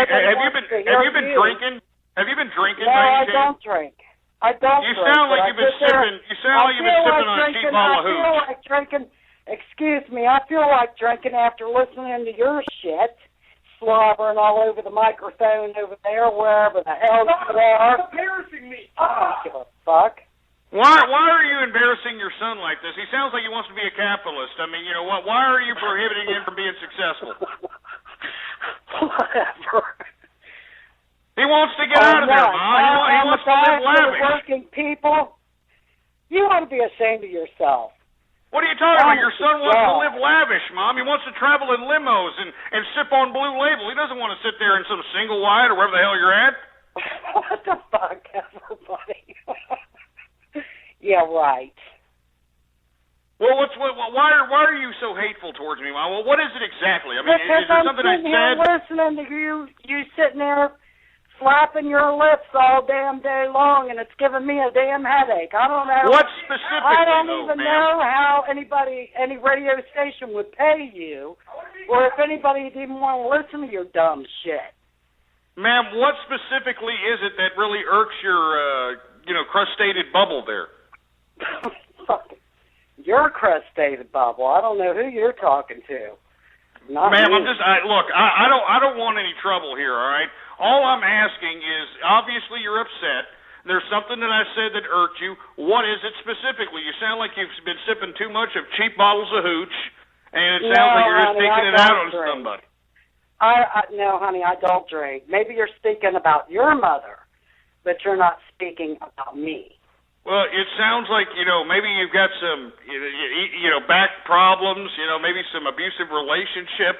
Have you been drinking? Have you been drinking? No, I don't drink. I don't. You sound like you've been sipping. You sound like you've been sipping on a cheap bottle of hooch. I feel like drinking. Excuse me. I feel like drinking after listening to your shit, slobbering all over the microphone over there, wherever the hell you are. Stop embarrassing me. I don't give a fuck. Why are you embarrassing your son like this? He sounds like he wants to be a capitalist. I mean, you know what? Why are you prohibiting him from being successful? Whatever. He wants to get out of there, Mom. He wants to live lavish. Working people, you ought to be ashamed of yourself. What are you talking about? Your son wants to live lavish, Mom. He wants to travel in limos and sip on Blue Label. He doesn't want to sit there in some single wide or wherever the hell you're at. What the fuck, everybody? Yeah, right. Well, why are you so hateful towards me, Mom? Well, what is it exactly? I mean, is there something I said? Because I'm sitting here listening to you sitting there flapping your lips all damn day long, and it's giving me a damn headache. I don't know. What specifically, I don't though, even ma'am? know how any radio station would pay you, or if anybody would even want to listen to your dumb shit. Ma'am, what specifically is it that really irks your, crustated bubble there? Your crustated bubble. I don't know who you're talking to. Not Ma'am, me. look, I don't want any trouble here, all right? All I'm asking is, obviously you're upset. There's something that I said that irked you. What is it specifically? You sound like you've been sipping too much of cheap bottles of hooch, and it sounds like you're just taking it out on somebody. No, honey, I don't drink. Maybe you're speaking about your mother, but you're not speaking about me. Well, it sounds like, maybe you've got some, back problems, maybe some abusive relationship.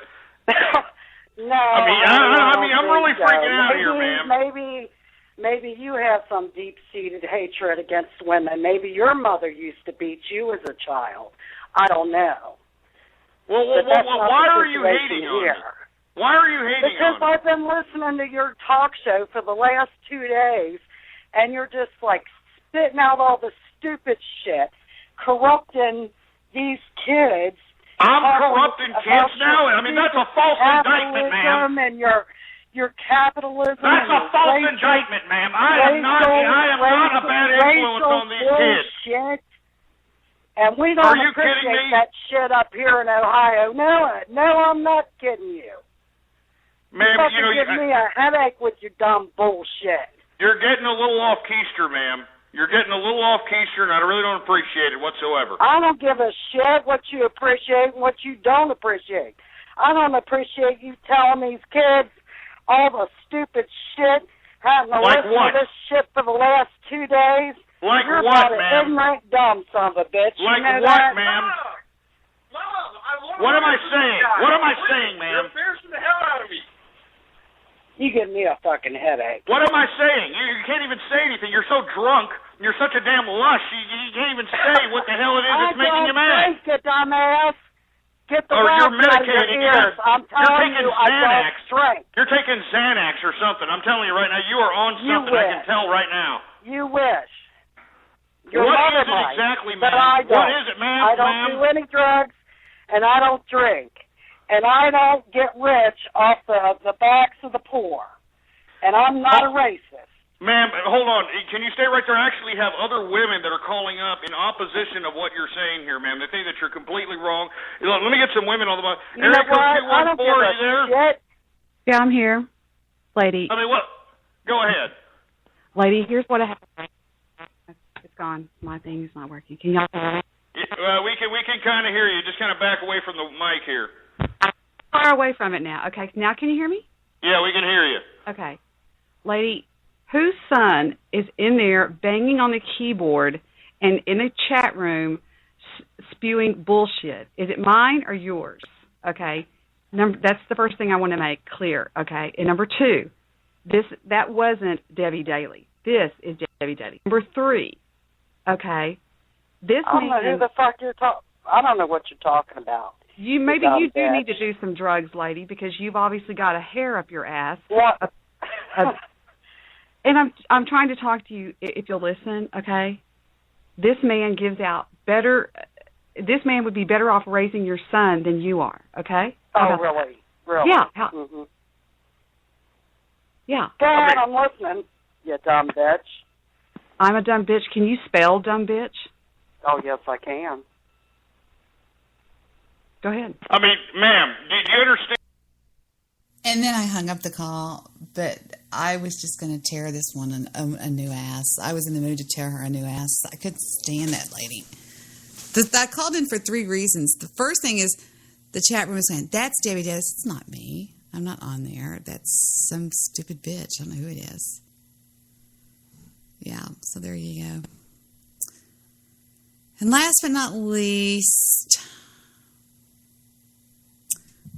No, I'm really freaking out here, ma'am. Maybe you have some deep-seated hatred against women. Maybe your mother used to beat you as a child. I don't know. Well, why are you hating on me? Why are you hating on me? Because I've been listening to your talk show for the last 2 days, and you're just like spitting out all the stupid shit, corrupting these kids. I'm corrupting kids now? I mean, that's a false indictment, ma'am. And your capitalism. That's a false indictment, ma'am. I am not a bad influence on these kids. Shit. And we don't appreciate that shit up here in Ohio. No, I'm not kidding you. Ma'am, you give me a headache with your dumb bullshit. You're getting a little off keister, ma'am. You're getting a little off keister, and I really don't appreciate it whatsoever. I don't give a shit what you appreciate and what you don't appreciate. I don't appreciate you telling these kids all the stupid shit, having to listen to this shit for the last 2 days. Like You're what, about ma'am? an ignorant, dumb son of a bitch. Like you know what, that? ma'am? What am I saying? What am I saying, ma'am? You're embarrassing the hell out of me. You give me a fucking headache. What am I saying? You can't even say anything. You're so drunk. You're such a damn lush. You can't even say what the hell it is that's making you mad. I don't drink, dumbass. Get the Or you're wax out of your medicating. ears. I'm telling you, I Xanax. don't drink. You're taking Xanax or something. I'm telling you right now, you are on something. I can tell right now. You wish. Your What mother is it might, exactly, but ma'am? I don't. What is it, ma'am? I don't do any drugs, and I don't drink, and I don't get rich off the backs of the poor, and I'm not a racist. Ma'am, hold on. Can you stay right there? I actually have other women that are calling up in opposition of what you're saying here, ma'am. They think that you're completely wrong. Let me get some women on the line. You know what? I don't give a shit. Yeah, I'm here. Lady. I mean, what? Go ahead. Lady, here's what happened. It's gone. My thing is not working. Can y'all hear me? We can kind of hear you. Just kind of back away from the mic here. Far away from it now. Okay, now can you hear me? Yeah, we can hear you. Okay. Lady, whose son is in there banging on the keyboard and in a chat room spewing bullshit? Is it mine or yours? Okay. That's the first thing I want to make clear. Okay. And number two, that wasn't Debbie Daly. This is Debbie Daly. Number three, okay. This I don't know who the fuck you're talking. I don't know what you're talking about. Maybe you do need to do some drugs, lady, because you've obviously got a hair up your ass. What? And I'm trying to talk to you if you'll listen, okay? This man gives out better. This man would be better off raising your son than you are, okay? Oh, really? Really? Yeah. Mm-hmm. Yeah. Dad, I'm listening. You dumb bitch. I'm a dumb bitch. Can you spell dumb bitch? Oh, yes, I can. Go ahead. I mean, ma'am, did you understand? And then I hung up the call, but I was just going to tear this one a new ass. I was in the mood to tear her a new ass. I couldn't stand that lady. I called in for 3 reasons. The first thing is the chat room was saying, that's Debbie Davis. It's not me. I'm not on there. That's some stupid bitch. I don't know who it is. Yeah, so there you go. And last but not least,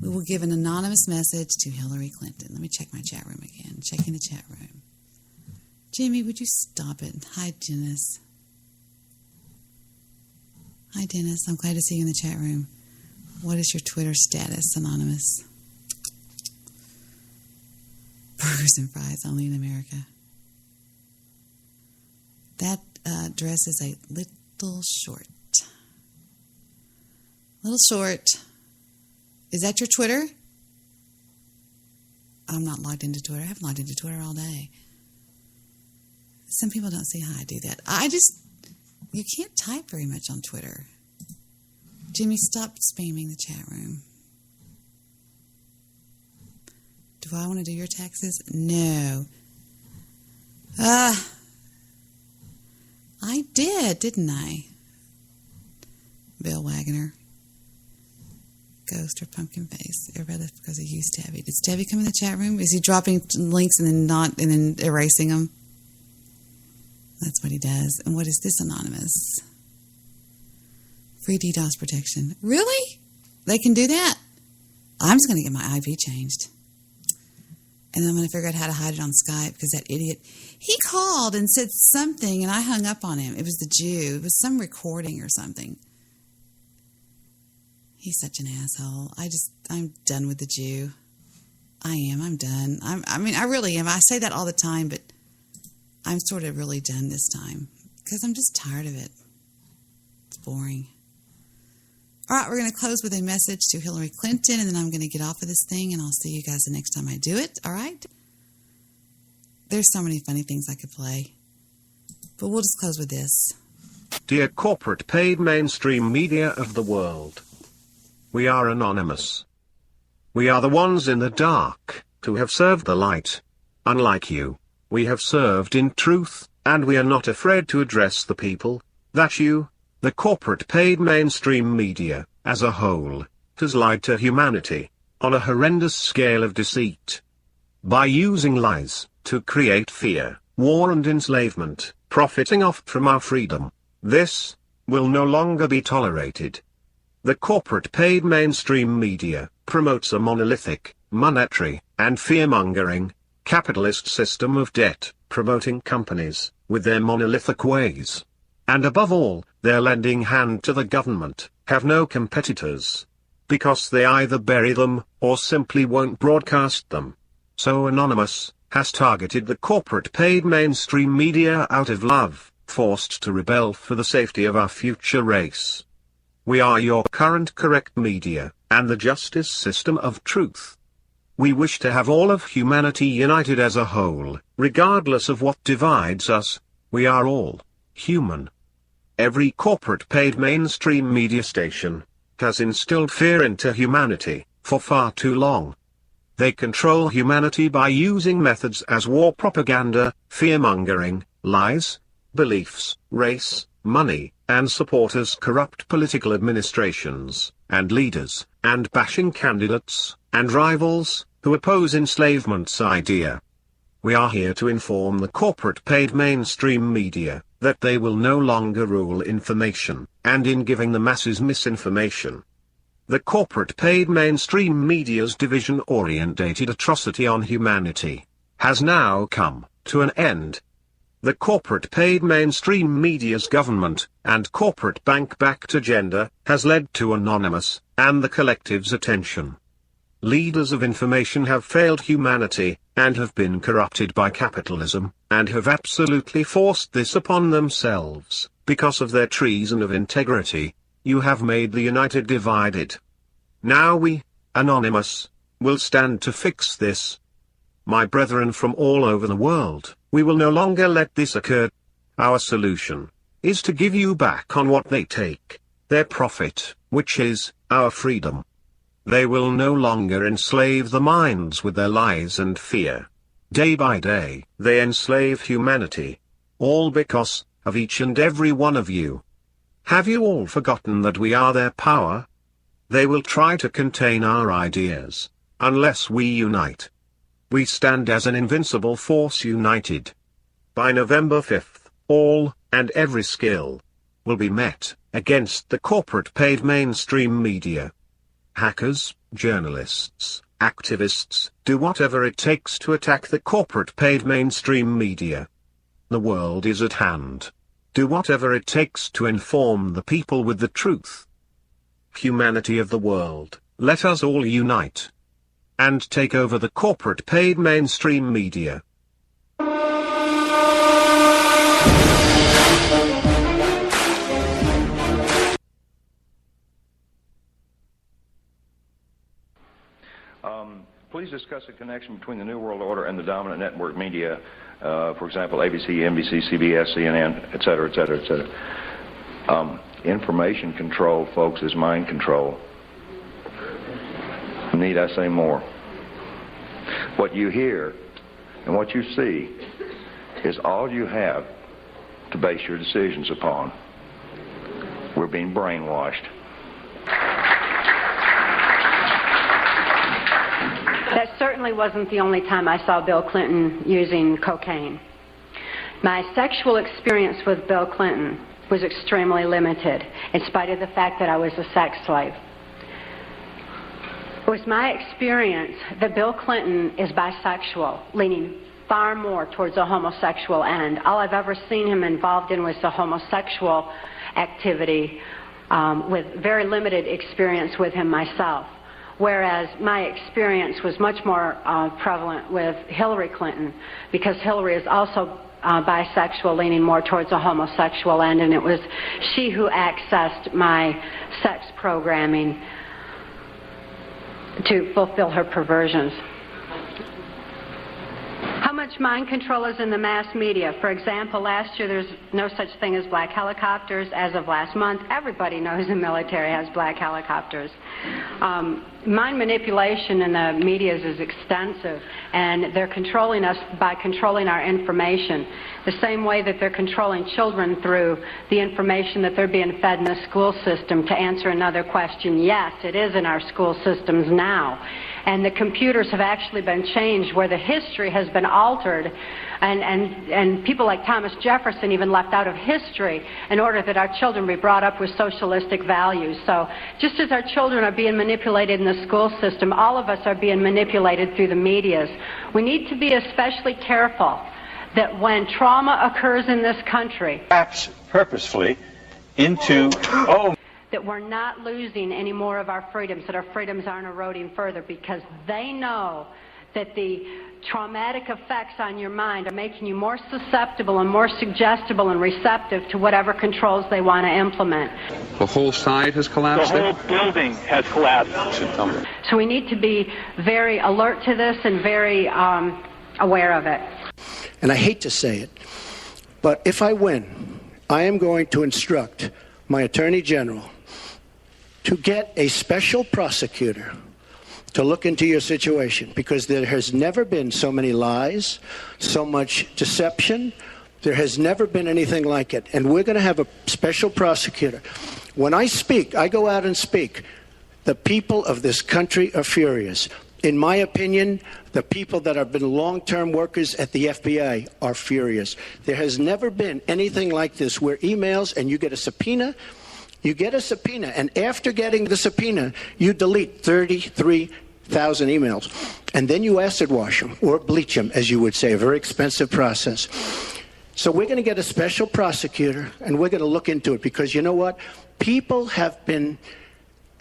we will give an anonymous message to Hillary Clinton. Let me check my chat room again. Checking the chat room. Jimmy, would you stop it? Hi, Dennis. Hi, Dennis. I'm glad to see you in the chat room. What is your Twitter status, Anonymous? Burgers and fries, only in America. That dress is a little short. Little short. Is that your Twitter? I'm not logged into Twitter. I haven't logged into Twitter all day. Some people don't see how I do that. You can't type very much on Twitter. Jimmy, stop spamming the chat room. Do I want to do your taxes? No. I did, didn't I? Bill Wagner. Ghost or pumpkin face. Everybody left because of you, Stabby. Did Stabby come in the chat room? Is he dropping links and then erasing them? That's what he does. And what is this, Anonymous? Free DDoS protection. Really? They can do that? I'm just going to get my IP changed. And then I'm going to figure out how to hide it on Skype because that idiot, he called and said something and I hung up on him. It was the Jew. It was some recording or something. He's such an asshole. I'm done with the Jew. I am. I'm done. I really am. I say that all the time, but I'm sort of really done this time because I'm just tired of it. It's boring. All right, we're going to close with a message to Hillary Clinton, and then I'm going to get off of this thing, and I'll see you guys the next time I do it, all right? There's so many funny things I could play, but we'll just close with this. Dear corporate paid mainstream media of the world, we are anonymous. We are the ones in the dark, who have served the light. Unlike you, we have served in truth, and we are not afraid to address the people, that you, the corporate paid mainstream media, as a whole, has lied to humanity, on a horrendous scale of deceit. By using lies, to create fear, war and enslavement, profiting off from our freedom, this, will no longer be tolerated. The corporate paid mainstream media, promotes a monolithic, monetary, and fear-mongering, capitalist system of debt, promoting companies, with their monolithic ways. And above all, their lending hand to the government, have no competitors. Because they either bury them, or simply won't broadcast them. So Anonymous, has targeted the corporate paid mainstream media out of love, forced to rebel for the safety of our future race. We are your current correct media, and the justice system of truth. We wish to have all of humanity united as a whole, regardless of what divides us. We are all human. Every corporate paid mainstream media station has instilled fear into humanity for far too long. They control humanity by using methods as war propaganda, fear-mongering, lies, beliefs, race, money, and supporters corrupt political administrations, and leaders, and bashing candidates, and rivals, who oppose enslavement's idea. We are here to inform the corporate paid mainstream media, that they will no longer rule information, and in giving the masses misinformation. The corporate paid mainstream media's division-orientated atrocity on humanity, has now come to an end. The corporate paid mainstream media's government, and corporate bank-backed agenda, has led to Anonymous, and the collective's attention. Leaders of information have failed humanity, and have been corrupted by capitalism, and have absolutely forced this upon themselves, because of their treason of integrity. You have made the united divided. Now we, Anonymous, will stand to fix this. My brethren from all over the world, we will no longer let this occur. Our solution is to give you back on what they take, their profit, which is our freedom. They will no longer enslave the minds with their lies and fear. Day by day, they enslave humanity. All because of each and every one of you. Have you all forgotten that we are their power? They will try to contain our ideas, unless we unite. We stand as an invincible force united. By November 5th, all, and every skill, will be met against the corporate paid mainstream media. Hackers, journalists, activists, do whatever it takes to attack the corporate paid mainstream media. The world is at hand. Do whatever it takes to inform the people with the truth. Humanity of the world, let us all unite and take over the corporate paid mainstream media. Please discuss the connection between the New World Order and the dominant network media, for example, ABC, NBC, CBS, CNN, et cetera, et cetera, et cetera. Information control, folks, is mind control. Need I say more? What you hear and what you see is all you have to base your decisions upon. We're being brainwashed. That certainly wasn't the only time I saw Bill Clinton using cocaine. My sexual experience with Bill Clinton was extremely limited, in spite of the fact that I was a sex slave. It was my experience that Bill Clinton is bisexual, leaning far more towards a homosexual end. All I've ever seen him involved in was the homosexual activity, with very limited experience with him myself. Whereas my experience was much more prevalent with Hillary Clinton, because Hillary is also bisexual, leaning more towards a homosexual end, and it was she who accessed my sex programming to fulfill her perversions. How much mind control is in the mass media? For example, last year there's no such thing as black helicopters. As of last month, everybody knows the military has black helicopters. Mind manipulation in the media is extensive, and they're controlling us by controlling our information, the same way that they're controlling children through the information that they're being fed in the school system. To answer another question, yes, it is in our school systems now. And the computers have actually been changed where the history has been altered, and people like Thomas Jefferson even left out of history in order that our children be brought up with socialistic values. So just as our children are being manipulated in the school system, all of us are being manipulated through the medias. We need to be especially careful that when trauma occurs in this country, perhaps purposefully into that we're not losing any more of our freedoms, that our freedoms aren't eroding further, because they know that the traumatic effects on your mind are making you more susceptible and more suggestible and receptive to whatever controls they want to implement. The whole side has collapsed? The whole building has collapsed. So we need to be very alert to this and very aware of it. And I hate to say it, but if I win, I am going to instruct my Attorney General to get a special prosecutor to look into your situation, because there has never been so many lies, so much deception. There has never been anything like it. And we're going to have a special prosecutor. When I speak, I go out and speak. The people of this country are furious. In my opinion, the people that have been long-term workers at the FBI are furious. There has never been anything like this, where emails and you get a subpoena. You get a subpoena, and after getting the subpoena, you delete 33,000 emails. And then you acid wash them, or bleach them, as you would say, a very expensive process. So we're going to get a special prosecutor, and we're going to look into it, because you know what? People have been,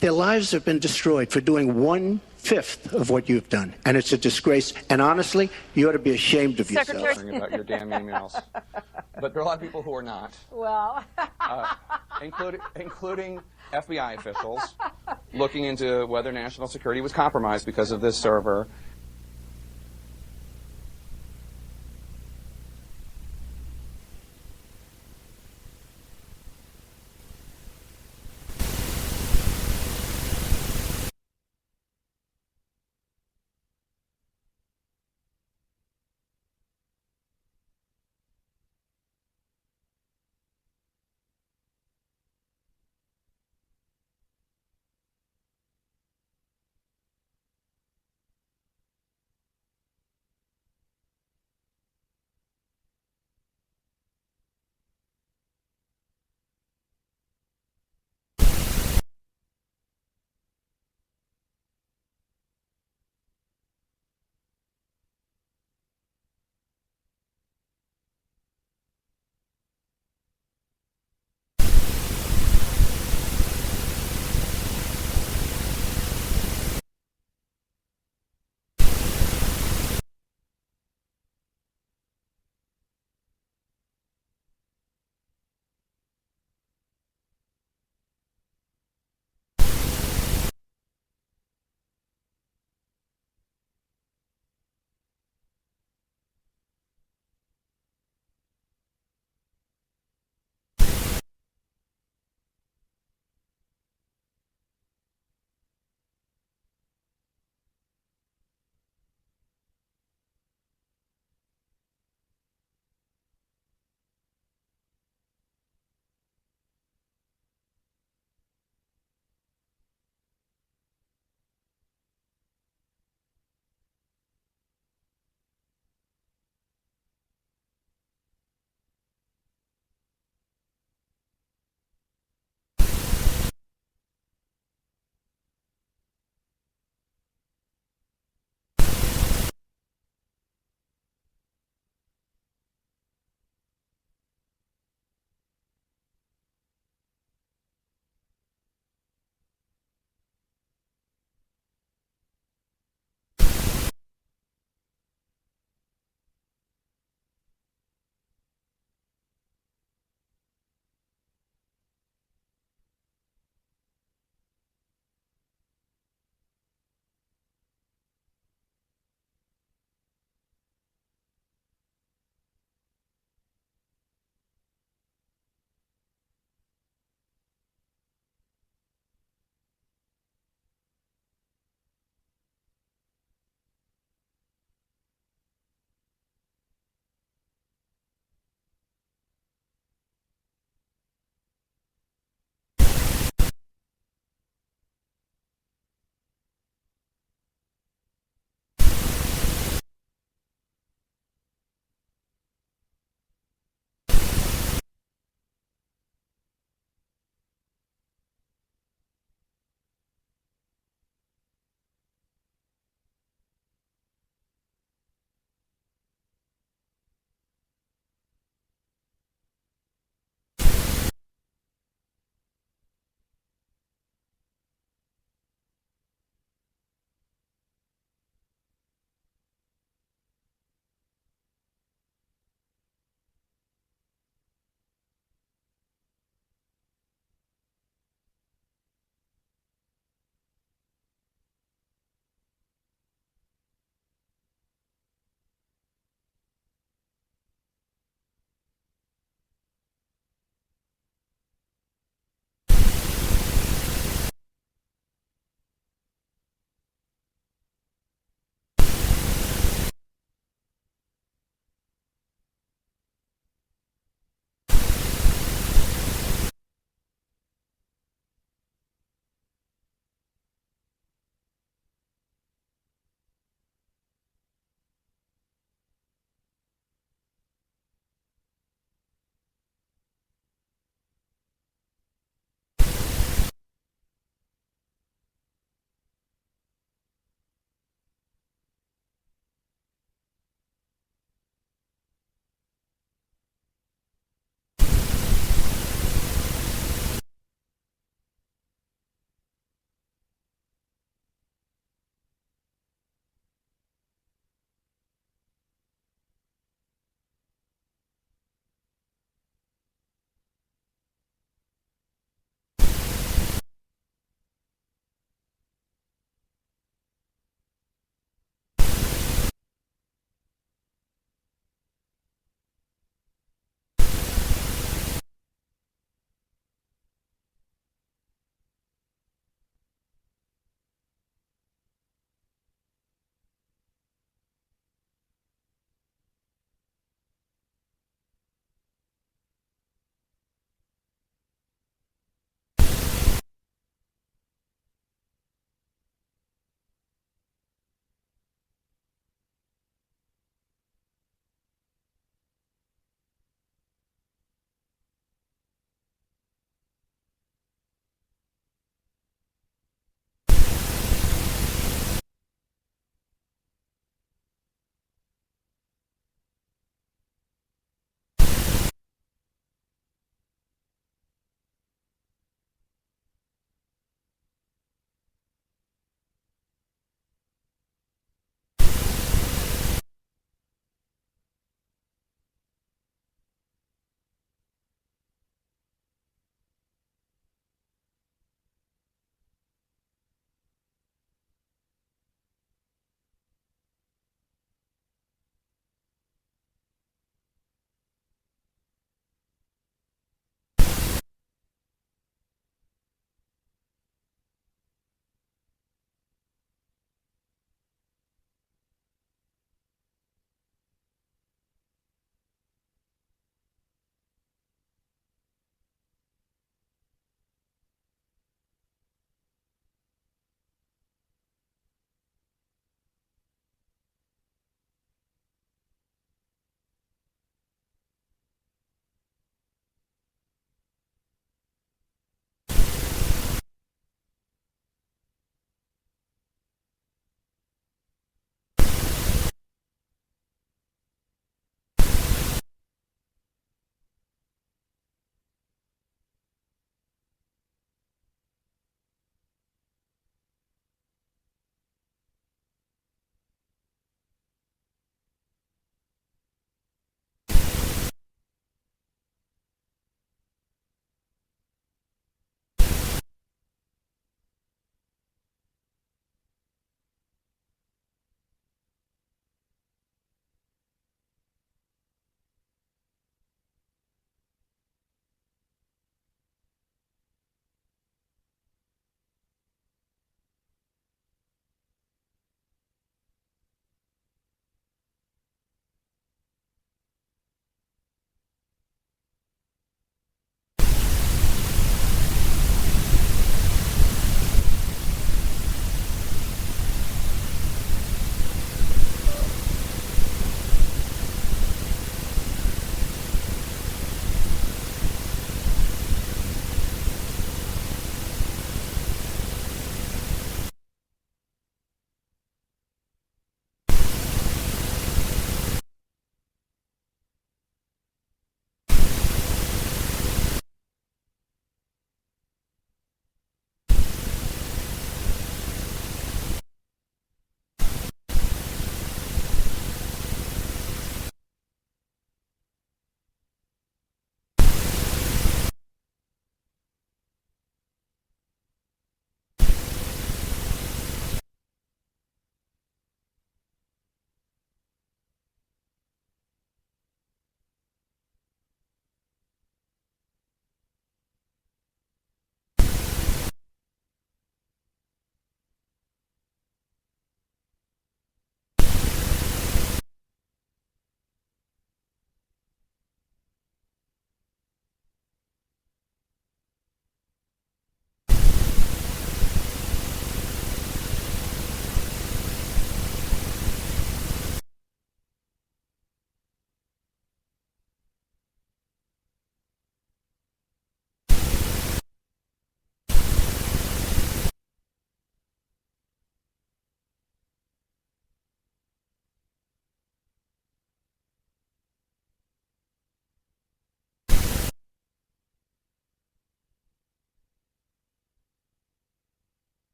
their lives have been destroyed for doing 1/5 of what you've done. And it's a disgrace. And honestly, you ought to be ashamed of yourself. About your damn emails. But there are a lot of people who are not. Well, including FBI officials looking into whether national security was compromised because of this server.